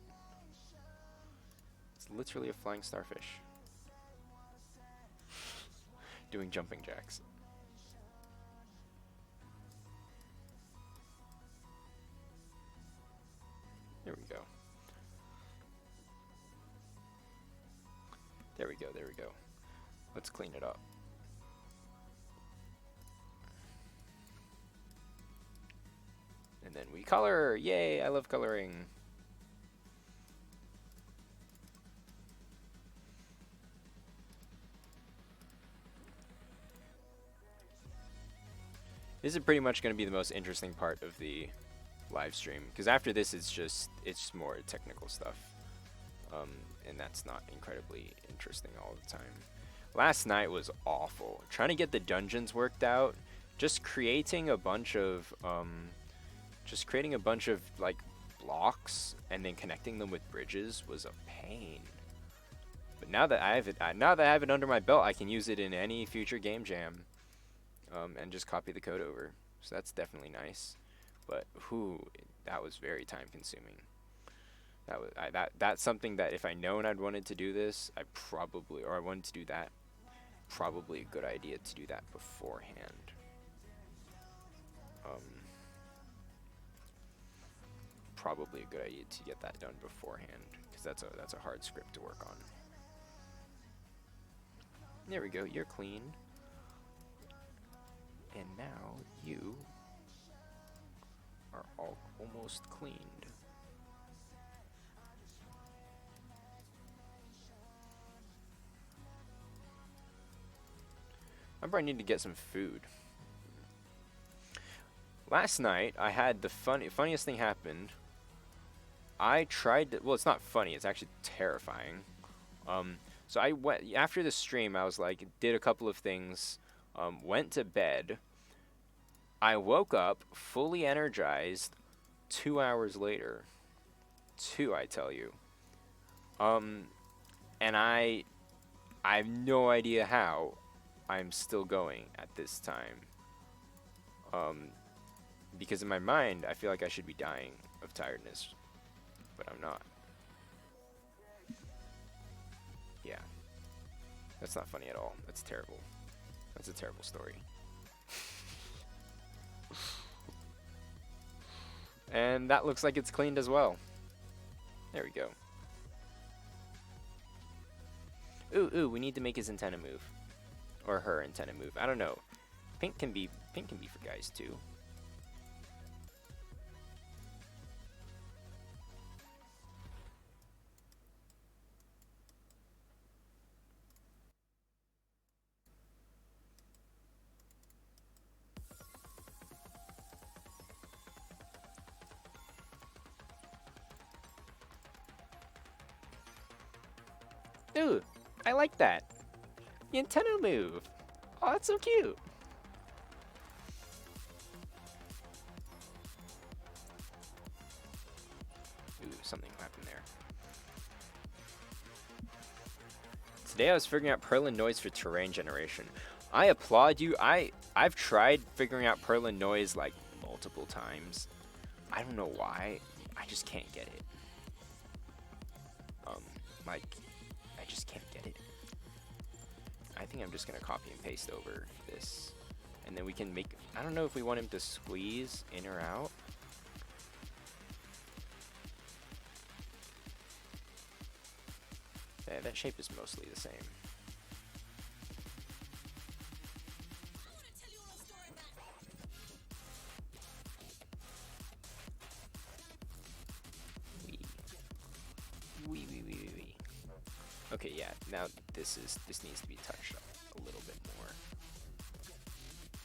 It's literally a flying starfish. Doing jumping jacks. There we go. There we go, there we go. Let's clean it up. And then we color! Yay, I love coloring. This is pretty much going to be the most interesting part of the live stream, because after this it's just more technical stuff. And that's not incredibly interesting all the time. Last night was awful. Trying to get the dungeons worked out, just creating a bunch of like blocks and then connecting them with bridges was a pain. But now that I have it under my belt, I can use it in any future game jam, and just copy the code over. So that's definitely nice. But that was very time consuming. That's something that if I known I'd wanted to do this, I wanted to do that, probably a good idea to do that beforehand. Probably a good idea to get that done beforehand, because that's a hard script to work on. There we go, you're clean. And now you are all almost cleaned. I probably need to get some food. Last night, I had the funniest thing happened. I tried to, well, it's not funny, it's actually terrifying. So I went, after the stream, I was like, did a couple of things, went to bed. I woke up fully energized 2 hours later. 2, I tell you. And I have no idea how I'm still going at this time. Because in my mind, I feel like I should be dying of tiredness, but I'm not. Yeah. That's not funny at all. That's terrible. That's a terrible story. And that looks like it's cleaned as well. There we go. Ooh, we need to make his antenna move. Or her antenna move. I don't know. Pink can be for guys too. Ooh, I like that. The antenna move. Oh, that's so cute. Ooh, something happened there. Today I was figuring out Perlin noise for terrain generation. I applaud you. I've tried figuring out Perlin noise like multiple times. I don't know why. I just can't get it. Like, I just can't get it. I think I'm just gonna copy and paste over this, and then we can make, I don't know if we want him to squeeze in or out. Yeah, that shape is mostly the same. Okay, yeah. Now this needs to be touched up a little bit more.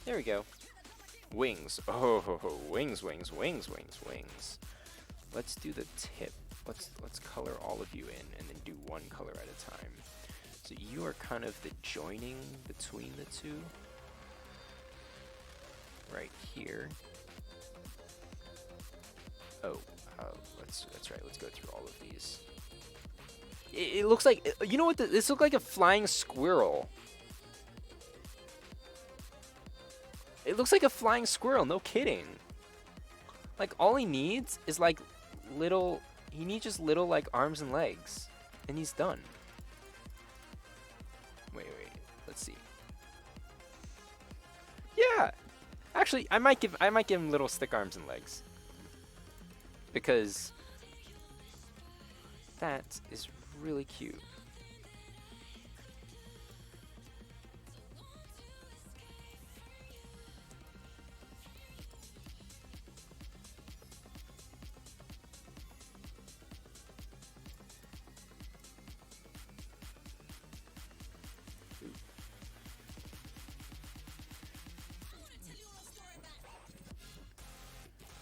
There we go. Wings. Oh, wings, wings, wings, wings, wings. Let's do the tip. Let's color all of you in, and then do one color at a time. So you are kind of the joining between the two. Right here. Oh, that's right. Let's go through all of these. It looks like, you know what? This looks like a flying squirrel. It looks like a flying squirrel. No kidding. Like all he needs is like little. He needs just little like arms and legs, and he's done. Wait. Let's see. Yeah. Actually, I might give him little stick arms and legs. Because that is really cute.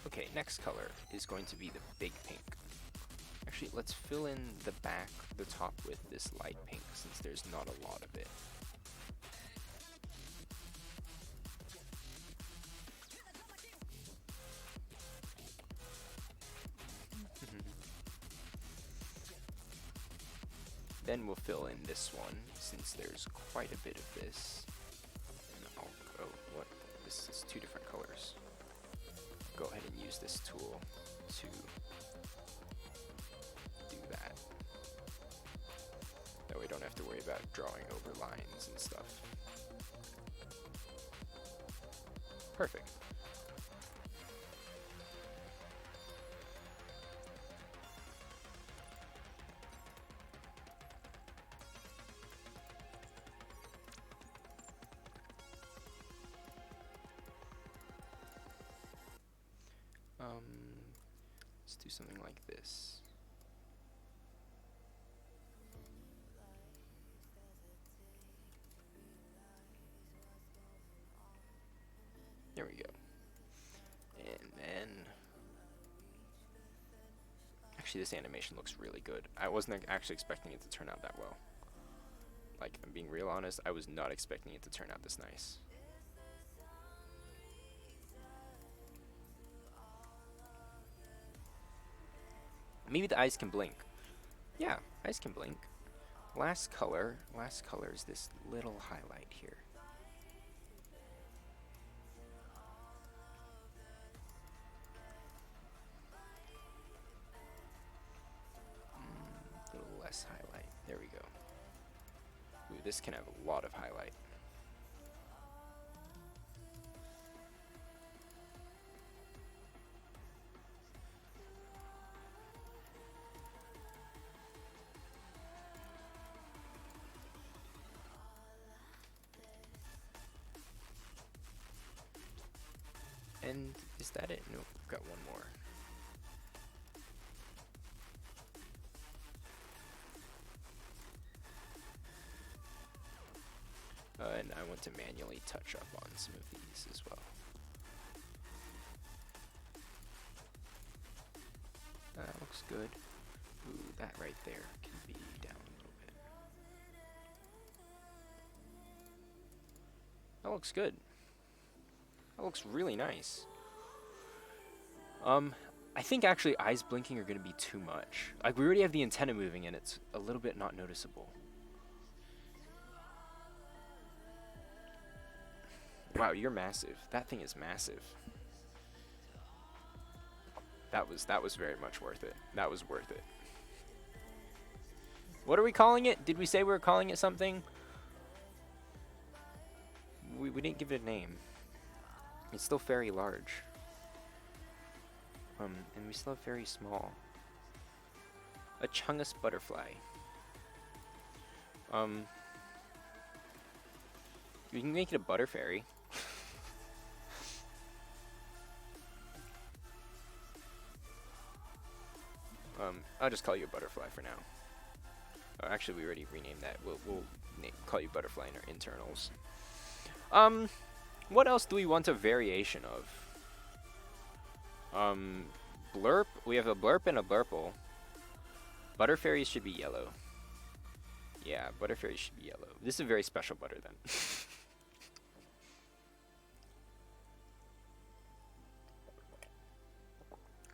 Okay, next color is going to be the big pink. Actually, let's fill in the back, the top with this light pink since there's not a lot of it. Then we'll fill in this one since there's quite a bit of this. And I'll go, this is two different colors. Go ahead and use this tool to do that. That way we don't have to worry about drawing over lines and stuff. Perfect. Let's do something like this. There we go. And then, actually this animation looks really good. I wasn't actually expecting it to turn out that well. Like, I'm being real honest, I was not expecting it to turn out this nice. Maybe the eyes can blink. Yeah, eyes can blink. Last color is this little highlight here. A little less highlight. There we go. Ooh, this can have a lot of highlight. And is that it? Nope, got one more. And I want to manually touch up on some of these as well. That looks good. Ooh, that right there can be down a little bit. That looks good. That looks really nice. I think actually eyes blinking are going to be too much. Like, we already have the antenna moving and it's a little bit not noticeable. Wow, you're massive. That thing is massive. That was very much worth it. That was worth it. What are we calling it? Did we say we were calling it something? We didn't give it a name. It's still very large. And we still have very small. A Chungus butterfly. We can make it a butter fairy. I'll just call you a butterfly for now. Oh, actually, we already renamed that. We'll call you Butterfly in our internals. What else do we want a variation of? Blurp. We have a Blurp and a Blurple. Butterfairies should be yellow. Yeah, Butterfairies should be yellow. This is a very special butter then.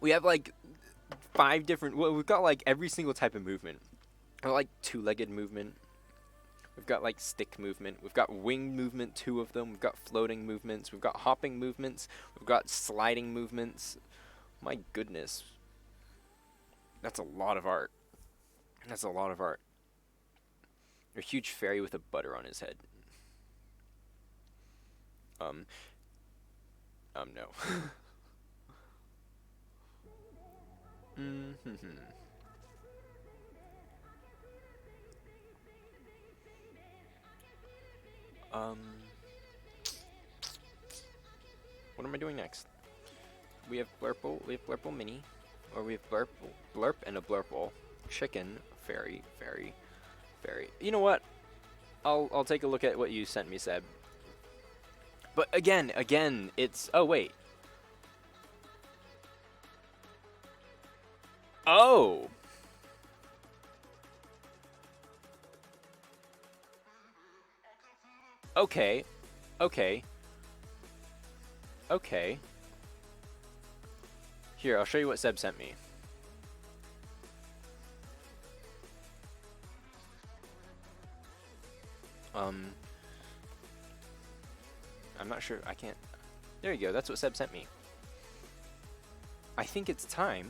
We have like 5 different. Well, we've got like every single type of movement. We've got like 2-legged movement. We've got like stick movement. We've got wing movement, 2 of them. We've got floating movements. We've got hopping movements. We've got sliding movements. My goodness. That's a lot of art. That's a lot of art. A huge fairy with a butter on his head. No. What am I doing next? We have Blurple, Mini, or we have Blurp and a Blurple. Chicken, fairy. You know what? I'll take a look at what you sent me, Seb. But again, it's... Oh, wait. Oh! Okay. Here, I'll show you what Seb sent me. I'm not sure, I can't... There you go, that's what Seb sent me. I think it's time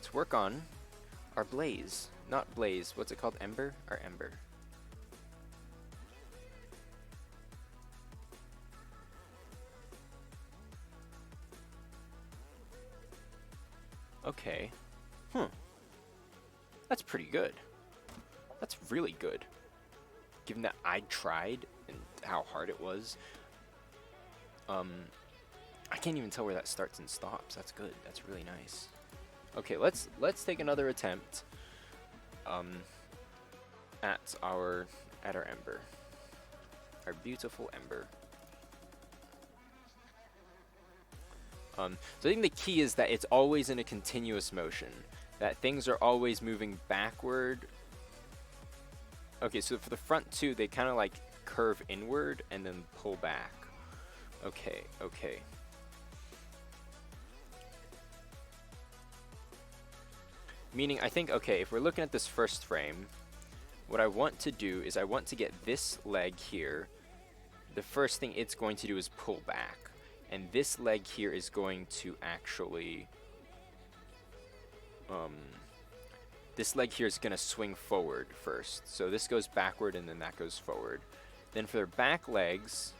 to work on our blaze. Not blaze, what's it called? Ember? Our ember. Okay. That's pretty good. That's really good. Given that I tried and how hard it was. I can't even tell where that starts and stops. That's good. That's really nice. Okay, let's take another attempt at our ember. Our beautiful ember. So I think the key is that it's always in a continuous motion. That things are always moving backward. Okay, so for the front 2, they kind of like curve inward and then pull back. Okay. Meaning, I think, okay, if we're looking at this first frame, what I want to do is I want to get this leg here. The first thing it's going to do is pull back. And this leg here is going to actually... this leg here is going to swing forward first. So this goes backward and then that goes forward. Then for their back legs,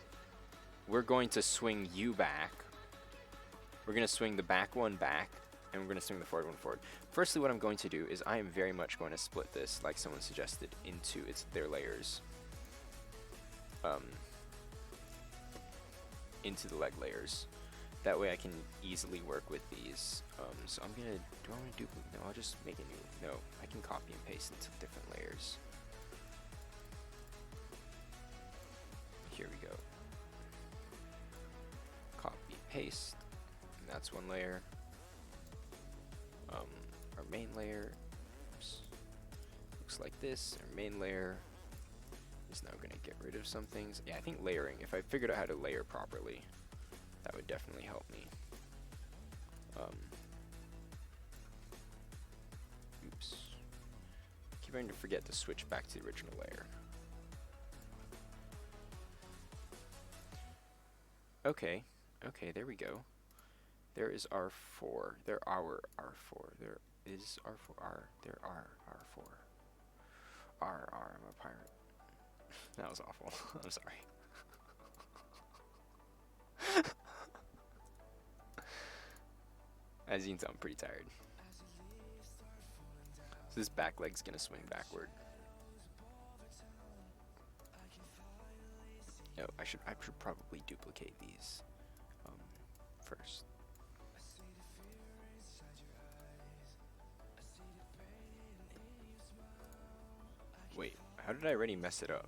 we're going to swing you back. We're going to swing the back one back, and we're going to swing the forward one forward. Firstly, what I'm going to do is I am very much going to split this, like someone suggested, into their layers. Into the leg layers. That way I can easily work with these. So I'm going to... Do I want to duplicate? No, I'll just make a new... No, I can copy and paste into different layers. Here we go. Copy, paste. And that's one layer. Our main layer looks like this. Our main layer is now going to get rid of some things. Yeah, I think layering. If I figured out how to layer properly, that would definitely help me. Oops. Keep trying to forget to switch back to the original layer. Okay, there we go. There is R4. There are R4. There is R4. There are R4. I'm a pirate. That was awful. I'm sorry. As you can tell, I'm pretty tired. So this back leg's gonna swing backward. No, I should probably duplicate these first. How did I already mess it up?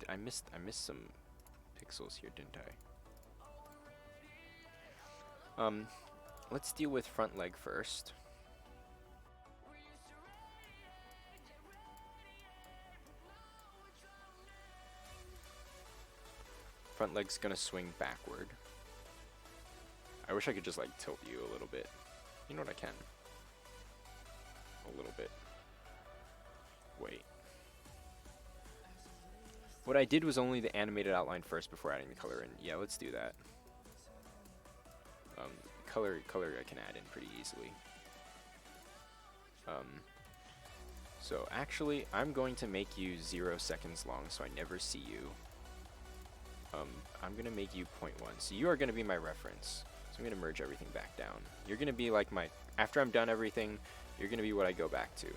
I missed some pixels here, didn't I? Let's deal with front leg first. Front leg's gonna swing backward. I wish I could just like tilt you a little bit. You know what, I can. A little bit. Wait. What I did was only the animated outline first before adding the color in. Yeah, let's do that. Color I can add in pretty easily. So actually, I'm going to make you 0 seconds long, so I never see you. I'm gonna make you 0.1. So you are gonna be my reference. So I'm gonna merge everything back down. You're gonna be like my, after I'm done everything, you're gonna be what I go back to. You're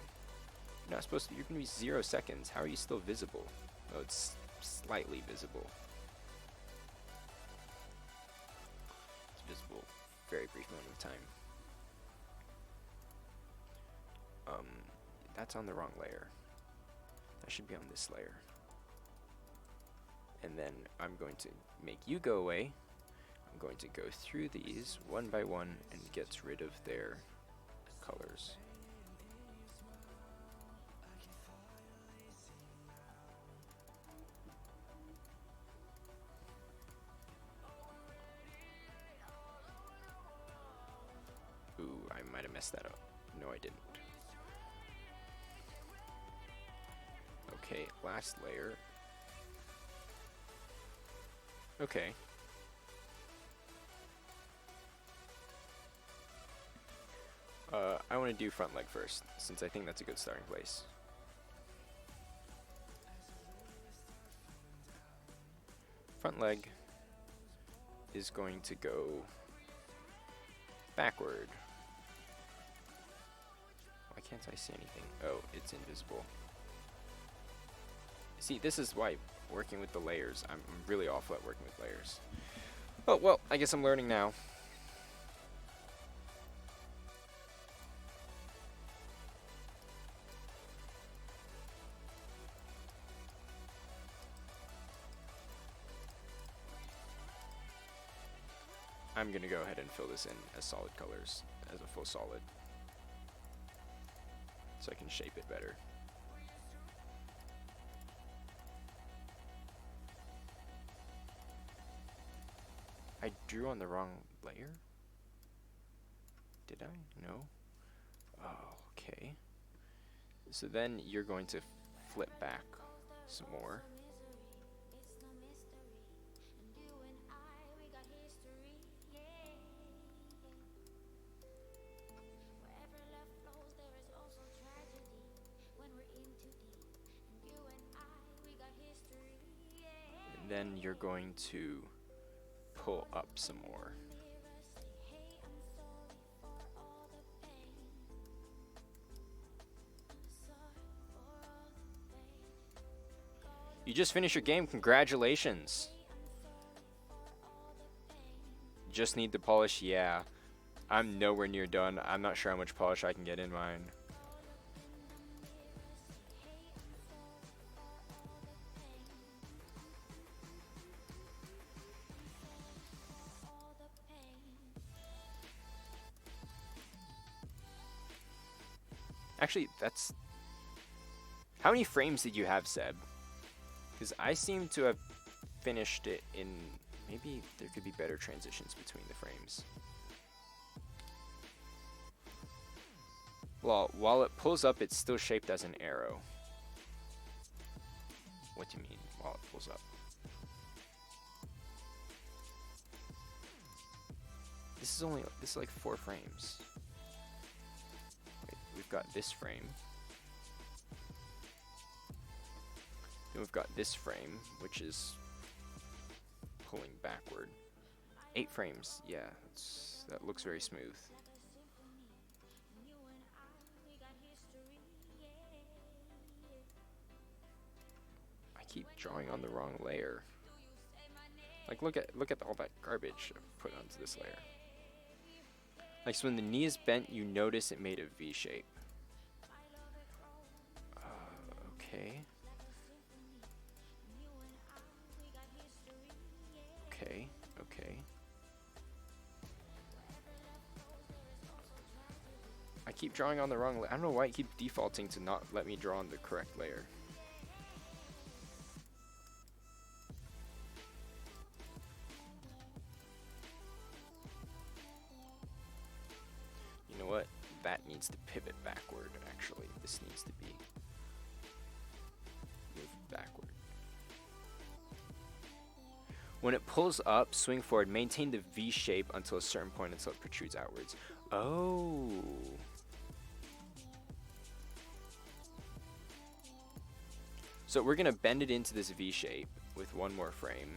not supposed to, you're gonna be 0 seconds. How are you still visible? Oh, it's slightly visible. It's visible very brief moment of time. That's on the wrong layer. That should be on this layer. And then I'm going to make you go away. I'm going to go through these one by one and get rid of their colors. Ooh, I might have messed that up. No, I didn't. Okay, last layer. Okay. I want to do front leg first, since I think that's a good starting place. Front leg is going to go backward. Why can't I see anything? Oh, it's invisible. See, this is why working with the layers, I'm really awful at working with layers. Oh, well, I guess I'm learning now. I'm gonna go ahead and fill this in as solid colors, as a full solid, so I can shape it better. I drew on the wrong layer? Did I? No. Oh, okay. So then you're going to flip back some more. And then you're going to pull up some more. You just finished your game, congratulations. Just need the polish, yeah. I'm nowhere near done. I'm not sure how much polish I can get in mine. Actually, that's... How many frames did you have, Seb? Because I seem to have finished it in... Maybe there could be better transitions between the frames. Well, while it pulls up, it's still shaped as an arrow. What do you mean, while it pulls up? This is like 4 frames. Wait, we've got this frame. Then we've got this frame, which is pulling backward. 8 frames, yeah, that looks very smooth. I keep drawing on the wrong layer. Like look at all that garbage I've put onto this layer. Like so when the knee is bent, you notice it made a V shape. Okay. Okay, okay. I keep drawing on the wrong layer. I don't know why it keeps defaulting to not let me draw on the correct layer. You know what? That needs to pivot backward, actually. This needs to be moved backward. When it pulls up, swing forward, maintain the V shape until a certain point until it protrudes outwards. Oh. So we're going to bend it into this V shape with one more frame.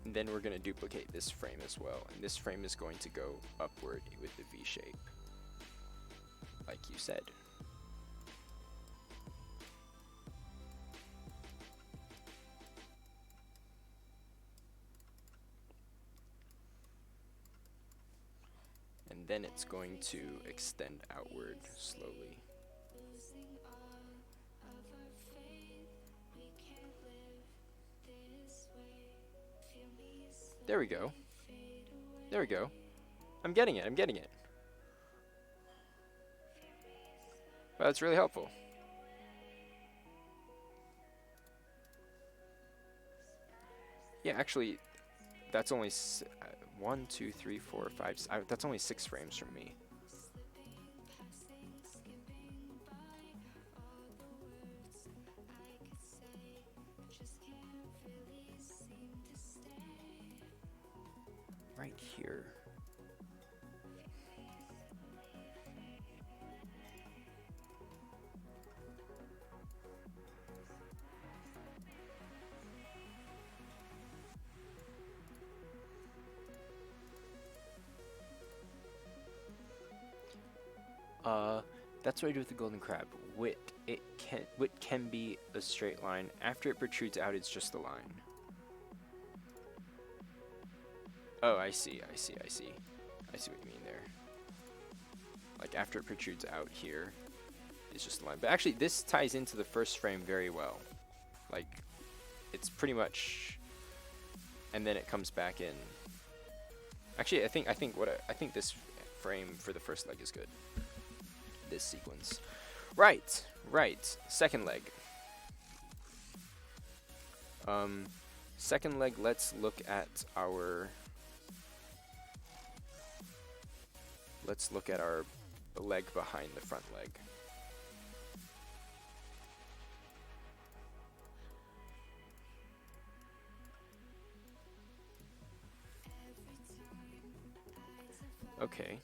And then we're going to duplicate this frame as well. And this frame is going to go upward with the V shape, like you said. And then it's going to extend outward slowly. There we go. There we go. I'm getting it. I'm getting it. Wow, that's really helpful. Yeah, actually, that's only 1, 2, 3, 4, 5. That's only 6 frames from me. Right here. That's what I do with the golden crab. Width can be a straight line. After it protrudes out, it's just a line. Oh, I see. I see what you mean there. Like after it protrudes out here, it's just a line. But actually, this ties into the first frame very well. Like, it's pretty much, and then it comes back in. Actually, I think this frame for the first leg is good. This sequence. Right. Second leg. Second leg, let's look at our leg behind the front leg. Okay.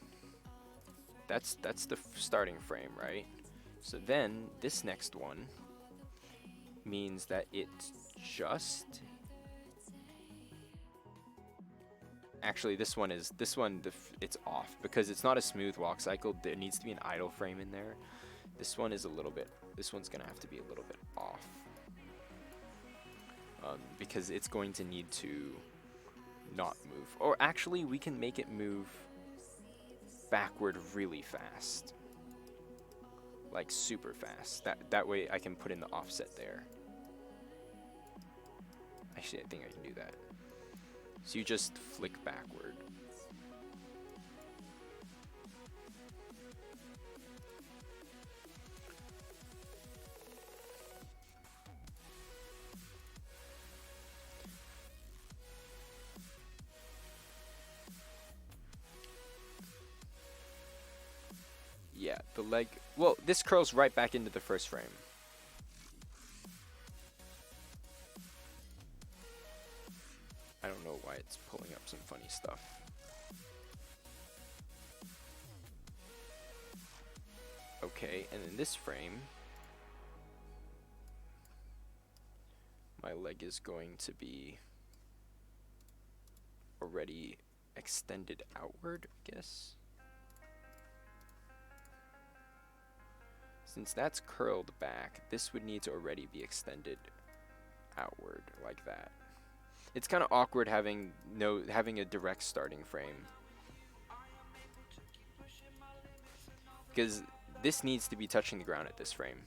That's the starting frame, right? So then this next one means that it's just actually it's off because it's not a smooth walk cycle. There needs to be an idle frame in there. This one's gonna have to be a little bit off because it's going to need to not move. Or actually, we can make it move backward really fast, like super fast. That way I can put in the offset there. Actually, I think I can do that. So you just flick backward. Yeah, the leg, well, this curls right back into the first frame. I don't know why it's pulling up some funny stuff. Okay, and in this frame, my leg is going to be already extended outward, I guess. Since that's curled back, this would need to already be extended outward like that. It's kind of awkward having a direct starting frame, because this needs to be touching the ground at this frame.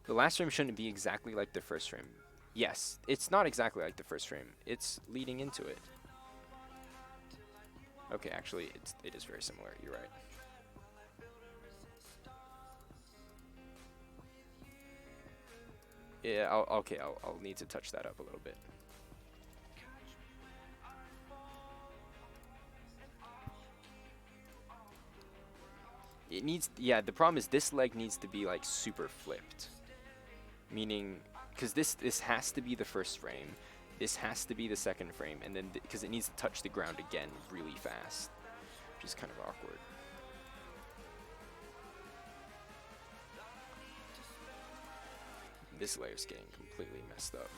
The last frame shouldn't be exactly like the first frame. Yes, it's not exactly like the first frame. It's leading into it. Okay, actually, it is very similar. You're right. Yeah, I'll need to touch that up a little bit. It needs, yeah, the problem is this leg needs to be like super flipped. Meaning, because this has to be the first frame, this has to be the second frame, and then because it needs to touch the ground again really fast, which is kind of awkward. This layer's getting completely messed up.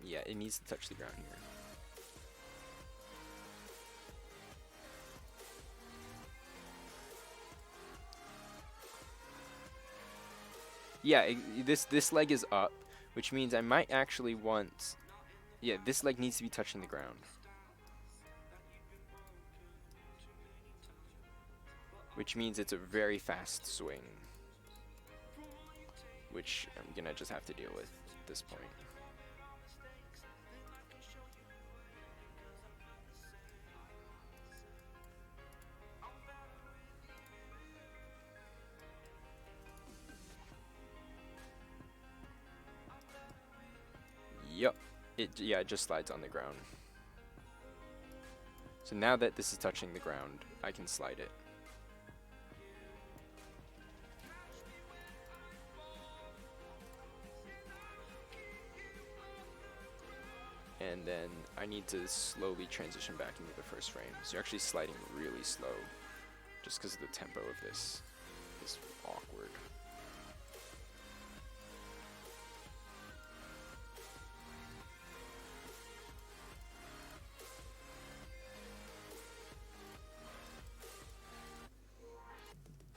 Yeah, it needs to touch the ground here. Yeah, this leg is up, which means I might actually want... Yeah, this leg needs to be touching the ground. Which means it's a very fast swing. Which I'm gonna just have to deal with at this point. Yup. It just slides on the ground. So now that this is touching the ground, I can slide it. And then I need to slowly transition back into the first frame. So you're actually sliding really slow, just because of the tempo of this is awkward.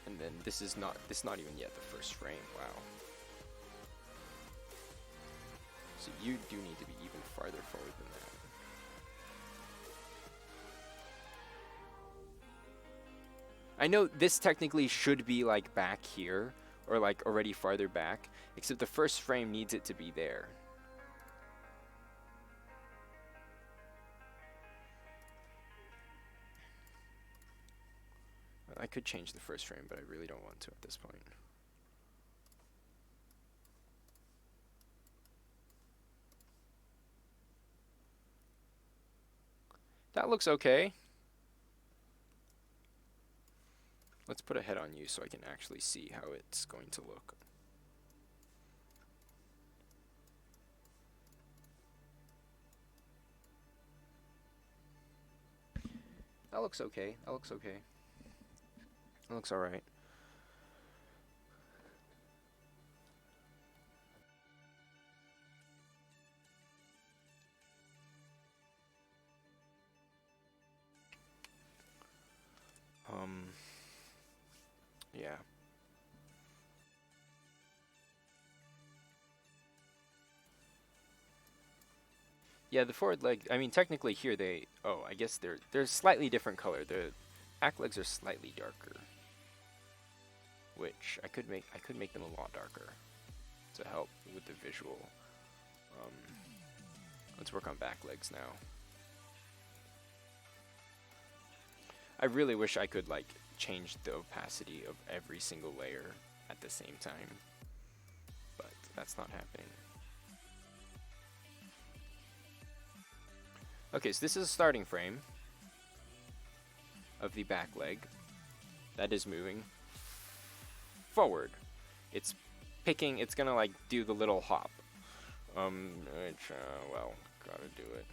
And then this is not even yet the first frame. Wow. So you do need to be even farther forward than that. I know this technically should be like back here, or like already farther back, except the first frame needs it to be there. I could change the first frame, but I really don't want to at this point. That looks okay. Let's put a head on you so I can actually see how it's going to look. That looks okay. That looks okay. That looks alright. Yeah. Yeah, the forward leg, I mean, technically here I guess they're slightly different color. The back legs are slightly darker, which I could make them a lot darker to help with the visual. Let's work on back legs now. I really wish I could like change the opacity of every single layer at the same time, but that's not happening. Okay, so this is a starting frame of the back leg that is moving forward. It's picking, it's gonna like do the little hop. Which, well, gotta do it.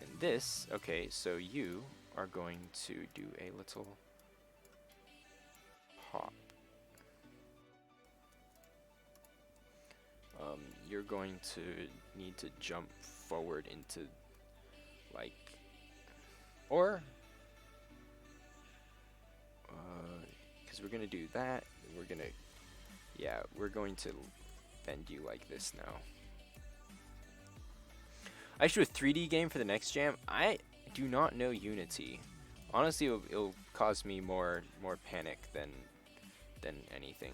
And this, okay, so you are going to do a little hop. You're going to need to jump forward into, like, or, because we're gonna do that, and we're gonna, yeah, we're going to bend you like this now. I should do a 3D game for the next jam. I do not know Unity. Honestly, it'll cause me more panic than anything.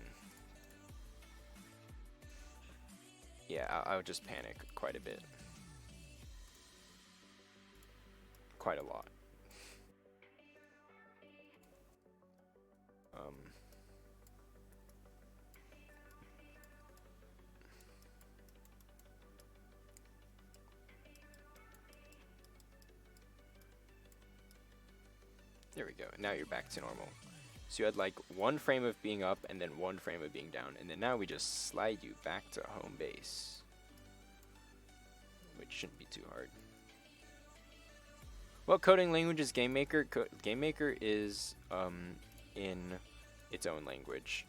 Yeah, I would just panic quite a bit. Quite a lot. There we go. Now you're back to normal. So you had like 1 frame of being up and then 1 frame of being down. And then now we just slide you back to home base. Which shouldn't be too hard. What coding language is GameMaker? GameMaker is in its own language.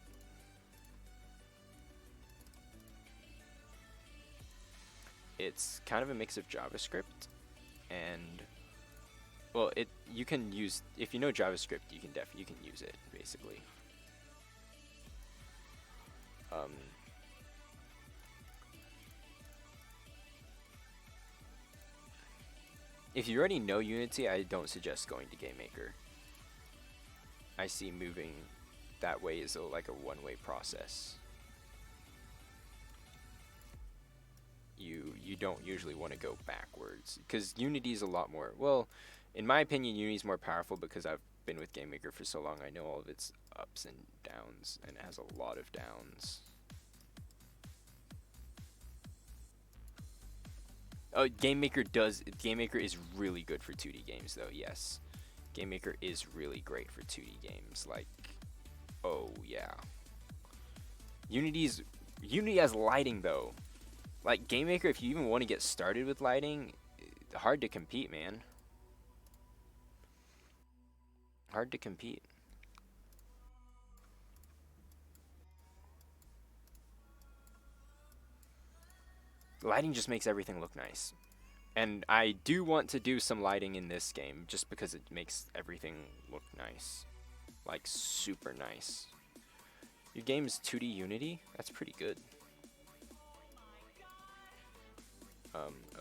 It's kind of a mix of JavaScript and, well, you can use, if you know JavaScript, you can use it basically. If you already know Unity, I don't suggest going to GameMaker. I see moving that way is like a one-way process. You don't usually want to go backwards because Unity is a lot more, well, in my opinion, Unity is more powerful because I've been with GameMaker for so long. I know all of its ups and downs, and it has a lot of downs. Oh, GameMaker is really good for 2D games though, yes. GameMaker is really great for 2D games, like, oh yeah. Unity has lighting though. Like, GameMaker, if you even want to get started with lighting, hard to compete, man. Hard to compete. Lighting just makes everything look nice. And I do want to do some lighting in this game, just because it makes everything look nice. Like, super nice. Your game is 2D Unity? That's pretty good.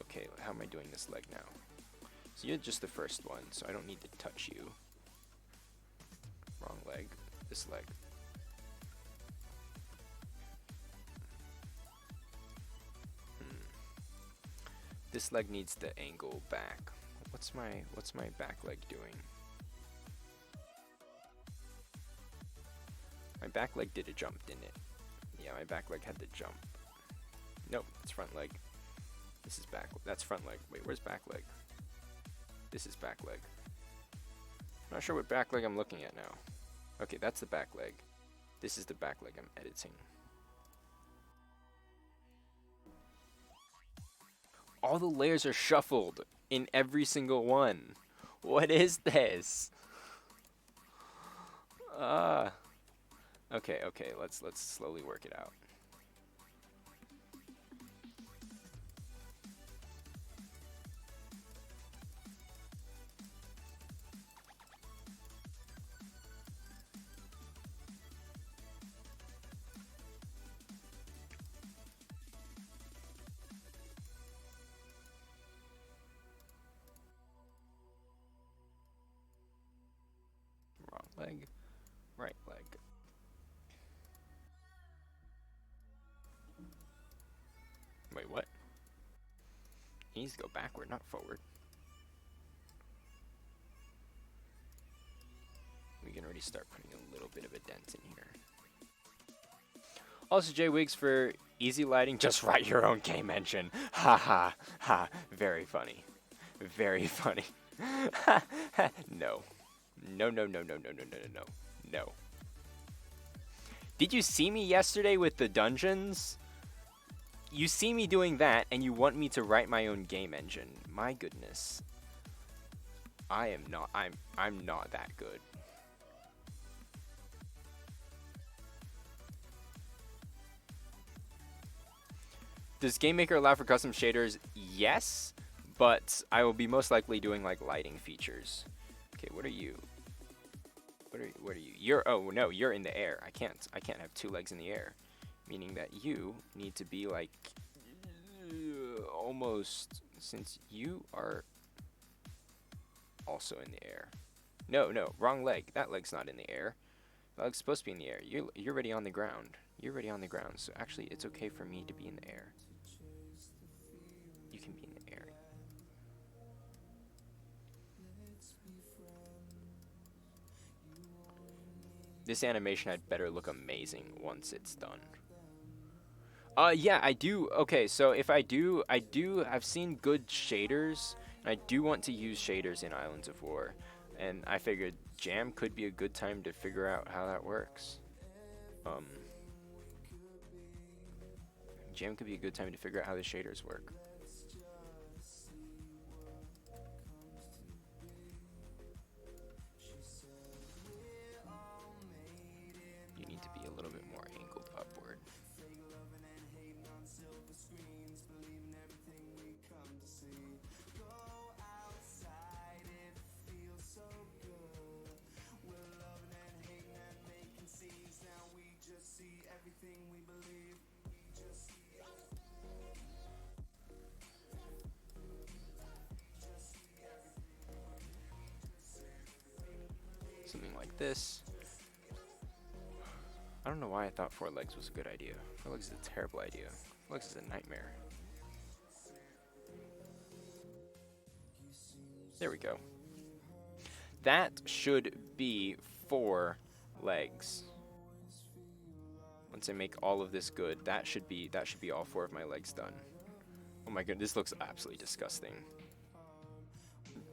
Okay, how am I doing this leg now? So you're just the first one, so I don't need to touch you. Wrong leg. This leg. This leg needs to angle back. What's my back leg doing? My back leg did a jump, didn't it? Yeah, my back leg had to jump. Nope, it's front leg. This is back. That's front leg. Wait, where's back leg? This is back leg. Not sure what back leg I'm looking at now. Okay, that's the back leg. This is the back leg I'm editing. All the layers are shuffled in every single one. What is this? Okay, let's slowly work it out. Wrong leg, right leg. Wait, what? He needs to go backward, not forward. We can already start putting a little bit of a dent in here. Also, Jay Wiggs for easy lighting, just write your own game engine. Ha ha ha. Very funny. Very funny. No. No, no, no, no, no, no, no, no, no. No. Did you see me yesterday with the dungeons? You see me doing that, and you want me to write my own game engine. My goodness. I'm not that good. Does Game Maker allow for custom shaders? Yes, but I will be most likely doing like lighting features. Okay, what are you? What are you? You're, oh no, you're in the air. I can't have two legs in the air, meaning that you need to be like almost, since you are also in the air. No, wrong leg. That leg's not in the air. That leg's supposed to be in the air. You're already on the ground. You're already on the ground. So actually, it's okay for me to be in the air. You can be in the air. This animation had better look amazing once it's done. Yeah, I do. Okay, so if I've seen good shaders, and I do want to use shaders in Islands of War, and I figured Jam could be a good time to figure out how that works. Jam could be a good time to figure out how the shaders work. You need to be a little bit more angled upward. Something like this. I don't know why I thought 4 legs was a good idea. 4 legs is a terrible idea. 4 legs is a nightmare. There we go. That should be 4 legs. Once I make all of this good, that should be all 4 of my legs done. Oh my goodness, this looks absolutely disgusting.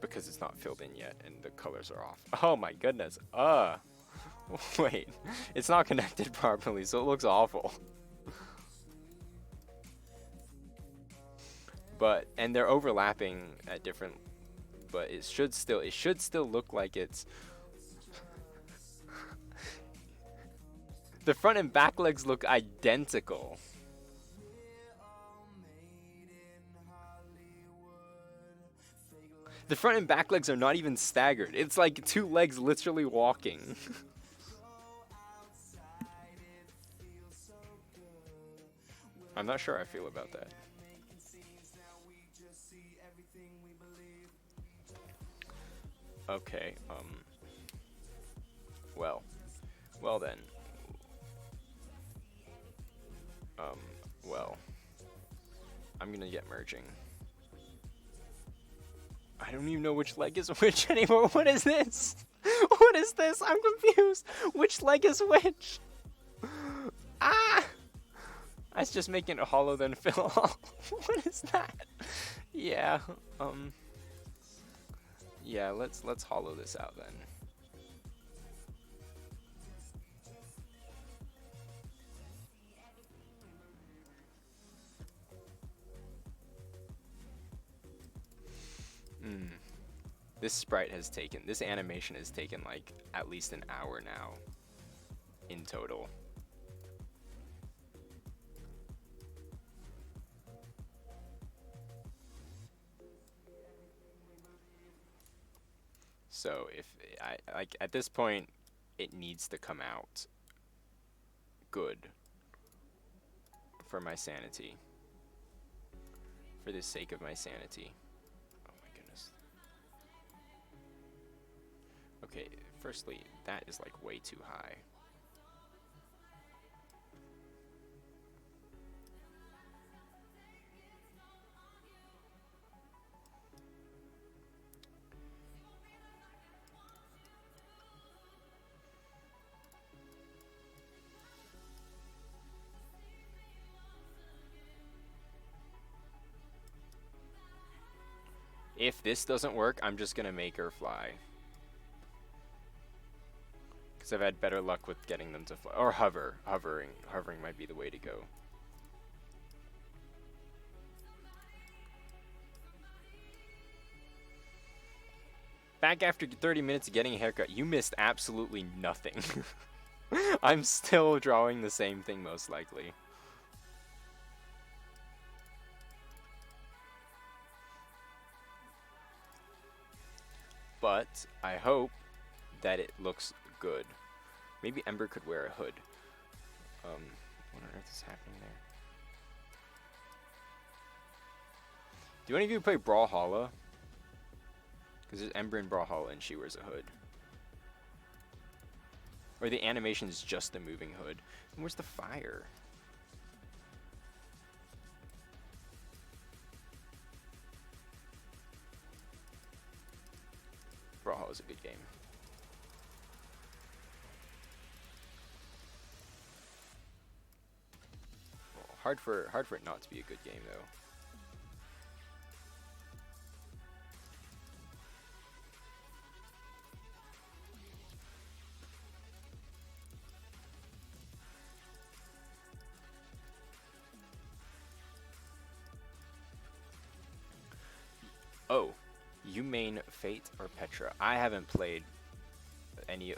Because it's not filled in yet and the colors are off. Oh my goodness. Wait. It's not connected properly, so it looks awful. And they're overlapping at different, but it should still look like it's the front and back legs look identical. The front and back legs are not even staggered. It's like 2 legs literally walking. I'm not sure how I feel about that. Okay, well then. Well, I'm gonna get merging. I don't even know which leg is which anymore. What is this? What is this? I'm confused. Which leg is which? Ah! I was just making it hollow then fill. What is that? Yeah. Yeah. Let's hollow this out then. This animation has taken like at least an hour now in total. So if at this point, it needs to come out good for my sanity. For the sake of my sanity. Oh my goodness. Okay, firstly, that is like way too high. If this doesn't work, I'm just gonna make her fly. Because I've had better luck with getting them to fly. Or hover. Hovering might be the way to go. Back after 30 minutes of getting a haircut, you missed absolutely nothing. I'm still drawing the same thing most likely. but I hope that it looks good. Maybe Ember could wear a hood. What on earth is happening there? Do any of you play Brawlhalla? Because there's Ember in Brawlhalla and she wears a hood. Or the animation is just the moving hood. And where's the fire? Brawlhalla is a good game. Well, hard for it not to be a good game though. Oh, you main Fate or Petra? I haven't played any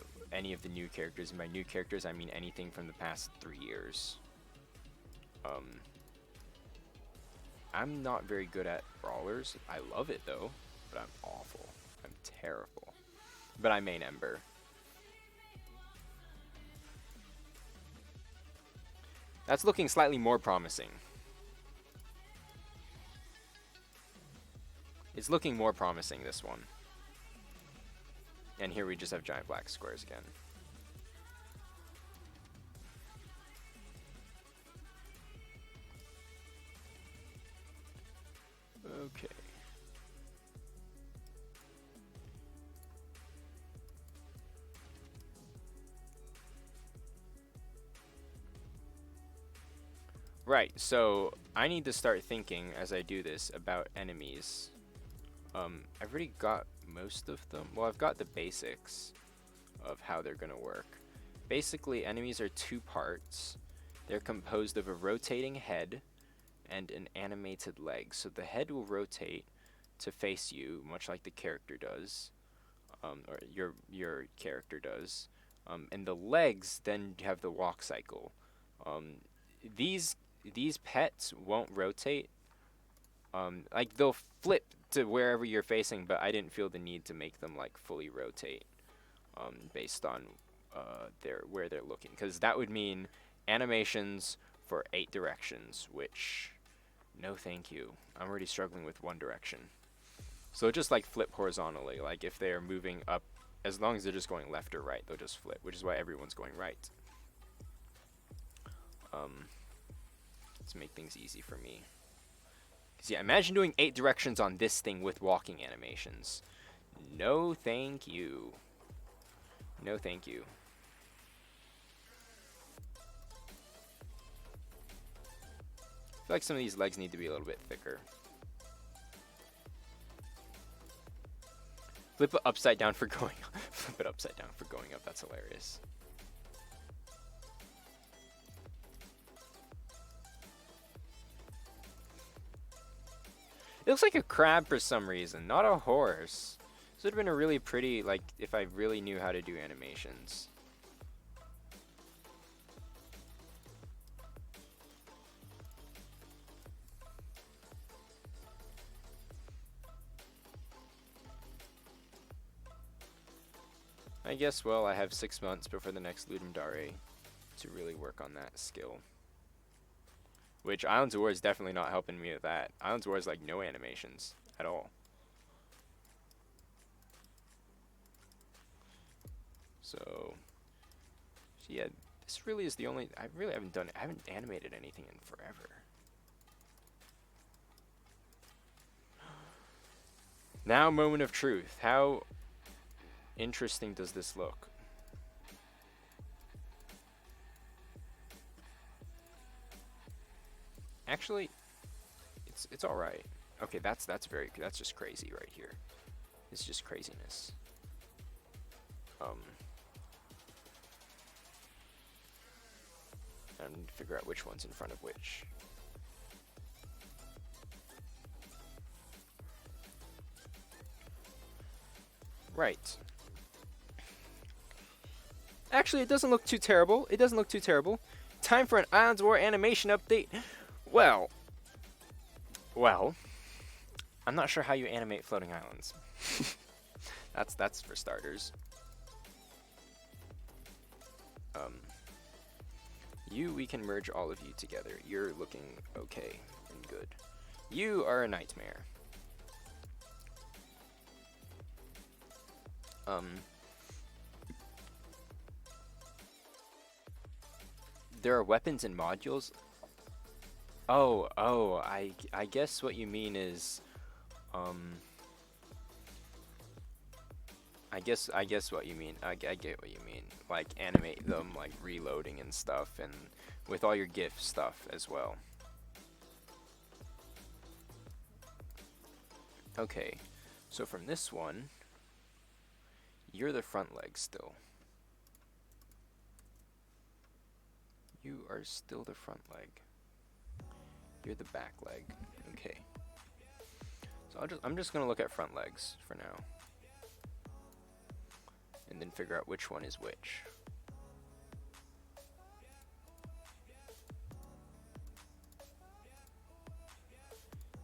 of the new characters. And by new characters, I mean anything from the past 3 years. I'm not very good at brawlers. I love it though, but I'm awful. I'm terrible. But I main Ember. That's looking slightly more promising. It's looking more promising, this one. And here we just have giant black squares again. Okay. Right, so I need to start thinking as I do this about enemies. I've already got most of them. Well, I've got the basics of how they're gonna work. Basically, enemies are 2 parts. They're composed of a rotating head and an animated leg. So the head will rotate to face you, much like the character does, or your character does. And the legs then have the walk cycle. These pets won't rotate. Like they'll flip to wherever you're facing, but I didn't feel the need to make them like fully rotate based on where they're looking, because that would mean animations for 8 directions, which no thank you. I'm already struggling with 1 direction. So just like flip horizontally, like if they are moving up, as long as they're just going left or right, they'll just flip, which is why everyone's going right. To make things easy for me. Yeah, imagine doing 8 directions on this thing with walking animations. No thank you. No thank you. I feel like some of these legs need to be a little bit thicker. Flip it upside down for going up. Flip it upside down for going up. That's hilarious. It looks like a crab for some reason, not a horse. This would have been a really pretty, like, if I really knew how to do animations. I guess, well, I have 6 months before the next Ludum Dare to really work on that skill. Which Islands of War is definitely not helping me with that. Islands of War is like no animations at all. So yeah, this really is the only, I haven't animated anything in forever. Now, moment of truth. How interesting does this look? Actually, it's all right. Okay, that's just crazy right here. It's just craziness. I need to figure out which one's in front of which. Right. Actually, it doesn't look too terrible. It doesn't look too terrible. Time for an Islands of War animation update. Well, I'm not sure how you animate floating islands. That's for starters. We can merge all of you together. You're looking okay and good. You are a nightmare. There are weapons and modules. Oh, I guess what you mean is, I guess what you mean. I get what you mean. Like animate them, like reloading and stuff, and with all your GIF stuff as well. Okay, so from this one, you're the front leg still. You are still the front leg. You're the back leg. Okay. So I'm just gonna look at front legs for now, and then figure out which one is which.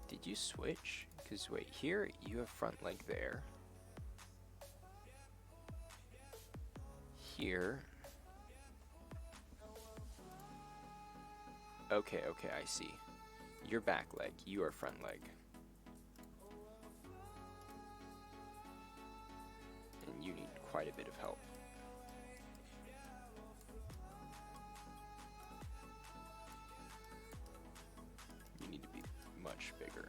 Did you switch? Because wait, here you have front leg there. Here. Okay, I see. You're back leg, you are front leg. And you need quite a bit of help. You need to be much bigger.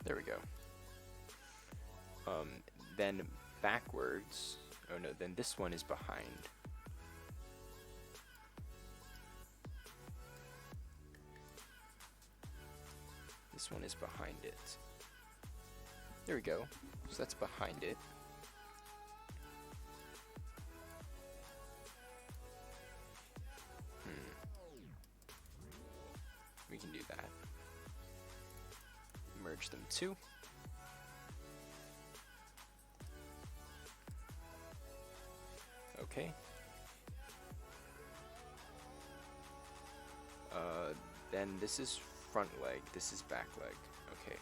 There we go. Then backwards. Oh no, then this one is behind. This one is behind it. There we go. So that's behind it. We can do that. Merge them too. Okay. Then this is front leg, this is back leg. Okay.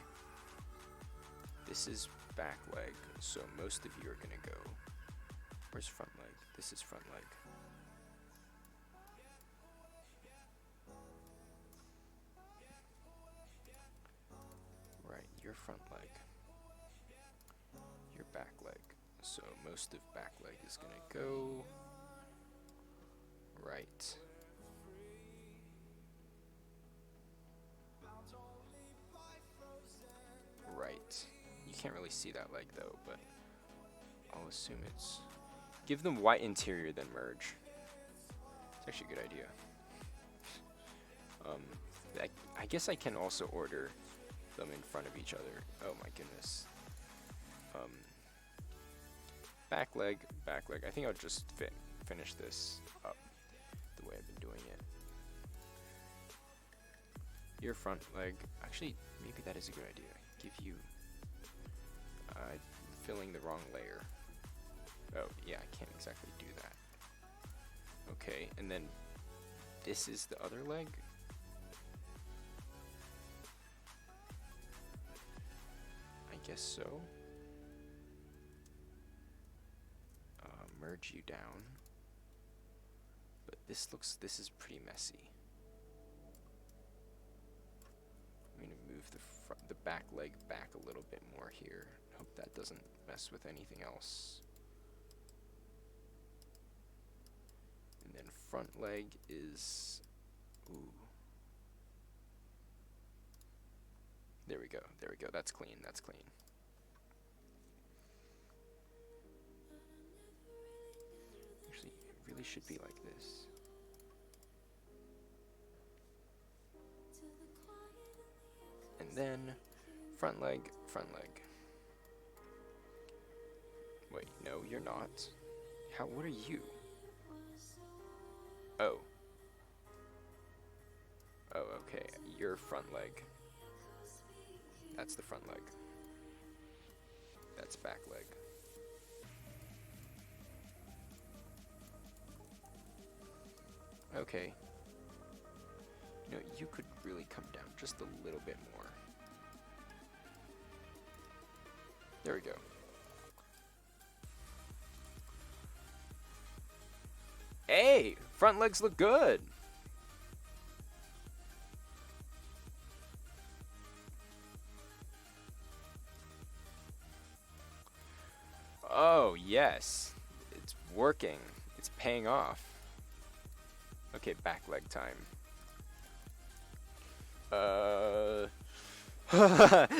This is back leg, so most of you are gonna go. Where's front leg? This is front leg. Right, you're front leg. You're back leg. So most of back leg is gonna go right. Right. You can't really see that leg though, but I'll assume it's... Give them white interior, then merge. It's actually a good idea. I guess I can also order them in front of each other. Oh my goodness. Back leg, back leg. I think I'll just finish this up the way I've been doing it. Your front leg. Actually, maybe that is a good idea. Give you... filling the wrong layer. Oh, yeah, I can't exactly do that. Okay, and then this is the other leg? I guess so. Merge you down. But this is pretty messy. I'm gonna move the back leg back a little bit more here. Hope that doesn't mess with anything else. And then front leg is... Ooh. There we go, there we go. That's clean, that's clean. Actually, it really should be like this. And then front leg, front leg. Wait, no, you're not. What are you? Oh. Oh, okay. You're front leg. That's the front leg. That's back leg. Okay. You know, you could really come down just a little bit more. There we go. Hey! Front legs look good! Oh, yes. It's working. It's paying off. Okay, back leg time.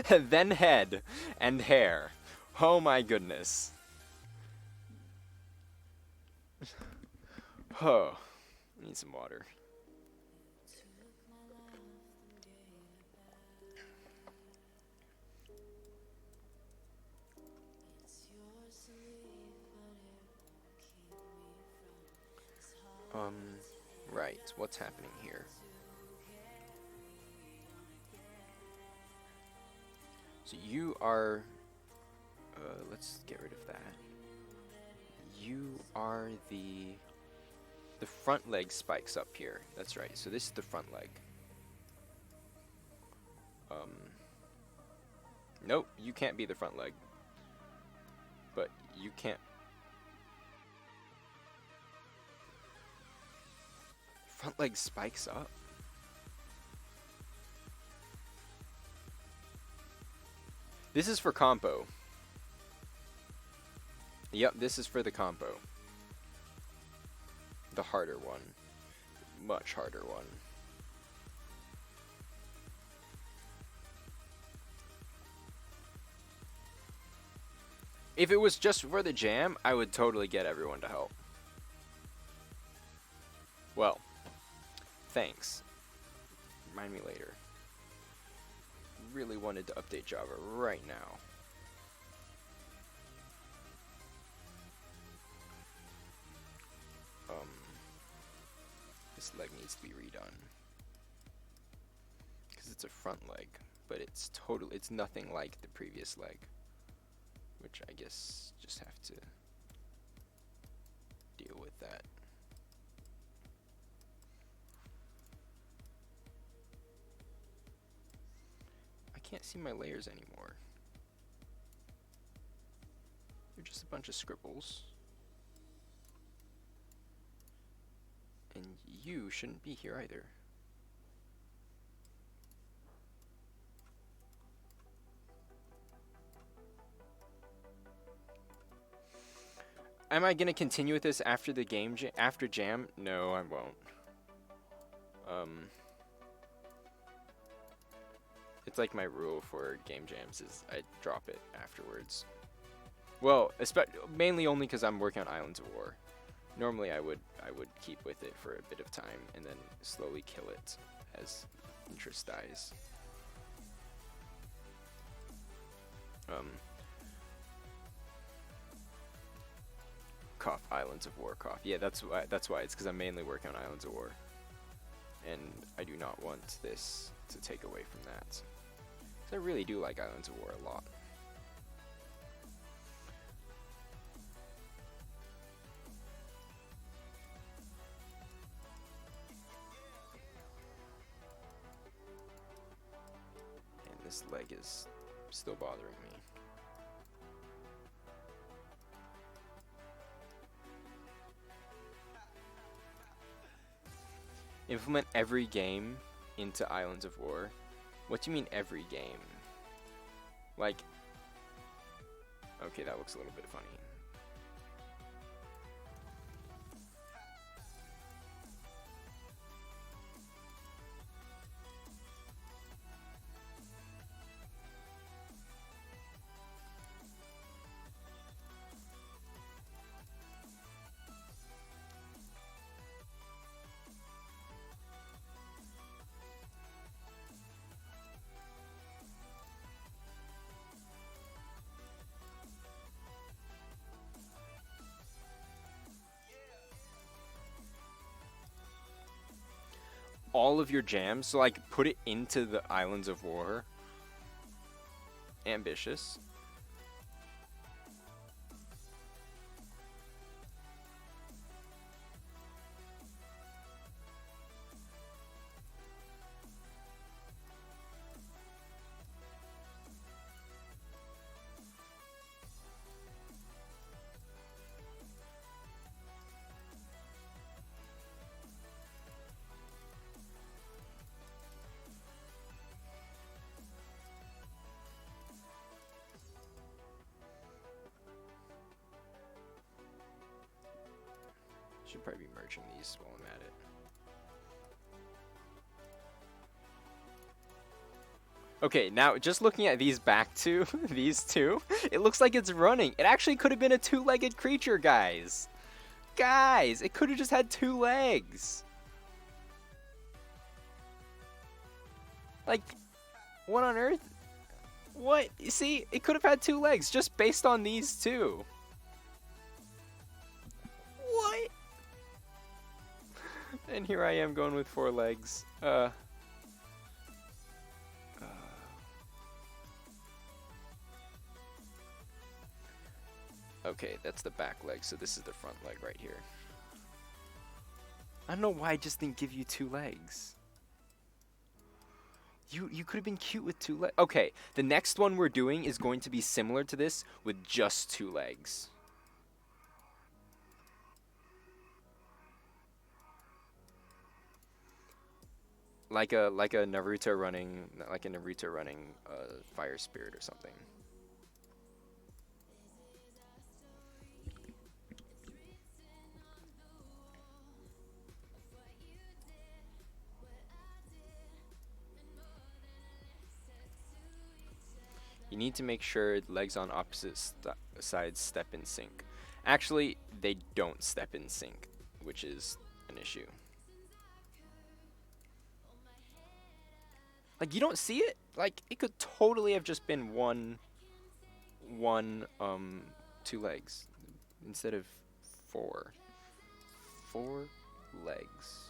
Then head and hair. Oh my goodness. Oh, need some water. Right, what's happening here? So you are, let's get rid of that. You are the front leg spikes up here. That's right, so this is the front leg. Nope, you can't be the front leg. But you can't. Front leg spikes up? This is for compo. Yep, this is for the compo. The harder one. Much harder one. If it was just for the jam, I would totally get everyone to help. Well, thanks. Remind me later. Really wanted to update Java right now. This leg needs to be redone. Because it's a front leg, but it's nothing like the previous leg. Which I guess just have to deal with that. I can't see my layers anymore. They're just a bunch of scribbles. And you shouldn't be here either. Am I gonna continue with this after the game after jam? No, I won't. It's like my rule for game jams is I drop it afterwards. Well, mainly only because I'm working on Islands of War. Normally I would keep with it for a bit of time and then slowly kill it as interest dies. Cough, Islands of War, cough. Yeah, that's why it's because I'm mainly working on Islands of War. And I do not want this to take away from that. Because I really do like Islands of War a lot. And this leg is still bothering me. Implement every game into Islands of War. What do you mean every game? Like, okay, that looks a little bit funny. All of your jams, so like put it into the Islands of War. Ambitious. Should probably be merging these while I'm at it. Okay, now just looking at these back two, these two, it looks like it's running. It actually could have been a two-legged creature, guys. Guys, it could have just had 2 legs. Like, what on earth? What? You see, it could have had 2 legs just based on these two. What? And here I am going with 4 legs. Okay, that's the back leg, so this is the front leg right here. I don't know why I just didn't give you 2 legs. You could have been cute with 2 legs. Okay, the next one we're doing is going to be similar to this with just 2 legs. Like a Naruto running Fire Spirit or something. You need to make sure legs on opposite sides step in sync. Actually, they don't step in sync, which is an issue. Like, you don't see it? Like, it could totally have just been one 2 legs instead of 4. 4 legs.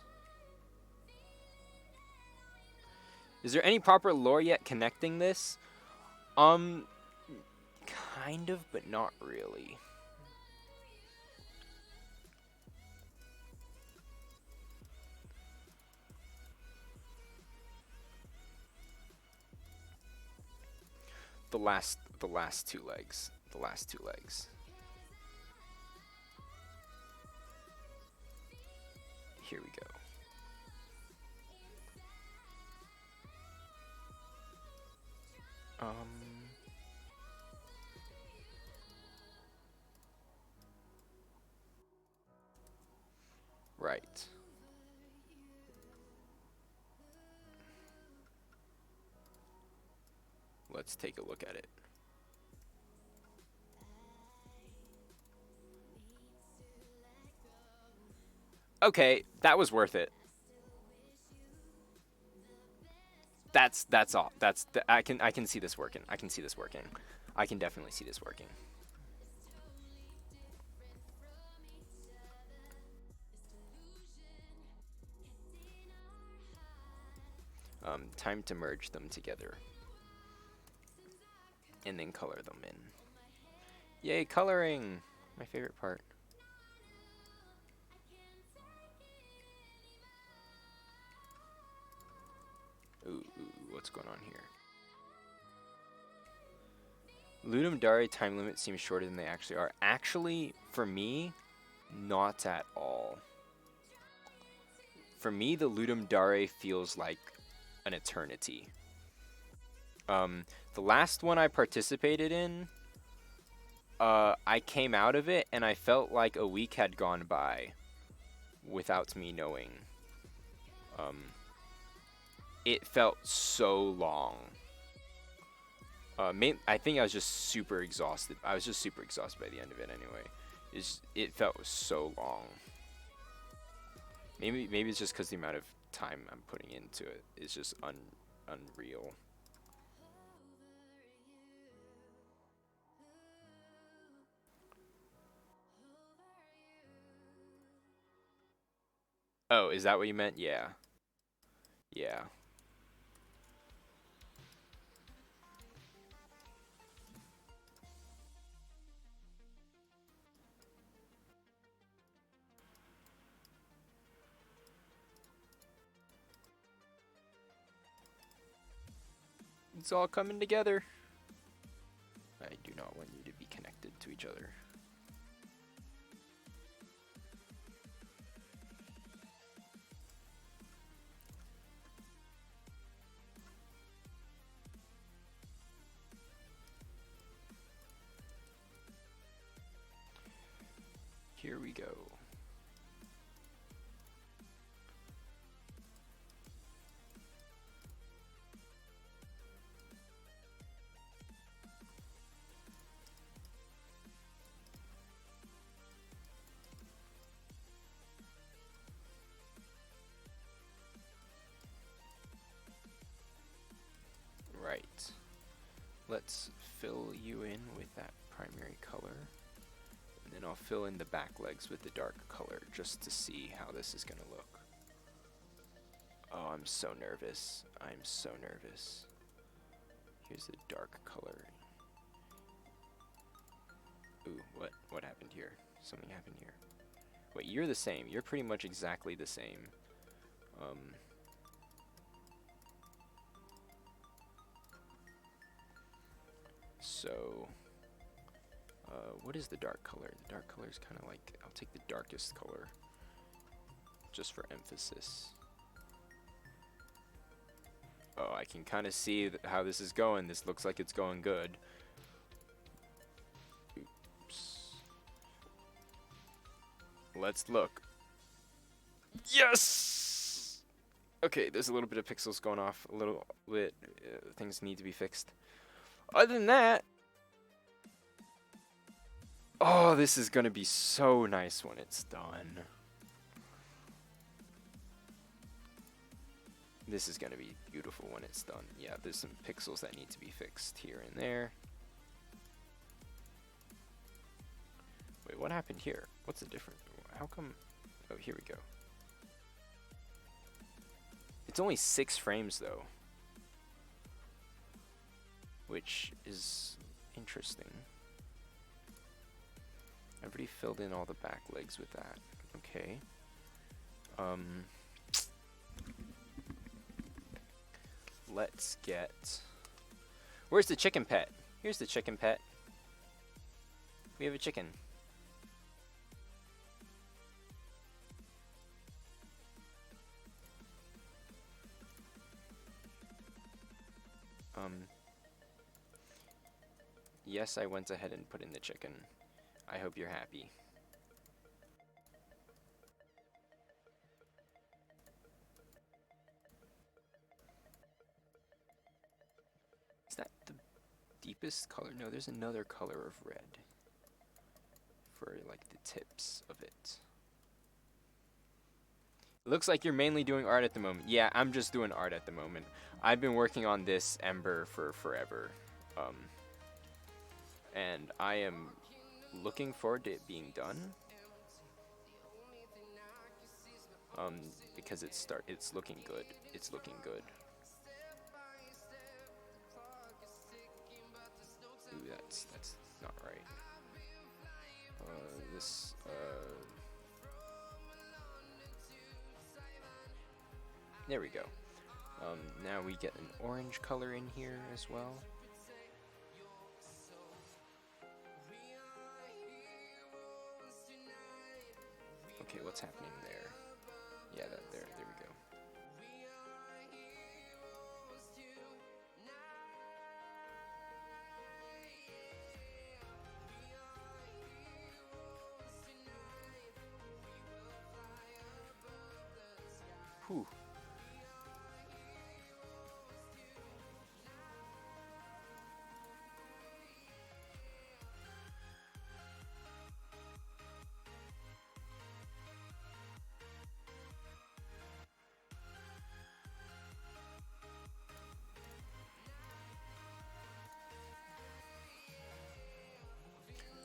Is there any proper lore yet connecting this? Kind of, but not really. The last 2 legs. The last 2 legs. Here we go. Right. Let's take a look at it. Okay, that was worth it. That's all. I can see this working. I can see this working. I can definitely see this working. Time to merge them together. And then color them in. Yay, coloring! My favorite part. Ooh, what's going on here? Ludum Dare time limits seem shorter than they actually are. Actually, for me, not at all. For me, the Ludum Dare feels like an eternity. The last one I participated in, I came out of it and I felt like a week had gone by without me knowing. It felt so long. I think I was just super exhausted. I was just super exhausted by the end of it anyway. It felt so long. Maybe it's just because the amount of time I'm putting into it is just unreal. Oh, is that what you meant? Yeah. Yeah. It's all coming together. I do not want you to be connected to each other. Here we go. let's fill you in with that primary color. And then I'll fill in the back legs with the dark color just to see how this is going to look. Oh, I'm so nervous. I'm so nervous. Here's the dark color. Ooh, what happened here? Something happened here. Wait, you're the same. You're pretty much exactly the same. So, what is the dark color? The dark color is kind of like, I'll take the darkest color just for emphasis. Oh, I can kind of see how this is going. This looks like it's going good. Oops. Let's look. Yes! Okay, there's a little bit of pixels going off. A little bit. Things need to be fixed. Other than that, oh, this is going to be so nice when it's done. This is going to be beautiful when it's done. Yeah, there's some pixels that need to be fixed here and there. Wait, what happened here? What's the difference? How come? Oh, here we go. It's only 6 frames though, which is interesting. I've already filled in all the back legs with that. Okay. Let's get... Where's the chicken pet? Here's the chicken pet. We have a chicken. Yes, I went ahead and put in the chicken. I hope you're happy. Is that the deepest color? No, there's another color of red for like the tips of it. It looks like you're mainly doing art at the moment. Yeah, I'm just doing art at the moment. I've been working on this Ember for forever. And I am looking forward to it being done. Because it's looking good. It's looking good. Ooh, that's not right. There we go. Now we get an orange color in here as well. Okay, what's happening there? Yeah, there we go. Whew.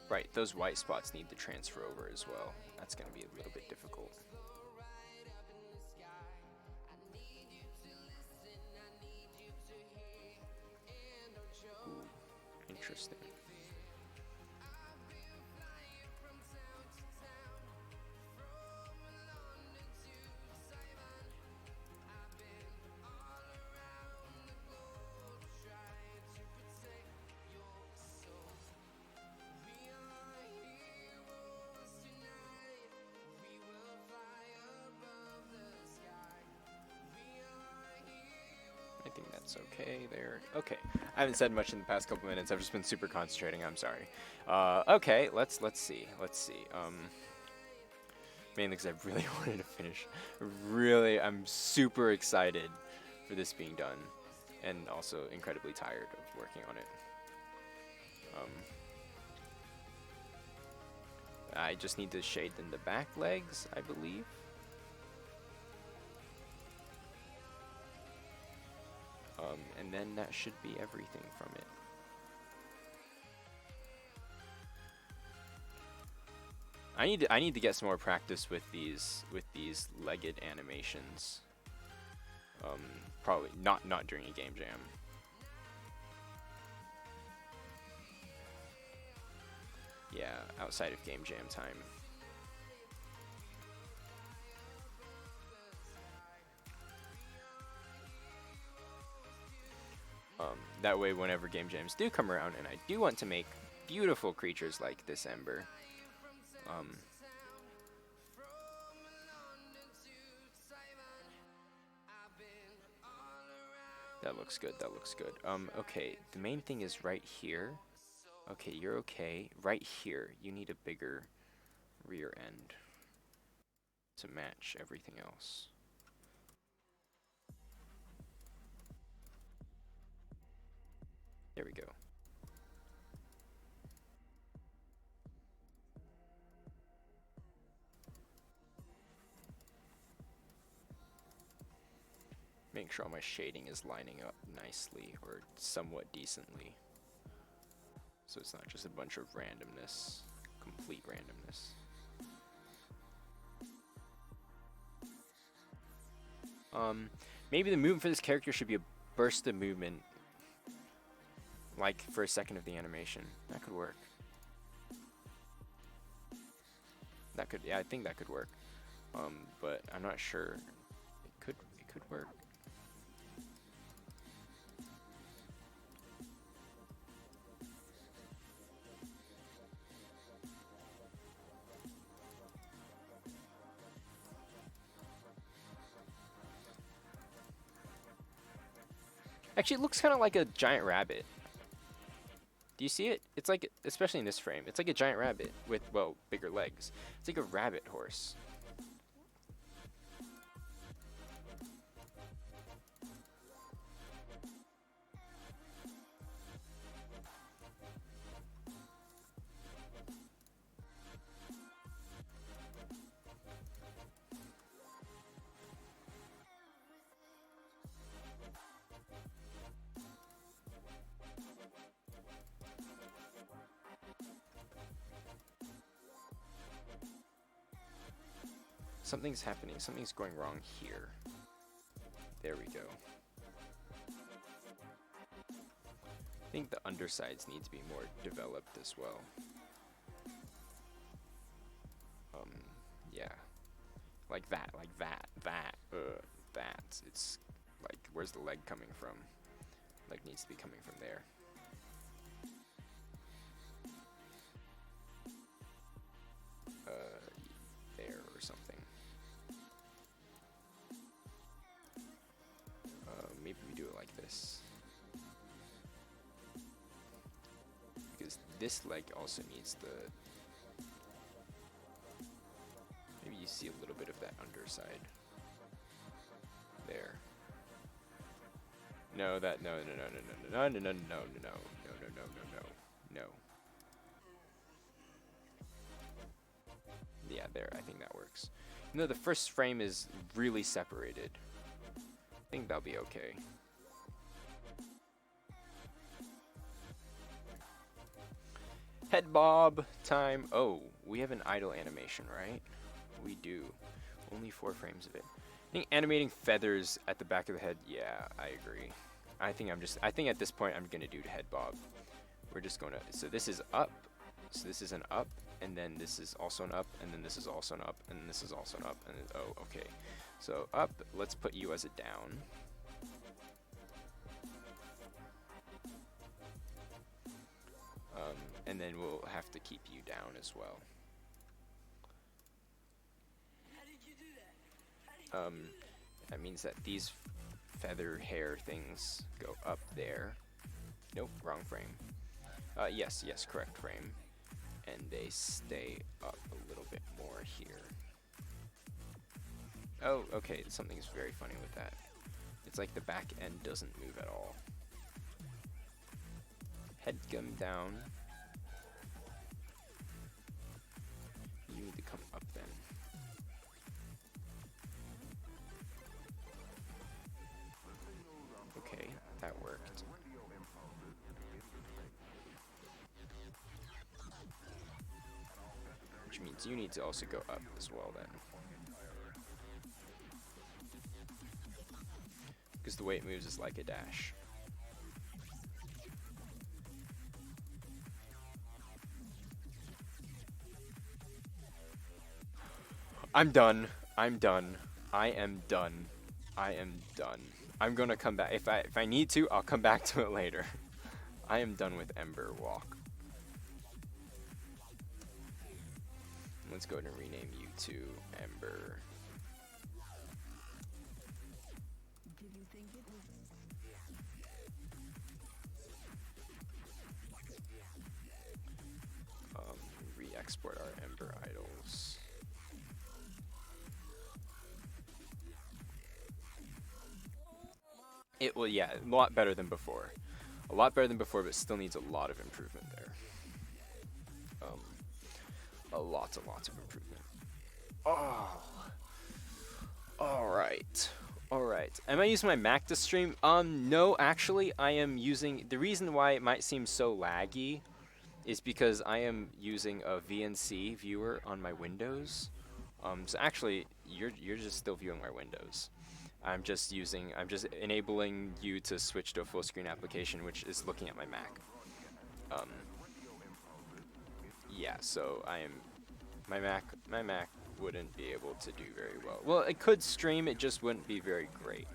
Right, those white spots need to transfer over as well. That's going to be a little bit difficult. Ooh, interesting. I think that's okay there. Okay, I haven't said much in the past couple minutes. I've just been super concentrating. I'm sorry. Okay, let's see. Mainly because I really wanted to finish. Really, I'm super excited for this being done, and also incredibly tired of working on it. I just need to shade in the back legs, I believe. And then that should be everything from it. I need to get some more practice with these legged animations. Probably not during a game jam. Yeah, outside of game jam time. That way, whenever game jams do come around, and I do want to make beautiful creatures like this Ember, that looks good, that looks good. Okay, the main thing is right here. Okay, you're okay. Right here, you need a bigger rear end to match everything else. There we go. Make sure all my shading is lining up nicely or somewhat decently. So it's not just a bunch of randomness, complete randomness. Maybe the movement for this character should be a burst of movement, like for a second of the animation. That could work. That could, yeah, I think that could work. But I'm not sure. It could work. Actually, it looks kind of like a giant rabbit. Do you see it? It's like, especially in this frame, it's like a giant rabbit with, well, bigger legs. It's like a rabbit horse. Something's happening. Something's going wrong here. There we go. I think the undersides need to be more developed as well. Yeah. Like that, that. It's like, where's the leg coming from? Leg needs to be coming from there. There or something. Maybe we do it like this. Because this leg also needs the... Maybe you see a little bit of that underside. There. No, that, no. Yeah, there, I think that works. You know, the first frame is really separated. I think that'll be okay. Head bob time. Oh, we have an idle animation, right? We do. Only 4 frames of it. I think animating feathers at the back of the head, yeah, I agree. I think at this point I'm gonna do head bob. We're just gonna, so this is up, so this is an up, and then this is also an up, and then this is also an up, and then this is also an up, and then, oh, okay. So up, let's put you as a down. And then we'll have to keep you down as well. That means that these feather hair things go up there. Nope, wrong frame. Yes, correct frame. And they stay up a little bit more here. Oh, okay, something's very funny with that. It's like the back end doesn't move at all. Head gum down. You need to come up then. Okay, that worked. Which which means you need to also go up as well then. Because the way it moves is like a dash. I'm done. I'm done. I am done. I am done. I'm gonna come back. If I need to, I'll come back to it later. I am done with Ember Walk. Let's go ahead and rename you to Ember. Re-export our Ember idols. It will, yeah, a lot better than before. A lot better than before, but still needs a lot of improvement there. A lot of improvement. Oh. Alright. Alright. Am I using my Mac to stream? No, actually, I am using... The reason why it might seem so laggy is because I am using a VNC viewer on my Windows. So actually, you're just still viewing my Windows. I'm just enabling you to switch to a full screen application, which is looking at my Mac. Yeah, so my Mac wouldn't be able to do very well. Well, it could stream, it just wouldn't be very great.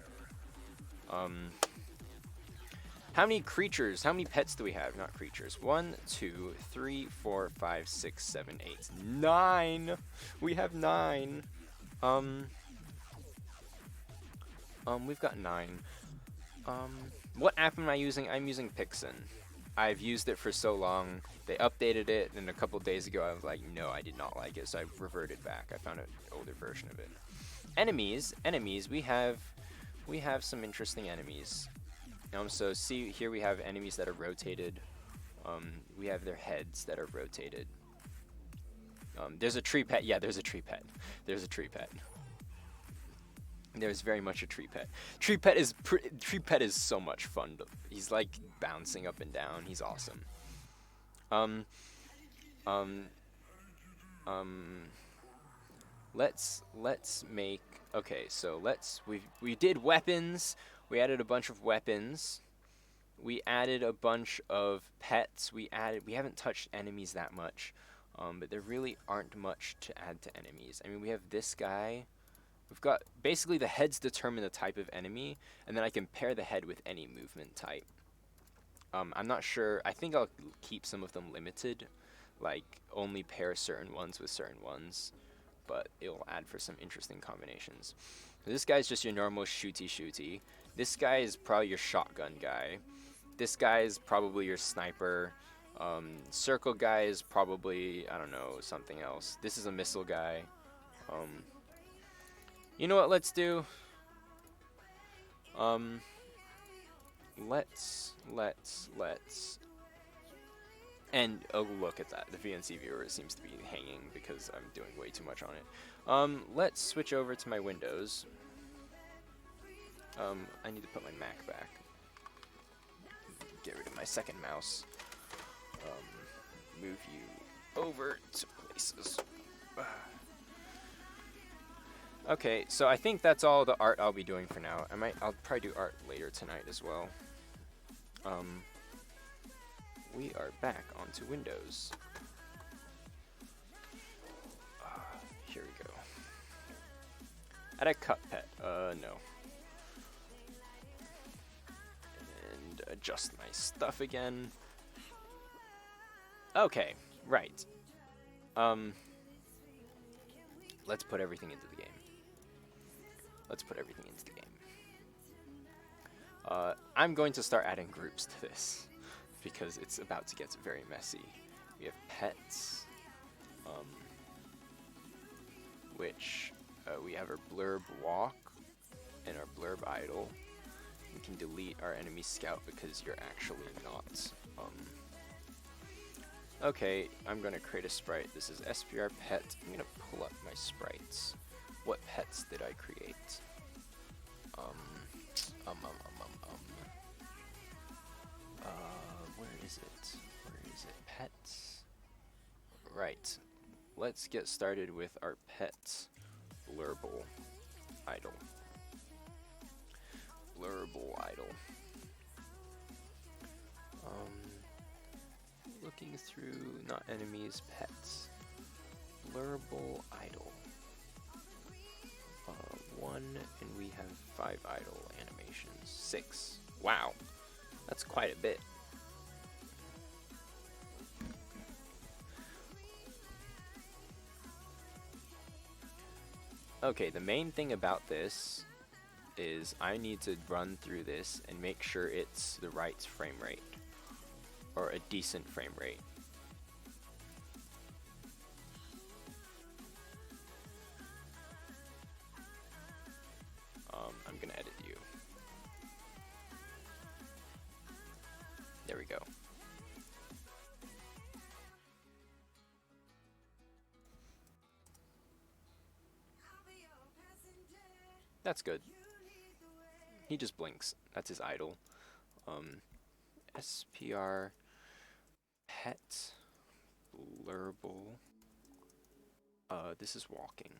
How many creatures, how many pets do we have? Not creatures. 1, 2, 3, 4, 5, 6, 7, 8, 9. We have 9. We've got 9. What app am I using? I'm using Pixin. I've used it for so long. They updated it, and a couple days ago I was like, no, I did not like it, so I reverted back. I found an older version of it. Enemies. We have some interesting enemies. So see here we have enemies that are rotated. We have their heads that are rotated. There's a tree pet. Yeah, there's a tree pet. There's a tree pet. There's very much a tree pet. Tree pet is so much fun. He's like bouncing up and down. He's awesome. Let's make. Okay, so we did weapons. We added a bunch of weapons. We added a bunch of pets. We haven't touched enemies that much, but there really aren't much to add to enemies. I mean, we have this guy. We've got basically the heads determine the type of enemy, and then I can pair the head with any movement type. I'm not sure. I think I'll keep some of them limited, like only pair certain ones with certain ones, but it'll add for some interesting combinations. So this guy's just your normal shooty. This guy is probably your shotgun guy. This guy is probably your sniper. Circle guy is probably, I don't know, something else. This is a missile guy. You know what, let's do? Let's. And, oh, look at that. The VNC viewer seems to be hanging because I'm doing way too much on it. Let's switch over to my Windows. I need to put my Mac back. Get rid of my second mouse. Move you over to places. Okay, so I think that's all the art I'll be doing for now. I'll probably do art later tonight as well. We are back onto Windows. Here we go. Add a cut pet. No. And adjust my stuff again. Okay, right. Let's put everything into the game. I'm going to start adding groups to this because it's about to get very messy. We have pets, which we have our blurb walk and our blurb idol. We can delete our enemy scout because you're actually not. Okay, I'm going to create a sprite. This is SPR pet. I'm going to pull up my sprites. What pets did I create? Where is it? Pets. Right. let's get started with our pets. Blurble idol. Blurble idol. Looking through, not enemies, pets. Blurble idol. 1, and we have 5 idle animations. 6. Wow, that's quite a bit. Okay, the main thing about this is I need to run through this and make sure it's the right frame rate, or a decent frame rate. I'm gonna edit you. There we go. That's good. He just blinks. That's his idol. SPR pet blurble. This is walking.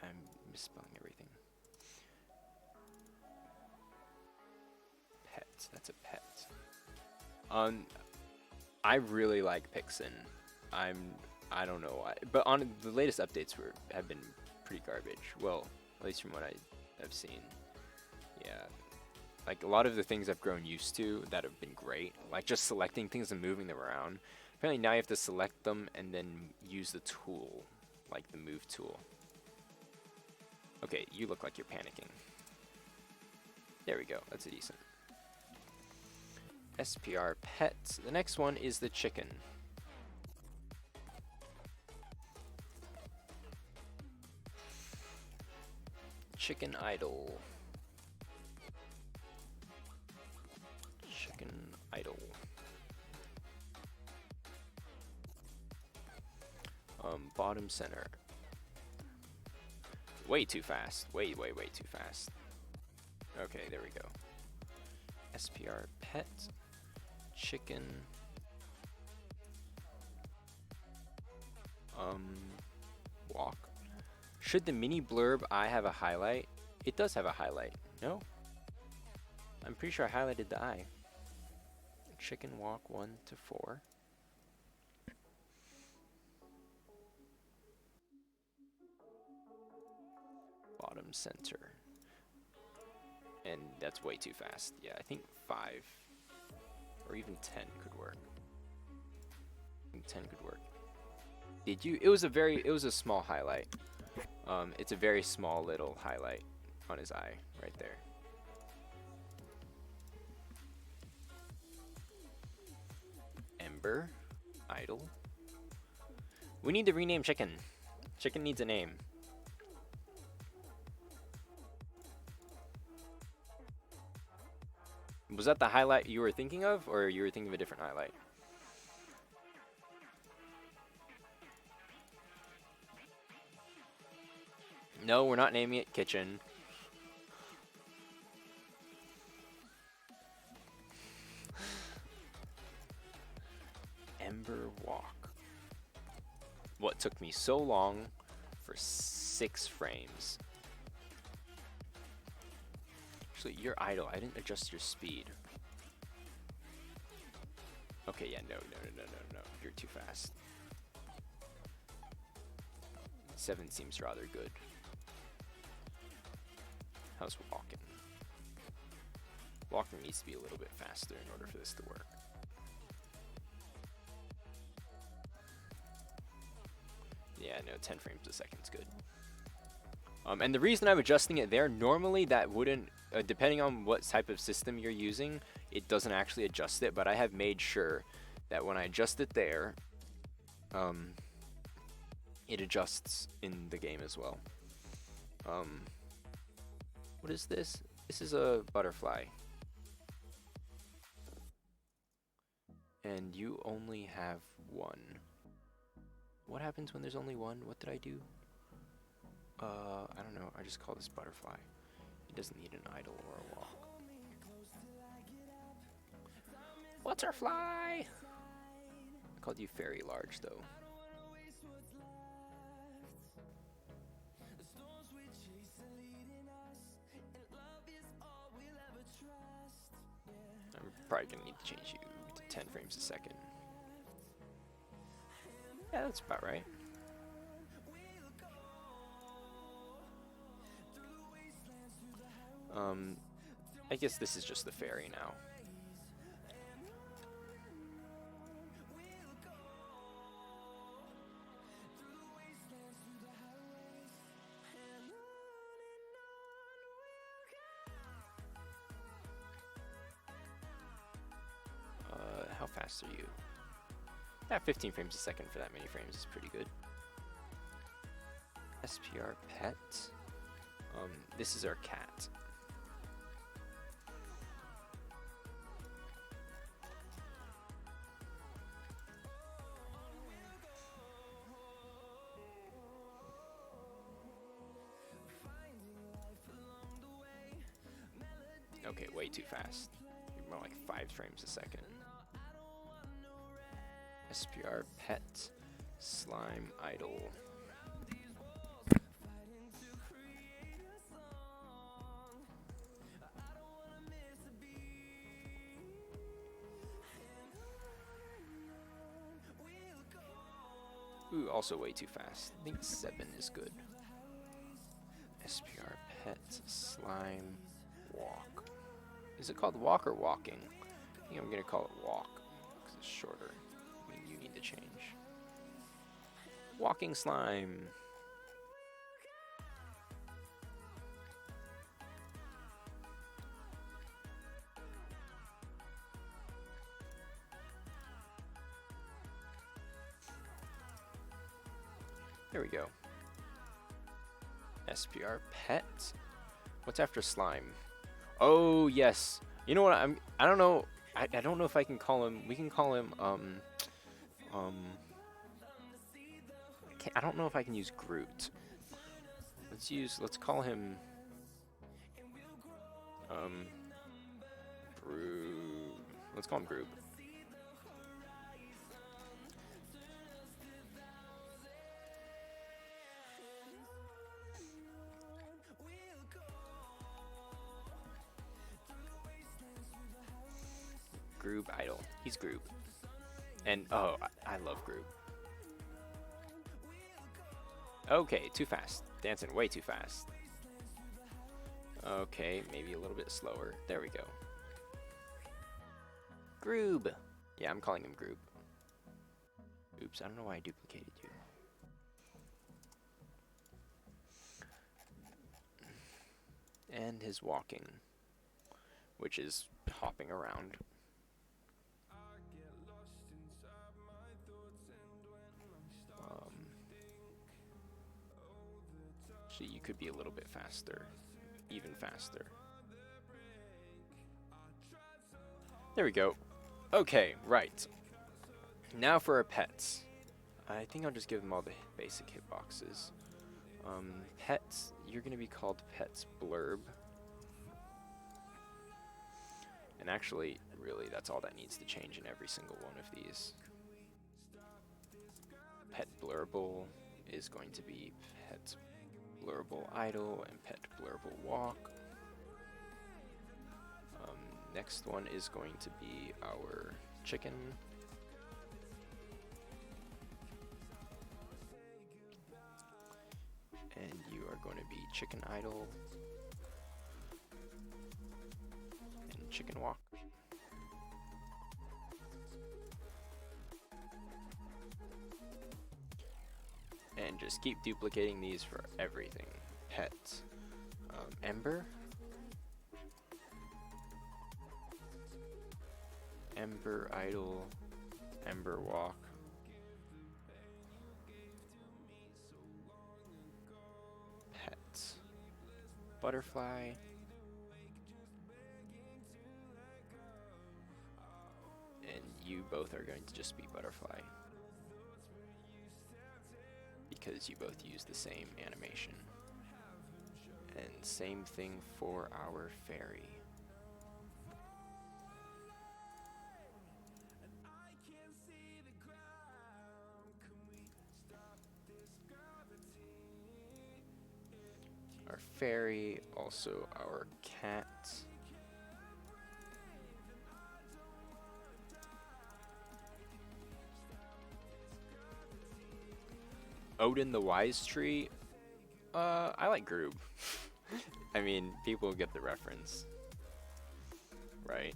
I'm misspelling everything. Pet. That's a pet. I really like Pixin. I don't know why, but on the latest updates have been pretty garbage. Well, at least from what I've seen. Yeah. Like a lot of the things I've grown used to that have been great, like just selecting things and moving them around. Apparently now you have to select them and then use the tool, like the move tool. Okay, you look like you're panicking. There we go, that's a decent. SPR pet. The next one is the chicken. Chicken idol. Chicken idol. Bottom center. Way too fast. Way too fast. Okay, there we go. SPR pet. Chicken. Walk. Should the mini blurb I have a highlight? It does have a highlight. No? I'm pretty sure I highlighted the eye. Chicken walk 1 to 4. Bottom center. And that's way too fast. Yeah, I think 5 or even 10 could work. I think 10 could work. Did you? It was a small highlight. It's a very small little highlight on his eye right there. Ember, idol. We need to rename Chicken. Chicken needs a name. Was that the highlight you were thinking of, or you were thinking of a different highlight? No, we're not naming it Kitchen. Ember Walk. What took me so long for 6 frames? Actually, you're idle. I didn't adjust your speed. Okay, yeah, no. You're too fast. 7 seems rather good. How's walking? Walking needs to be a little bit faster in order for this to work. Yeah, no, 10 frames a second is good. And the reason I'm adjusting it there, normally that wouldn't, depending on what type of system you're using, it doesn't actually adjust it, but I have made sure that when I adjust it there, it adjusts in the game as well. What is this? This is a butterfly. And you only have 1. What happens when there's only 1? What did I do? I don't know. I just call this butterfly. It doesn't need an idle or a walk. Butterfly! I called you very large, though. I'm probably gonna need to change you to 10 frames a second. Yeah, that's about right. I guess this is just the ferry now. How fast are you? Yeah, 15 frames a second for that many frames is pretty good. SPR pet. This is our cat. Okay, way too fast. You're more like 5 frames a second. SPR pet slime idle. Ooh, also way too fast. I think 7 is good. SPR pet slime walk. Is it called walk or walking? I think I'm gonna call it walk because it's shorter. I mean, you need to change. Walking slime. There we go. SPR pet. What's after slime? Oh yes. You know what? I don't know. I don't know if I can call him. We can call him. I don't know if I can use Groot. Let's call him. Groot. Let's call him Groot. Groob idle. He's Groob. And oh, I love Groob. Okay, too fast. Dancing way too fast. Okay, maybe a little bit slower. There we go. Groob. Yeah, I'm calling him Groob. Oops, I don't know why I duplicated you. And his walking, which is hopping around. Actually, you could be a little bit faster, even faster. There we go. Okay, right. Now for our pets. I think I'll just give them all the basic hitboxes. Pets, you're going to be called Pets Blurb. And actually, really, that's all that needs to change in every single one of these. Pet Blurble is going to be Pet Blurble Idle and Pet Blurble Walk. Next one is going to be our chicken. And you are going to be Chicken Idle and Chicken Walk. And just keep duplicating these for everything. Pet Ember. Ember Idle. Ember Walk. Pet Butterfly. And you both are going to just be Butterfly, because you both use the same animation. And same thing for our fairy. Our fairy, also our cat. Odin the Wise Tree. I like Groob. I mean, people get the reference, right?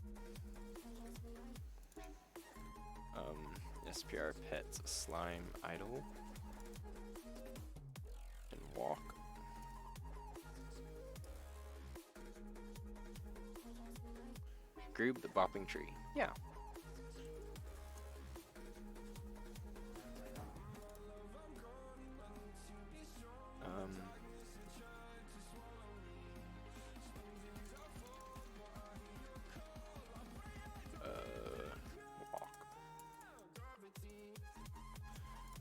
SPR pets slime idol and walk. Groob the bopping tree. Yeah. Walk.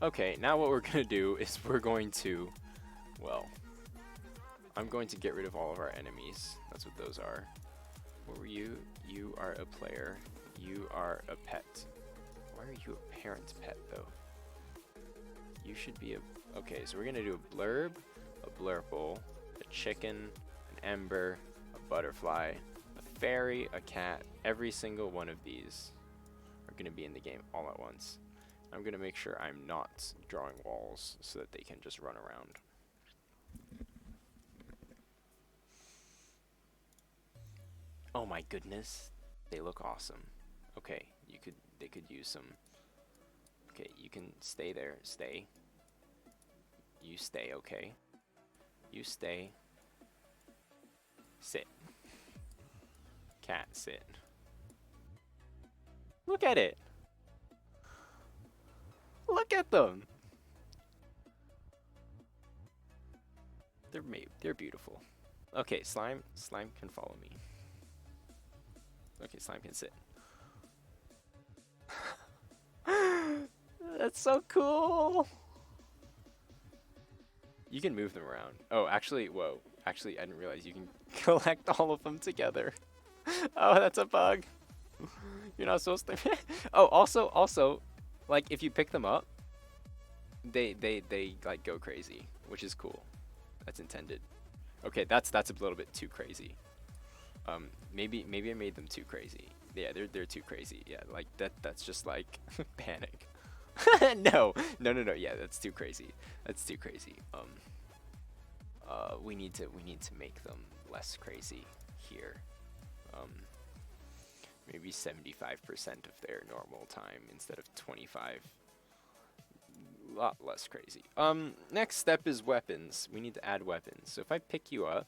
Okay, now what we're gonna do is we're going to, well, I'm going to get rid of all of our enemies. That's what those are. What were you? You are a player. You are a pet. Why are you a parent's pet, though? You should be a... Okay, so we're going to do a blurb, a blurple, a chicken, an ember, a butterfly, a fairy, a cat. Every single one of these are going to be in the game all at once. I'm going to make sure I'm not drawing walls so that they can just run around. Oh my goodness, they look awesome. Okay, they could use some. Okay, you can stay there. Stay. You stay, okay. You stay. Sit. Cat, sit. Look at it. Look at them. They're beautiful. Okay, slime can follow me. Okay, slime can sit. That's so cool. You can move them around. Oh, actually, whoa. Actually, I didn't realize you can collect all of them together. Oh, that's a bug. You're not supposed to. Oh, also, like if you pick them up, they like go crazy, which is cool. That's intended. Okay, that's a little bit too crazy. Maybe I made them too crazy. Yeah, they're too crazy. Yeah, like that's just like panic. No. Yeah, that's too crazy. That's too crazy. We need to make them less crazy here. Maybe 75% of their normal time instead of 25. A lot less crazy. Next step is weapons. We need to add weapons. So if I pick you up,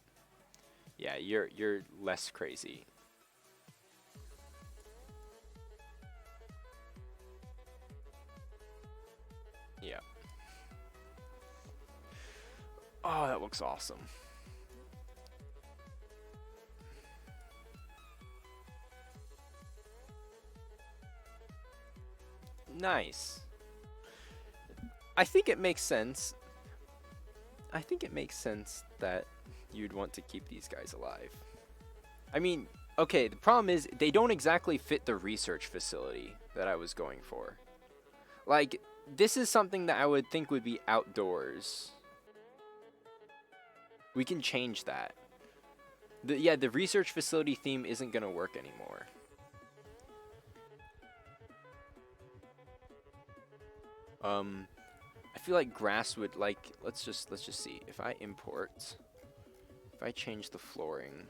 yeah, you're less crazy. Yeah. Oh, that looks awesome. Nice. I think it makes sense. I think it makes sense that you'd want to keep these guys alive. I mean, okay, the problem is they don't exactly fit the research facility that I was going for. Like, this is something that I would think would be outdoors. We can change that. The research facility theme isn't gonna work anymore. I feel like grass would like. Let's just see. If I change the flooring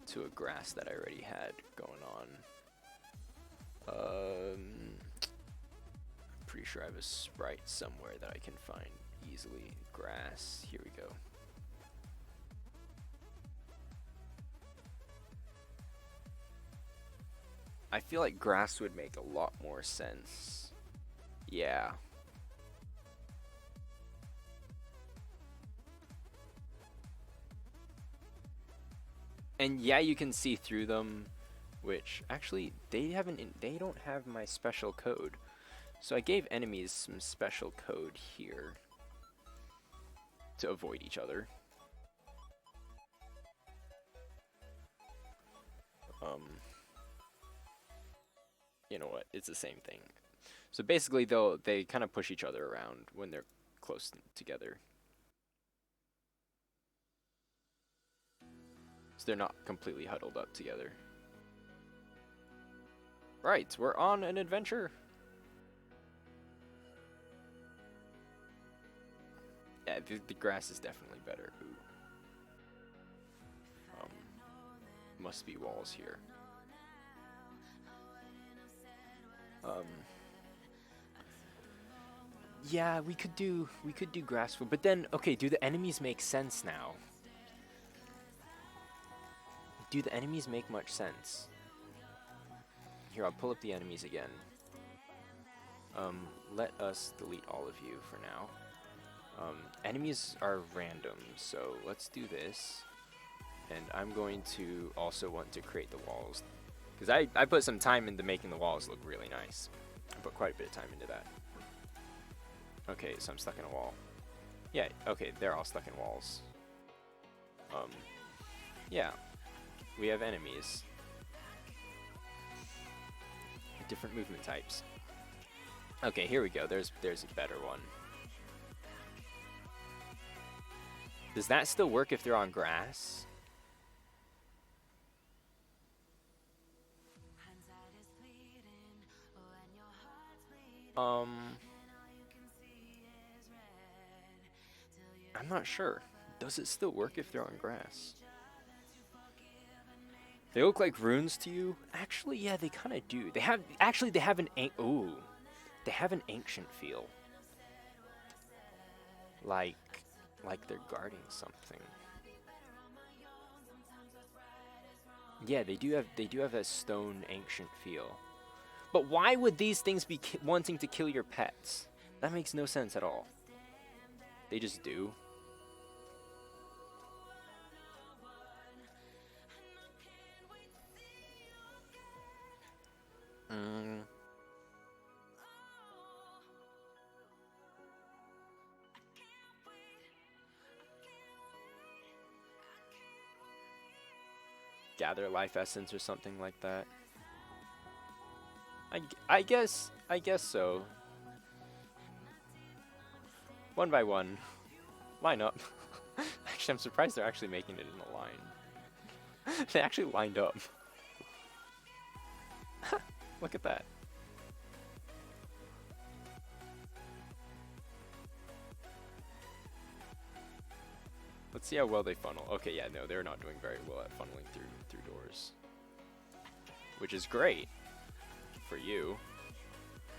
to a grass that I already had going on. I'm pretty sure I have a sprite somewhere that I can find easily. Grass. Here we go. I feel like grass would make a lot more sense. Yeah. And yeah, you can see through them, which actually they don't have my special code. So I gave enemies some special code here to avoid each other. You know what? It's the same thing. So basically, they kind of push each other around when they're close together. So they're not completely huddled up together. Right, we're on an adventure. the grass is definitely better. Ooh. Must be walls here. Yeah, we could do grass, but then okay, do the enemies make sense now? Do the enemies make much sense? Here, I'll pull up the enemies again. Let us delete all of you for now. Enemies are random, so let's do this. And I'm going to also want to create the walls, because I put some time into making the walls look really nice. I put quite a bit of time into that. Okay, so I'm stuck in a wall. Yeah, okay, they're all stuck in walls. Yeah, we have enemies. Different movement types. Okay, here we go. There's a better one. Does that still work if they're on grass? I'm not sure. Does it still work if they're on grass? They look like runes to you? Actually, yeah, they kind of do. They have an they have an ancient feel. Like they're guarding something. Yeah, they do have a stone ancient feel. But why would these things be wanting to kill your pets? That makes no sense at all. They just do. Gather life essence or something like that. I guess so. One by one. Line up. Actually, I'm surprised they're actually making it in a line. They actually lined up. Look at that. Let's see how well they funnel. Okay, yeah, no, they're not doing very well at funneling through doors. Which is great for you.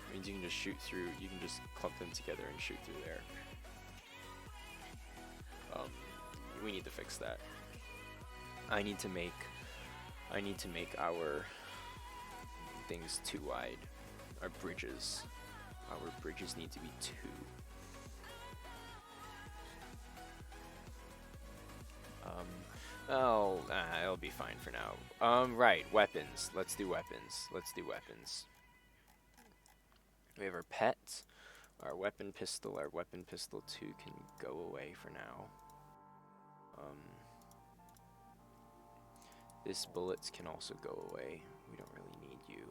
It means you can just shoot through, you can just clump them together and shoot through there. We need to fix that. I need to make our things too wide. Our bridges need to be 2. It'll be fine for now. Right, weapons. Let's do weapons. We have our pet, our weapon pistol. Our weapon pistol 2 can go away for now. This bullets can also go away. We don't really need you.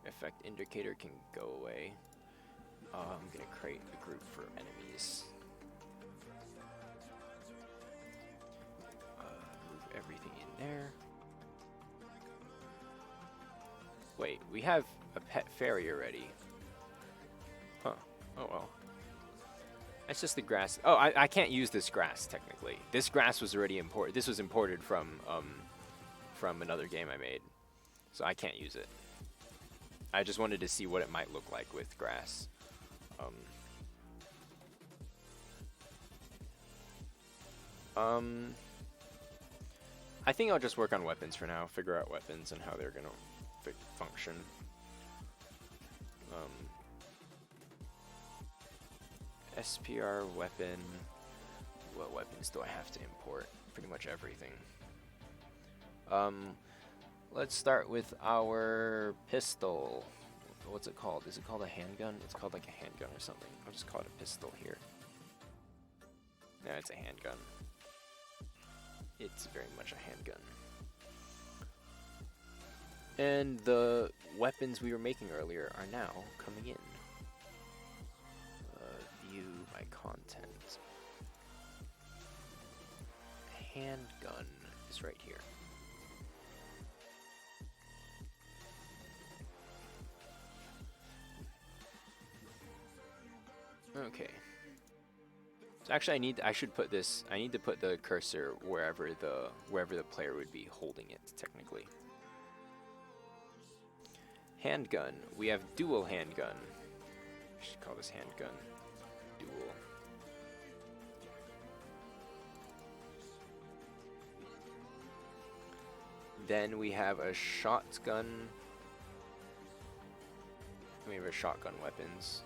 Effect indicator can go away. I'm gonna create a group for enemies. Move everything in there. Wait, we have a pet fairy already. Huh. Oh well. That's just the grass. Oh, I can't use this grass technically. This grass was already imported. This was imported from another game I made, so I can't use it. I just wanted to see what it might look like with grass. I think I'll just work on weapons for now. Figure out weapons and how they're gonna function. SPR weapon. What weapons do I have to import? Pretty much everything. Let's start with our pistol. What's it called? Is it called a handgun? It's called like a handgun or something. I'll just call it a pistol here. No, it's a handgun. It's very much a handgun. And the weapons we were making earlier are now coming in. View by content. Handgun is right here. Okay. So actually, I should put this. I need to put the cursor wherever the player would be holding it technically. Handgun. We have dual handgun. I should call this handgun. Dual. Then we have a shotgun. We have our shotgun weapons.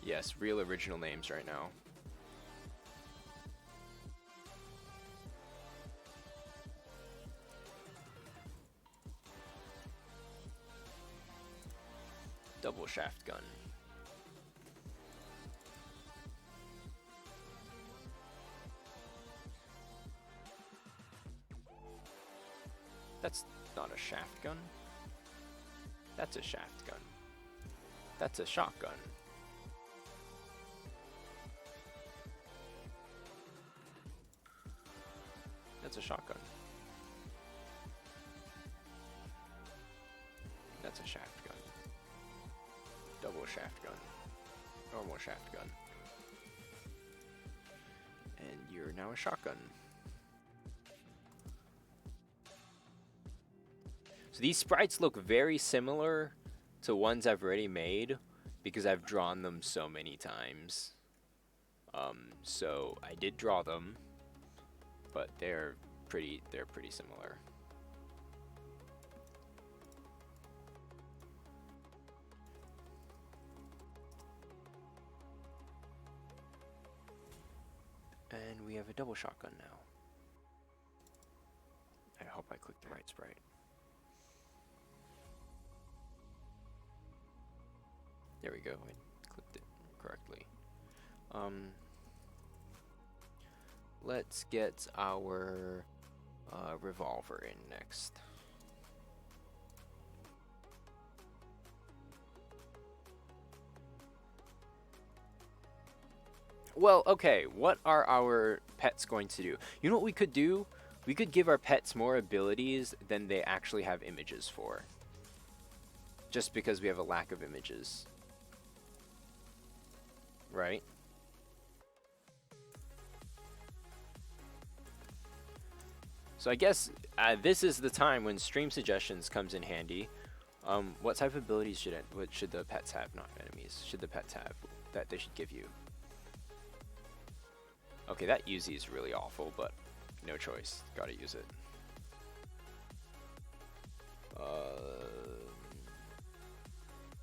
Yes, real original names right now. Double shaft gun. That's not a shaft gun. That's a shaft gun. That's a shotgun. That's a shotgun. That's a shaft gun. Double shaft gun. Normal shaft gun. And you're now a shotgun. So these sprites look very similar to ones I've already made because I've drawn them so many times. So I did draw them, but they're pretty similar. And we have a double shotgun now. I hope I clicked the right sprite. There we go, I clicked it correctly. Let's get our revolver in next. Well, okay, what are our pets going to do? You know what we could do? We could give our pets more abilities than they actually have images for. Just because we have a lack of images. Right? So I guess this is the time when stream suggestions comes in handy. What type of abilities should the pets have, not enemies? Should the pets have that they should give you? Okay, that Uzi is really awful, but no choice. Gotta use it.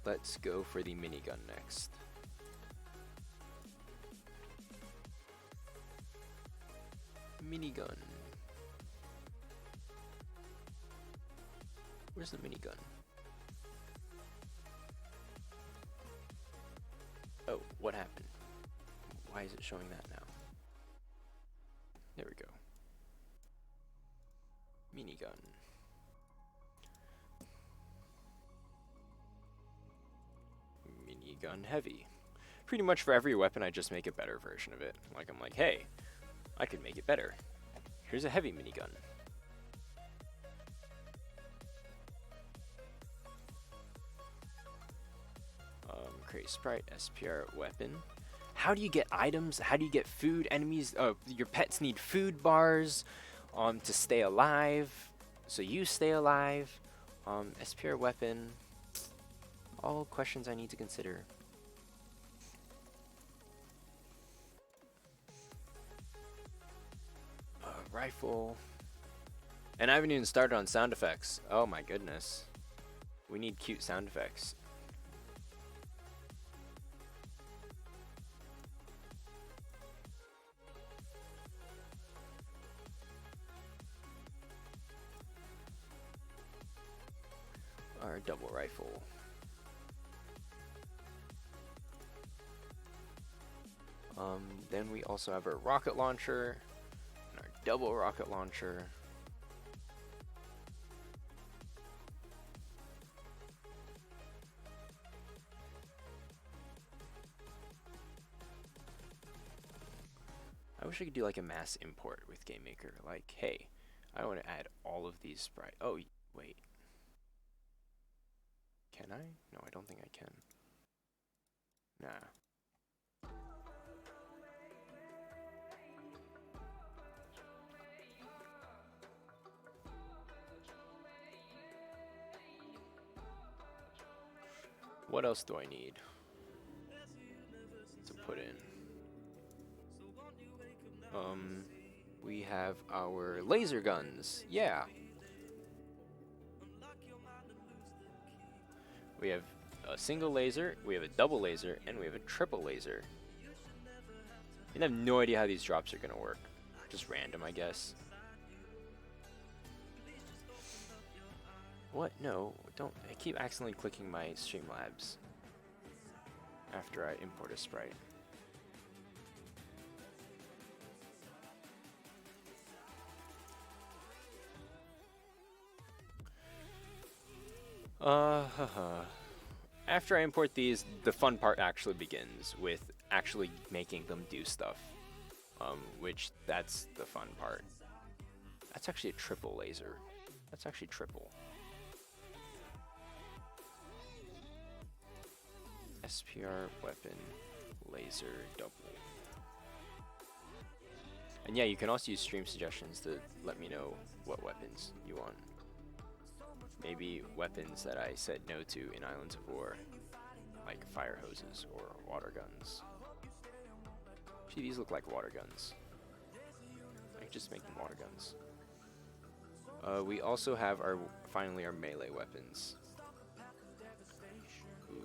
Let's go for the minigun next. Minigun. Where's the minigun? Oh, what happened? Why is it showing that now? There we go. Minigun. Minigun heavy. Pretty much for every weapon, I just make a better version of it. Like, I'm like, hey, I could make it better. Here's a heavy minigun. Create sprite, SPR weapon. How do you get items? How do you get food? Enemies, your pets need food bars to stay alive. So you stay alive. SPR weapon. All questions I need to consider. Rifle. And I haven't even started on sound effects. Oh my goodness. We need cute sound effects. Our double rifle. Then we also have our rocket launcher and our double rocket launcher. I wish I could do like a mass import with GameMaker. Like, hey, I want to add all of these sprites. Oh, wait. Can I? No, I don't think I can. Nah. What else do I need to put in? We have our laser guns. Yeah. We have a single laser, we have a double laser, and we have a triple laser. And I have no idea how these drops are gonna work. Just random, I guess. What? No, don't. I keep accidentally clicking my Streamlabs after I import a sprite. After I import these, the fun part actually begins with actually making them do stuff. Which, that's the fun part. That's actually a triple laser. That's actually triple. SPR, weapon, laser, double. And yeah, you can also use stream suggestions to let me know what weapons you want. Maybe weapons that I said no to in Islands of War, like fire hoses or water guns. Actually, these look like water guns. I could just make them water guns. We also have finally our melee weapons. Ooh.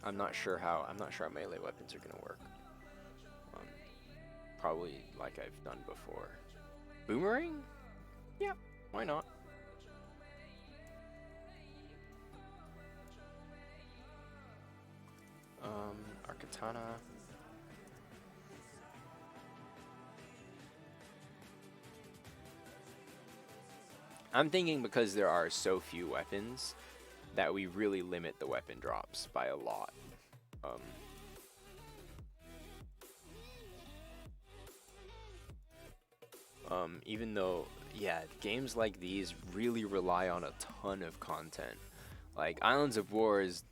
I'm not sure how melee weapons are gonna work. Probably like I've done before. Boomerang? Yeah, why not? Our katana. I'm thinking because there are so few weapons that we really limit the weapon drops by a lot. Even though, yeah, games like these really rely on a ton of content. Like Islands of War is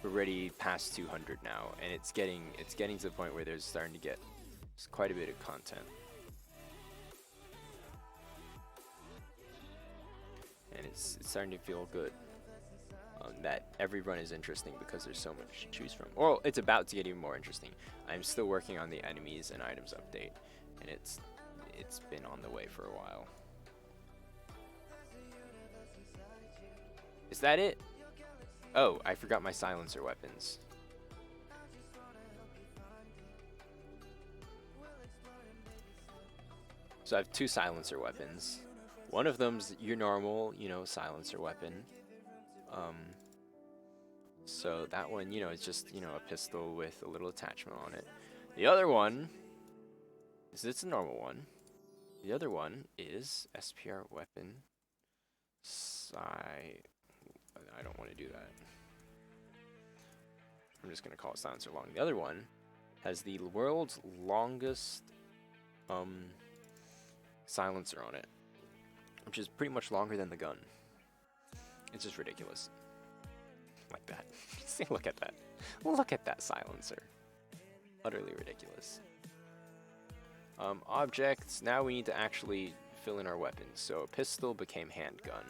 already past 200 now, and it's getting to the point where there's starting to get quite a bit of content. And it's starting to feel good that every run is interesting because there's so much to choose from. Well, it's about to get even more interesting. I'm still working on the enemies and items update, and it's been on the way for a while. Is that it? Oh, I forgot my silencer weapons. So I have two silencer weapons. One of them's your normal, silencer weapon. So that one, it's just, a pistol with a little attachment on it. The other one it's a normal one. The other one is SPR weapon. I don't want to do that. I'm just going to call it silencer long. The other one has the world's longest silencer on it, which is pretty much longer than the gun. It's just ridiculous. Like that. See, look at that. Look at that silencer. Utterly ridiculous. Objects. Now we need to actually fill in our weapons. So a pistol became handgun.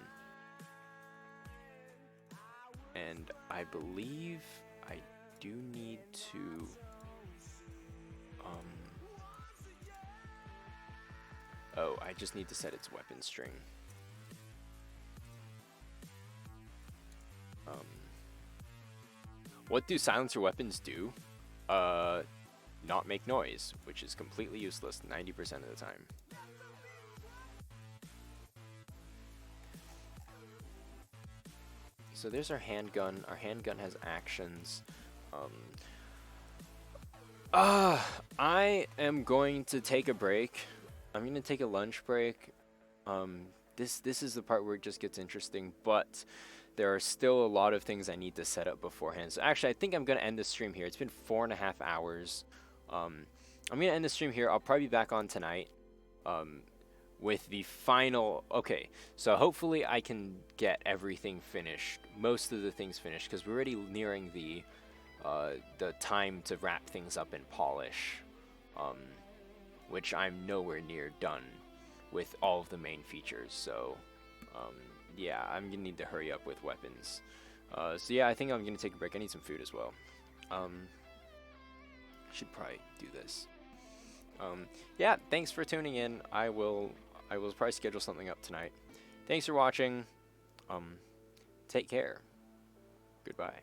And I believe I do need to oh, I just need to set its weapon string. What do silencer weapons do? Not make noise, which is completely useless 90% of the time. So there's our handgun. Our handgun has actions. I am going to take a break. I'm going to take a lunch break. This is the part where it just gets interesting, but there are still a lot of things I need to set up beforehand. So actually, I think I'm going to end the stream here. It's been 4.5 hours. I'm gonna end the stream here. I'll probably be back on tonight. With the final. Okay, so hopefully I can get everything finished, most of the things finished, because we're already nearing the time to wrap things up and polish, which I'm nowhere near done with all of the main features. So yeah, I'm gonna need to hurry up with weapons. So yeah, I think I'm gonna take a break. I need some food as well. Should probably do this. Yeah, thanks for tuning in. I will probably schedule something up tonight. Thanks for watching. Take care. Goodbye.